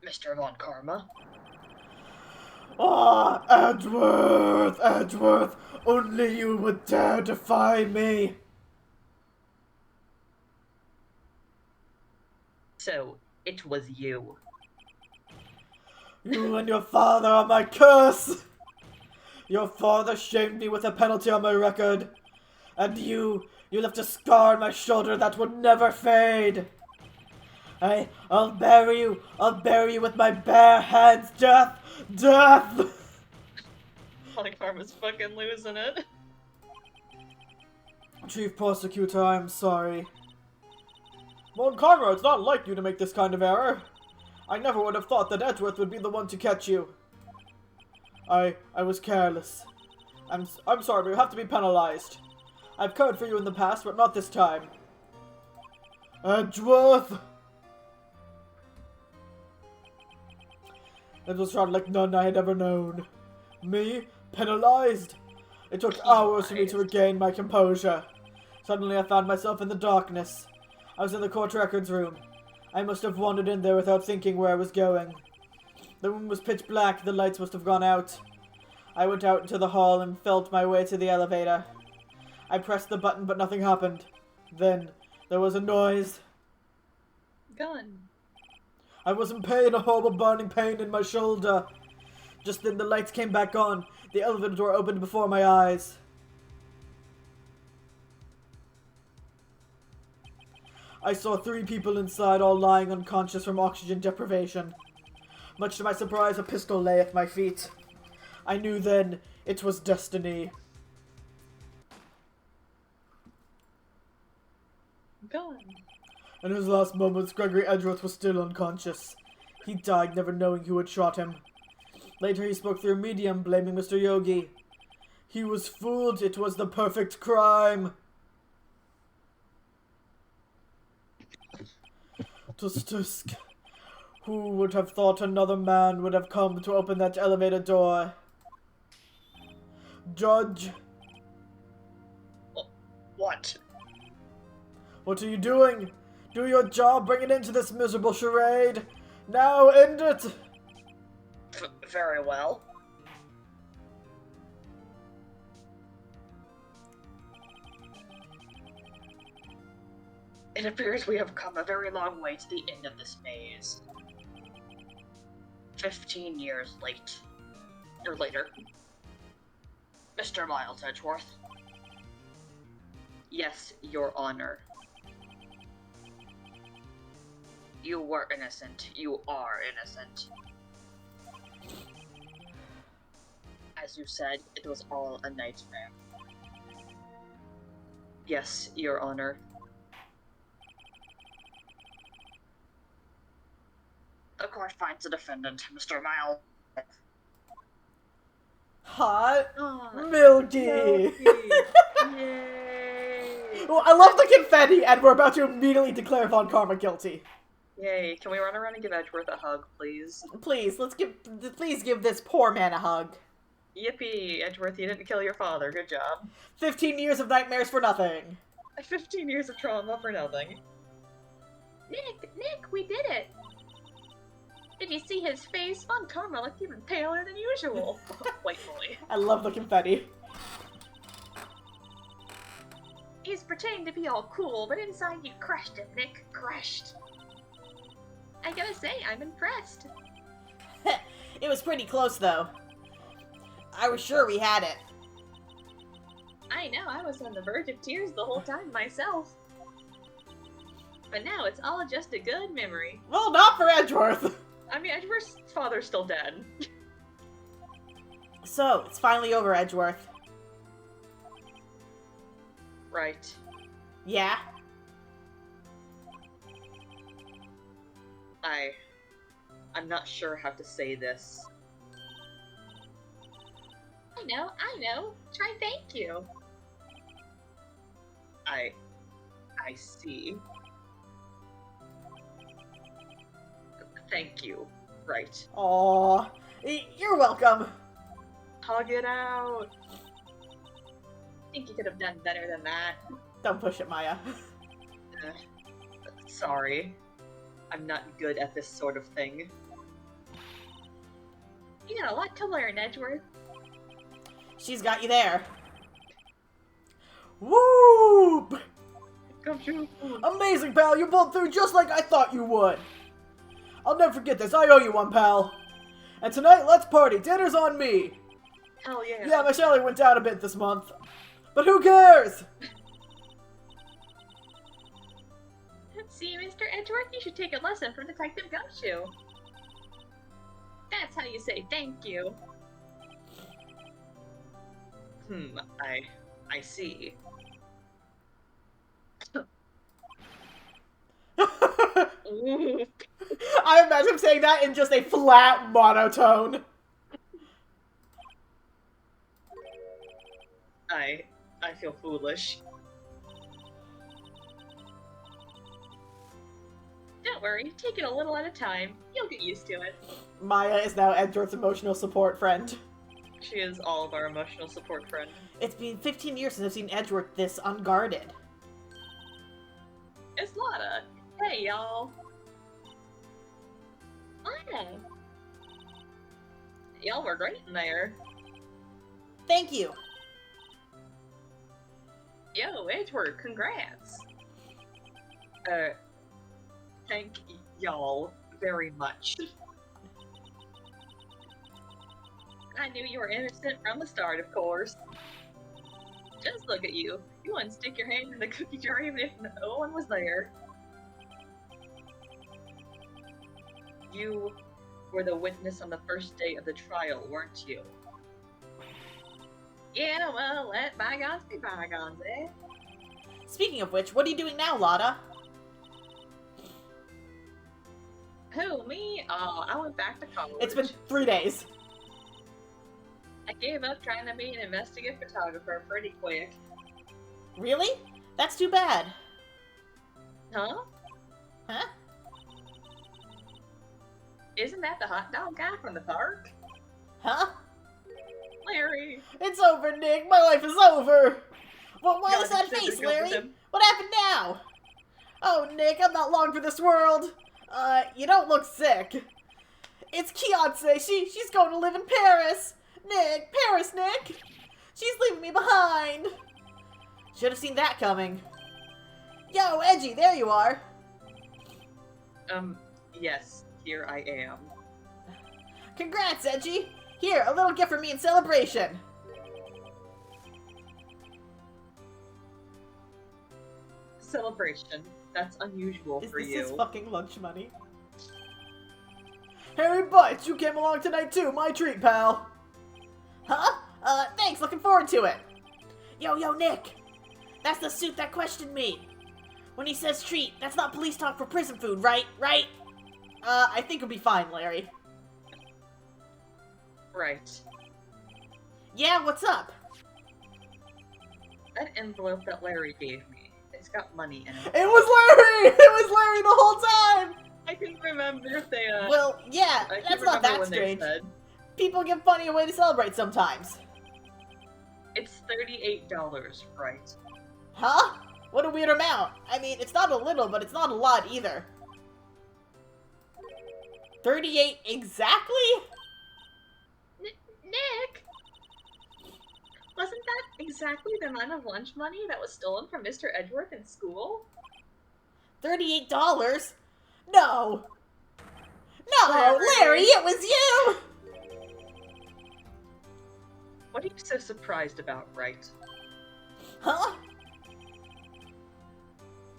Mr. Von Karma? Ah, Edgeworth! Edgeworth! Only you would dare defy me! So, it was you. You and your father are my curse! Your father shamed me with a penalty on my record. And you left a scar on my shoulder that would never fade. I'll bury you with my bare hands, death! Death! Von Karma's fucking losing it. Chief Prosecutor, I'm sorry. Von Karma, it's not like you to make this kind of error. I never would have thought that Edgeworth would be the one to catch you. I was careless. I'm sorry, but you have to be penalized. I've covered for you in the past, but not this time. Edgeworth! It was shot like none I had ever known. Me? Penalized? It took hours for me to regain my composure. Suddenly I found myself in the darkness. I was in the court records room. I must have wandered in there without thinking where I was going. The room was pitch black, the lights must have gone out. I went out into the hall and felt my way to the elevator. I pressed the button, but nothing happened. Then, there was a noise. Gun. I was in pain, a horrible burning pain in my shoulder. Just then the lights came back on. The elevator door opened before my eyes. I saw 3 people inside, all lying unconscious from oxygen deprivation. Much to my surprise, a pistol lay at my feet. I knew then it was destiny. Gun. In his last moments, Gregory Edgeworth was still unconscious. He died never knowing who had shot him. Later he spoke through a medium, blaming Mr. Yogi. He was fooled. It was the perfect crime. Tusk. Who would have thought another man would have come to open that elevator door? Judge? What? What are you doing? Do your job, bring it into this miserable charade. Now end it! Very well. It appears we have come a very long way to the end of this maze. 15 years late. Or later. Mr. Miles Edgeworth. Yes, Your Honor. You were innocent. You are innocent. As you said, it was all a nightmare. Yes, Your Honor. The court finds the defendant, Mr. Miles. Hot. Oh, Milky. Yay! Well, I love the confetti, and we're about to immediately declare Von Karma guilty. Yay, can we run around and give Edgeworth a hug, please? Please, please give this poor man a hug. Yippee, Edgeworth, you didn't kill your father, good job. 15 years of nightmares for nothing. 15 years of trauma for nothing. Nick, we did it! Did you see his face? Von Karma looked even paler than usual. White boy. I love the confetti. He's pretending to be all cool, but inside you crushed him, Nick. Crushed. I gotta say, I'm impressed. It was pretty close, though. I was sure we had it. I know, I was on the verge of tears the whole time myself. But now it's all just a good memory. Well, not for Edgeworth. I mean, Edgeworth's father's still dead. So, it's finally over, Edgeworth. Right. Yeah? I'm not sure how to say this. I know. Try thank you. I see. Thank you. Right. Aww. You're welcome. Hug it out. I think you could have done better than that. Don't push it, Maya. Sorry. I'm not good at this sort of thing. You got a lot to learn, Edgeworth. She's got you there. Whoop! Come shoot. Amazing, pal. You pulled through just like I thought you would. I'll never forget this. I owe you one, pal. And tonight, let's party. Dinner's on me. Hell yeah. Yeah, my salary went down a bit this month. But who cares? See, Mr. Edgeworth, you should take a lesson from Detective Gumshoe. That's how you say thank you. I see. I imagine him saying that in just a flat monotone. I feel foolish. Don't worry, take it a little at a time. You'll get used to it. Maya is now Edgeworth's emotional support friend. She is all of our emotional support friend. It's been 15 years since I've seen Edgeworth this unguarded. It's Lotta. Hey, y'all. Lotta. Y'all were great in there. Thank you. Yo, Edgeworth, congrats. Thank y'all very much. I knew you were innocent from the start, of course. Just look at you. You wouldn't stick your hand in the cookie jar even if no one was there. You were the witness on the first day of the trial, weren't you? Yeah, well, let bygones be bygones, eh? Speaking of which, what are you doing now, Lotta? Who, me? Oh, I went back to college. It's been 3 days. I gave up trying to be an investigative photographer pretty quick. Really? That's too bad. Huh? Huh? Isn't that the hot dog guy from the park? Huh? Larry! It's over, Nick. My life is over. Well, why God, is that you should face, have killed Larry? him. What happened now? Oh, Nick, I'm not long for this world. You don't look sick. It's Kianse. She's going to live in Paris. Nick, Paris, Nick. She's leaving me behind. Should have seen that coming. Yo, Edgy, there you are! Yes, here I am. Congrats, Edgy! Here, a little gift for me in celebration! Celebration. That's unusual for Is you. this his fucking lunch money? Harry Bites, you came along tonight too. My treat, pal. Huh? Thanks, looking forward to it. Yo, Nick! That's the suit that questioned me. When he says treat, that's not police talk for prison food, right? Right? I think it'll be fine, Larry. Right. Yeah, what's up? That envelope that Larry gave me, it's got money in it. It was Larry! It was Larry the whole time! I can remember if they, Well, yeah, I can that's not remember that when they strange. said, People give money away to celebrate sometimes. it's $38, right? Huh? What a weird amount. I mean, it's not a little, but it's not a lot either. 38 exactly? Nick! Wasn't that exactly the amount of lunch money that was stolen from Mr. Edgeworth in school? $38? No! No, Larry. Larry, it was you! What are you so surprised about, right? Huh?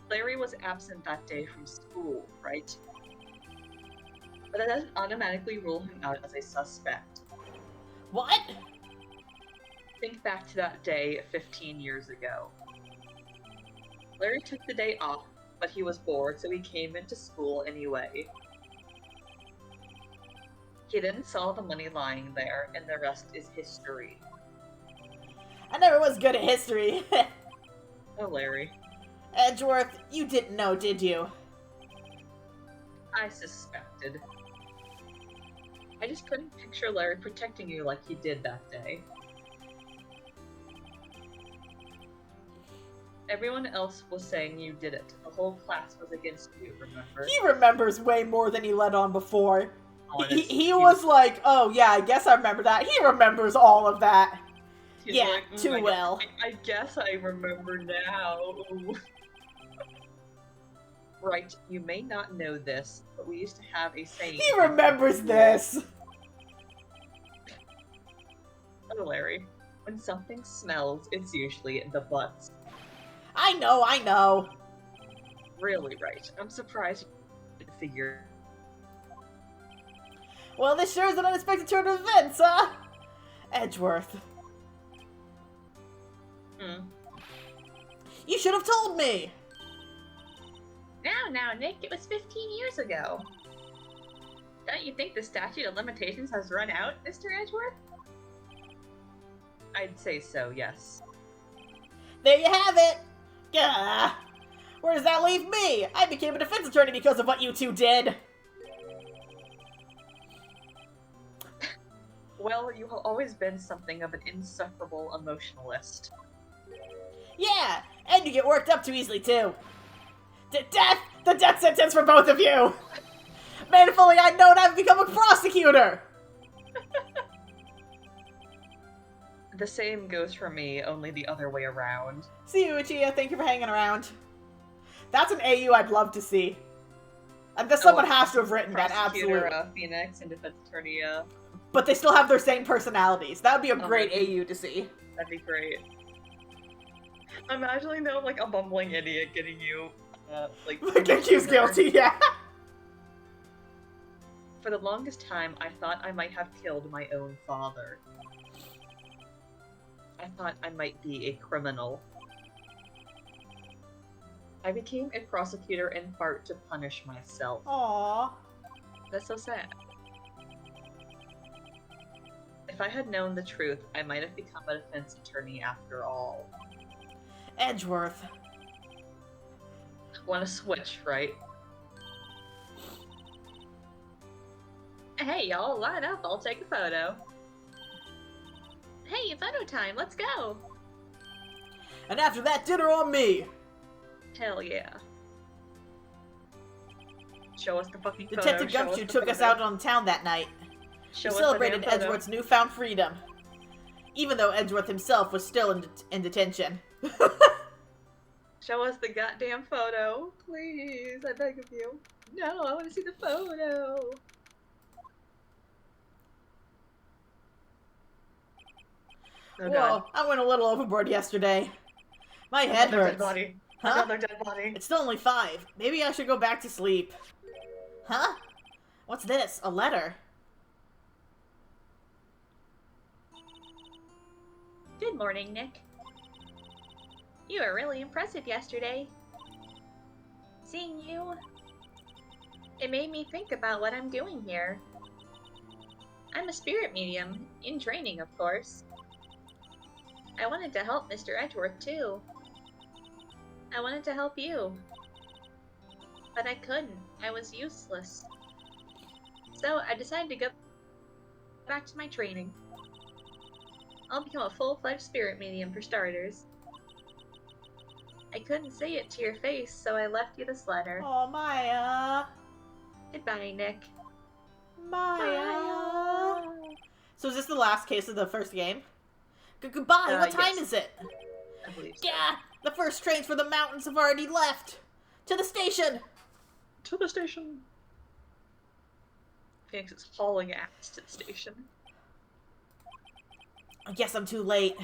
Larry was absent that day from school, right? But that doesn't automatically rule him out as a suspect. What? Think back to that day 15 years ago. Larry took the day off, but he was bored, so he came into school anyway. He then saw the money lying there, and the rest is history. I never was good at history. Oh, Larry. Edgeworth, you didn't know, did you? I suspected. I just couldn't picture Larry protecting you like he did that day. Everyone else was saying you did it. The whole class was against you, remember? He remembers way more than he let on before. Honest, He was like, oh yeah, I guess I remember that. He remembers all of that. he's Yeah, like, too well. I guess I remember now. Right, you may not know this, but we used to have a saying. He remembers this. Oh, Larry. When something smells, it's usually the butts. I know. Really, right. I'm surprised you didn't figure. Well, this sure is an unexpected turn of events, huh? Edgeworth. You should have told me! Now, Nick, it was 15 years ago. Don't you think the statute of limitations has run out, Mr. Edgeworth? I'd say so, yes. There you have it! Gah! Where does that leave me? I became a defense attorney because of what you two did! Well, you have always been something of an insufferable emotionalist. Yeah, and you get worked up too easily, too. Death! The death sentence for both of you! Man, if only I'd known I'd become a prosecutor! The same goes for me, only the other way around. See you, Uchiha. Thank you for hanging around. That's an AU I'd love to see. And someone has to have written that, Prosecutor, absolutely. Phoenix, and defense attorney, But they still have their same personalities. That would be a Oh, great maybe. AU to see. that'd be great. I'm imagining, though, like, a bumbling idiot getting you, like... Like, accused guilty, yeah. For the longest time, I thought I might have killed my own father. I thought I might be a criminal. I became a prosecutor in part to punish myself. Aww. That's so sad. If I had known the truth, I might have become a defense attorney after all. Edgeworth. Want to switch, right? Hey, y'all, line up. I'll take a photo. Hey, photo time. Let's go. And after that, dinner on me. Hell yeah. Show us the fucking photo. Detective show Gumshoe the took us photo. out on town that night. Show We us celebrated the damn photo. Edgeworth's newfound freedom. Even though Edgeworth himself was still in detention. Show us the goddamn photo. Please, I beg of you. No, I want to see the photo. Oh Whoa, god. I went a little overboard yesterday. My head Another dead hurts. body. Huh? Another dead body. It's still only 5. Maybe I should go back to sleep. Huh? What's this? A letter? Good morning, Nick. You were really impressive yesterday. Seeing you, it made me think about what I'm doing here. I'm a spirit medium, in training, of course. I wanted to help Mr. Edgeworth, too. I wanted to help you. But I couldn't. I was useless. So I decided to go back to my training. I'll become a full-fledged spirit medium for starters. I couldn't say it to your face, so I left you this letter. Oh, Maya. Goodbye, Nick. Maya. So is this the last case of the first game? Goodbye. What time yes. is it? I believe so. Yeah, the first trains for the mountains have already left. To the station. To the station. Phoenix is hauling ass to the station. I guess I'm too late.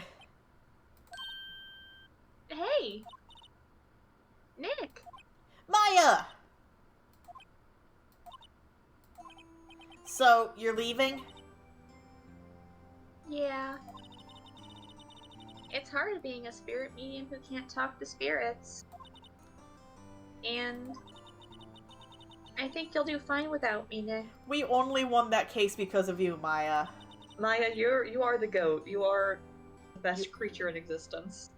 Hey! Nick! Maya! So, you're leaving? Yeah. It's hard being a spirit medium who can't talk to spirits. And I think you'll do fine without me, Nick. We only won that case because of you, Maya. Maya, you are the goat. You are the best creature in existence.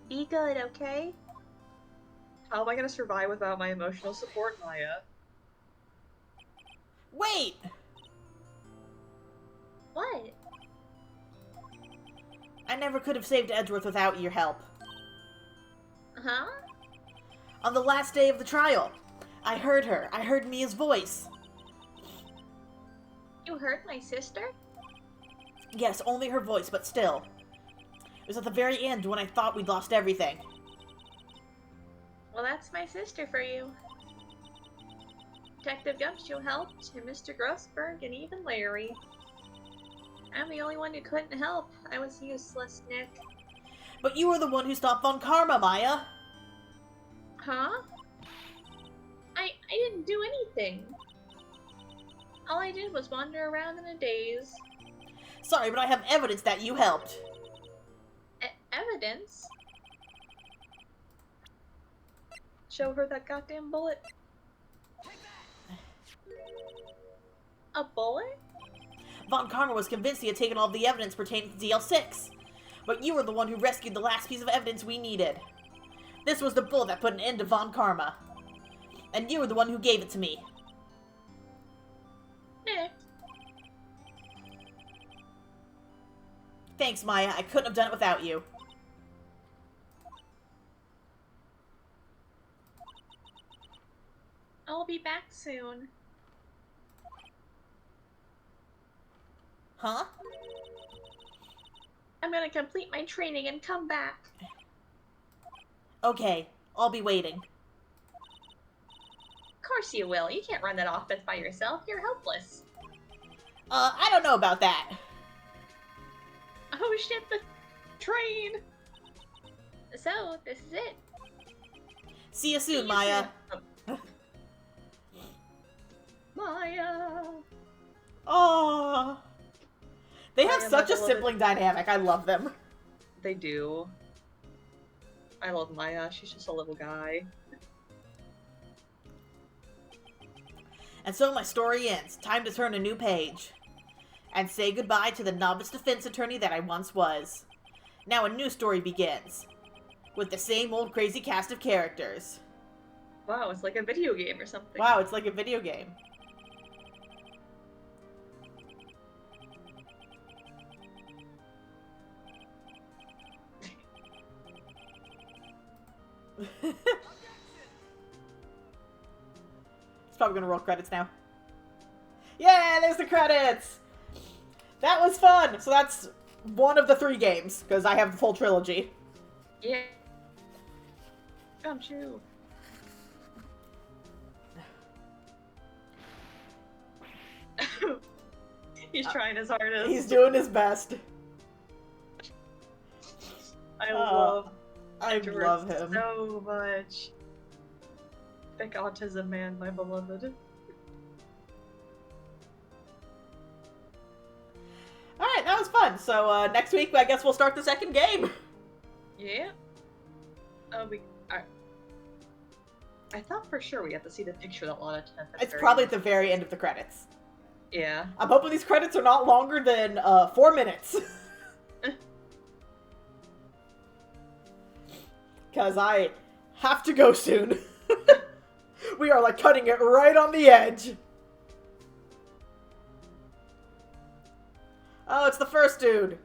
Be good, okay? How am I gonna survive without my emotional support, Maya? Wait! What? I never could have saved Edgeworth without your help. Huh? On the last day of the trial, I heard her. I heard Mia's voice. You heard my sister? Yes, only her voice, but still. It was at the very end when I thought we'd lost everything. Well, that's my sister for you. Detective Gumshoe helped, and Mr. Grossberg, and even Larry. I'm the only one who couldn't help. I was useless, Nick. But you were the one who stopped Von Karma, Maya. Huh? I didn't do anything. All I did was wander around in a daze. Sorry, but I have evidence that you helped. Evidence? Show her that goddamn bullet. A bullet? Von Karma was convinced he had taken all the evidence pertaining to DL6. But you were the one who rescued the last piece of evidence we needed. This was the bullet that put an end to Von Karma. And you were the one who gave it to me. Nick. Thanks, Maya. I couldn't have done it without you. I'll be back soon. Huh? I'm gonna complete my training and come back. Okay, I'll be waiting. Of course you will. You can't run that office by yourself. You're helpless. I don't know about that. Oh shit, the train! So, this is it. See you soon, you Maya. Maya! Oh, they have Maya, such a my beloved. sibling dynamic. I love them. They do. I love Maya. She's just a little guy. And so my story ends. Time to turn a new page. And say goodbye to the novice defense attorney that I once was. Now a new story begins. With the same old crazy cast of characters. Wow, it's like a video game or something. Wow, it's like a video game. It's probably gonna roll credits now. Yeah, there's the credits! That was fun! So that's one of the 3 games, because I have the full trilogy. Yeah. Gumshoe. He's trying his hardest. He's doing his best. I love him. so much. Big autism man, my beloved. Alright, that was fun. So next week, I guess we'll start the second game. Yeah. I thought for sure we had to see the picture that Lana took. It's probably at the very end of the credits. Yeah. I'm hoping these credits are not longer than 4 minutes. Because I have to go soon. We are like cutting it right on the edge. Oh, it's the first dude.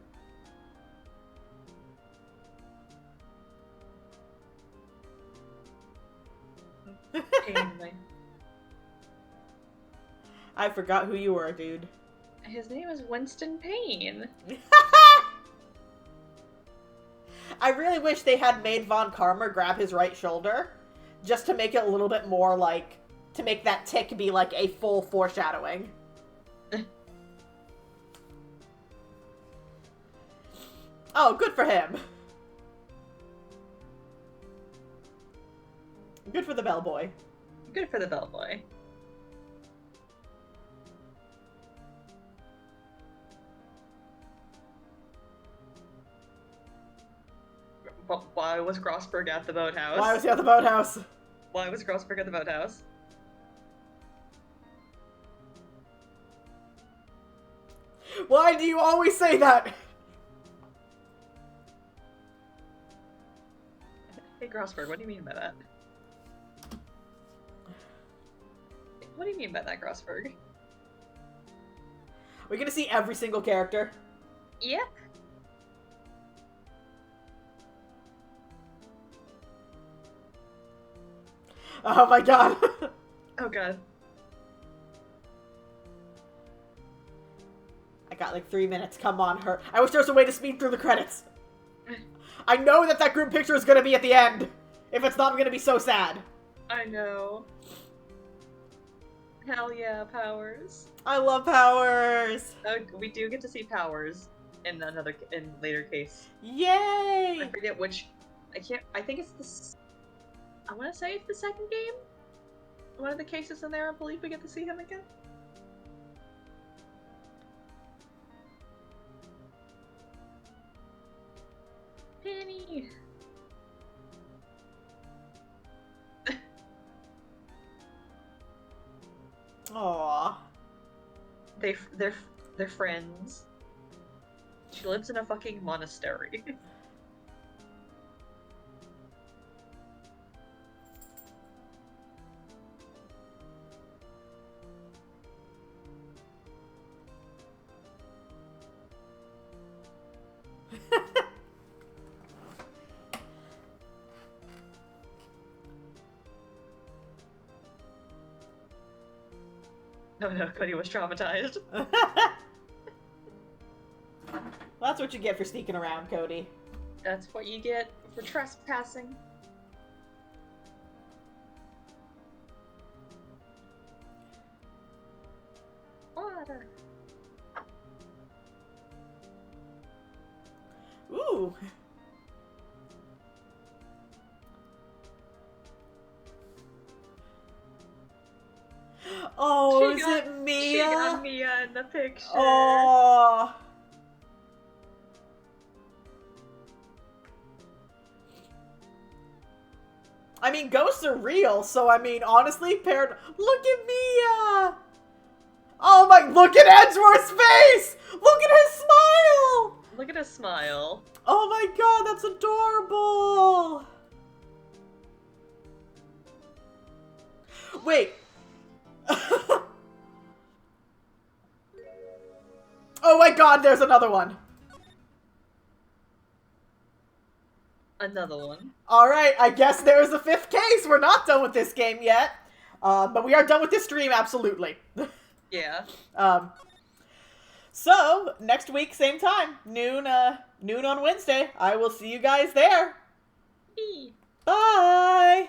I forgot who you were, dude. His name is Winston Payne. I really wish they had made Von Karma grab his right shoulder, just to make it a little bit more like, to make that tick be like a full foreshadowing. Oh, good for him. Good for the bellboy. Good for the bellboy. Why was Grossberg at the boathouse? Why was he at the boathouse? Why was Grossberg at the boathouse? Why do you always say that? Hey, Grossberg, what do you mean by that? What do you mean by that, Grossberg? We're gonna see every single character. Yep. Oh my god. Oh god. I got like 3 minutes. Come on, her. I wish there was a way to speed through the credits. I know that group picture is gonna be at the end. If it's not, I'm gonna be so sad. I know. Hell yeah, Powers. I love Powers. We do get to see Powers in later case. Yay! I forget which. I think it's the. I want to say it's the second game. One of the cases in there, I believe we get to see him again. Penny. Aww. They're friends. She lives in a fucking monastery. Oh no, Cody was traumatized. That's what you get for sneaking around, Cody. That's what you get for trespassing. Water. Ooh. Oh, is it Mia? She got Mia in the picture. Oh. I mean, ghosts are real, so I mean, honestly, Parrot. Look at Mia. Oh my! Look at Edgeworth's face. Look at his smile. Look at his smile. Oh my god, that's adorable. Wait. Oh my god, there's another one. Another one. Alright, I guess there's a 5th case. We're not done with this game yet. But we are done with this stream, absolutely. Yeah. So, next week, same time. Noon on Wednesday. I will see you guys there. Eee. Bye!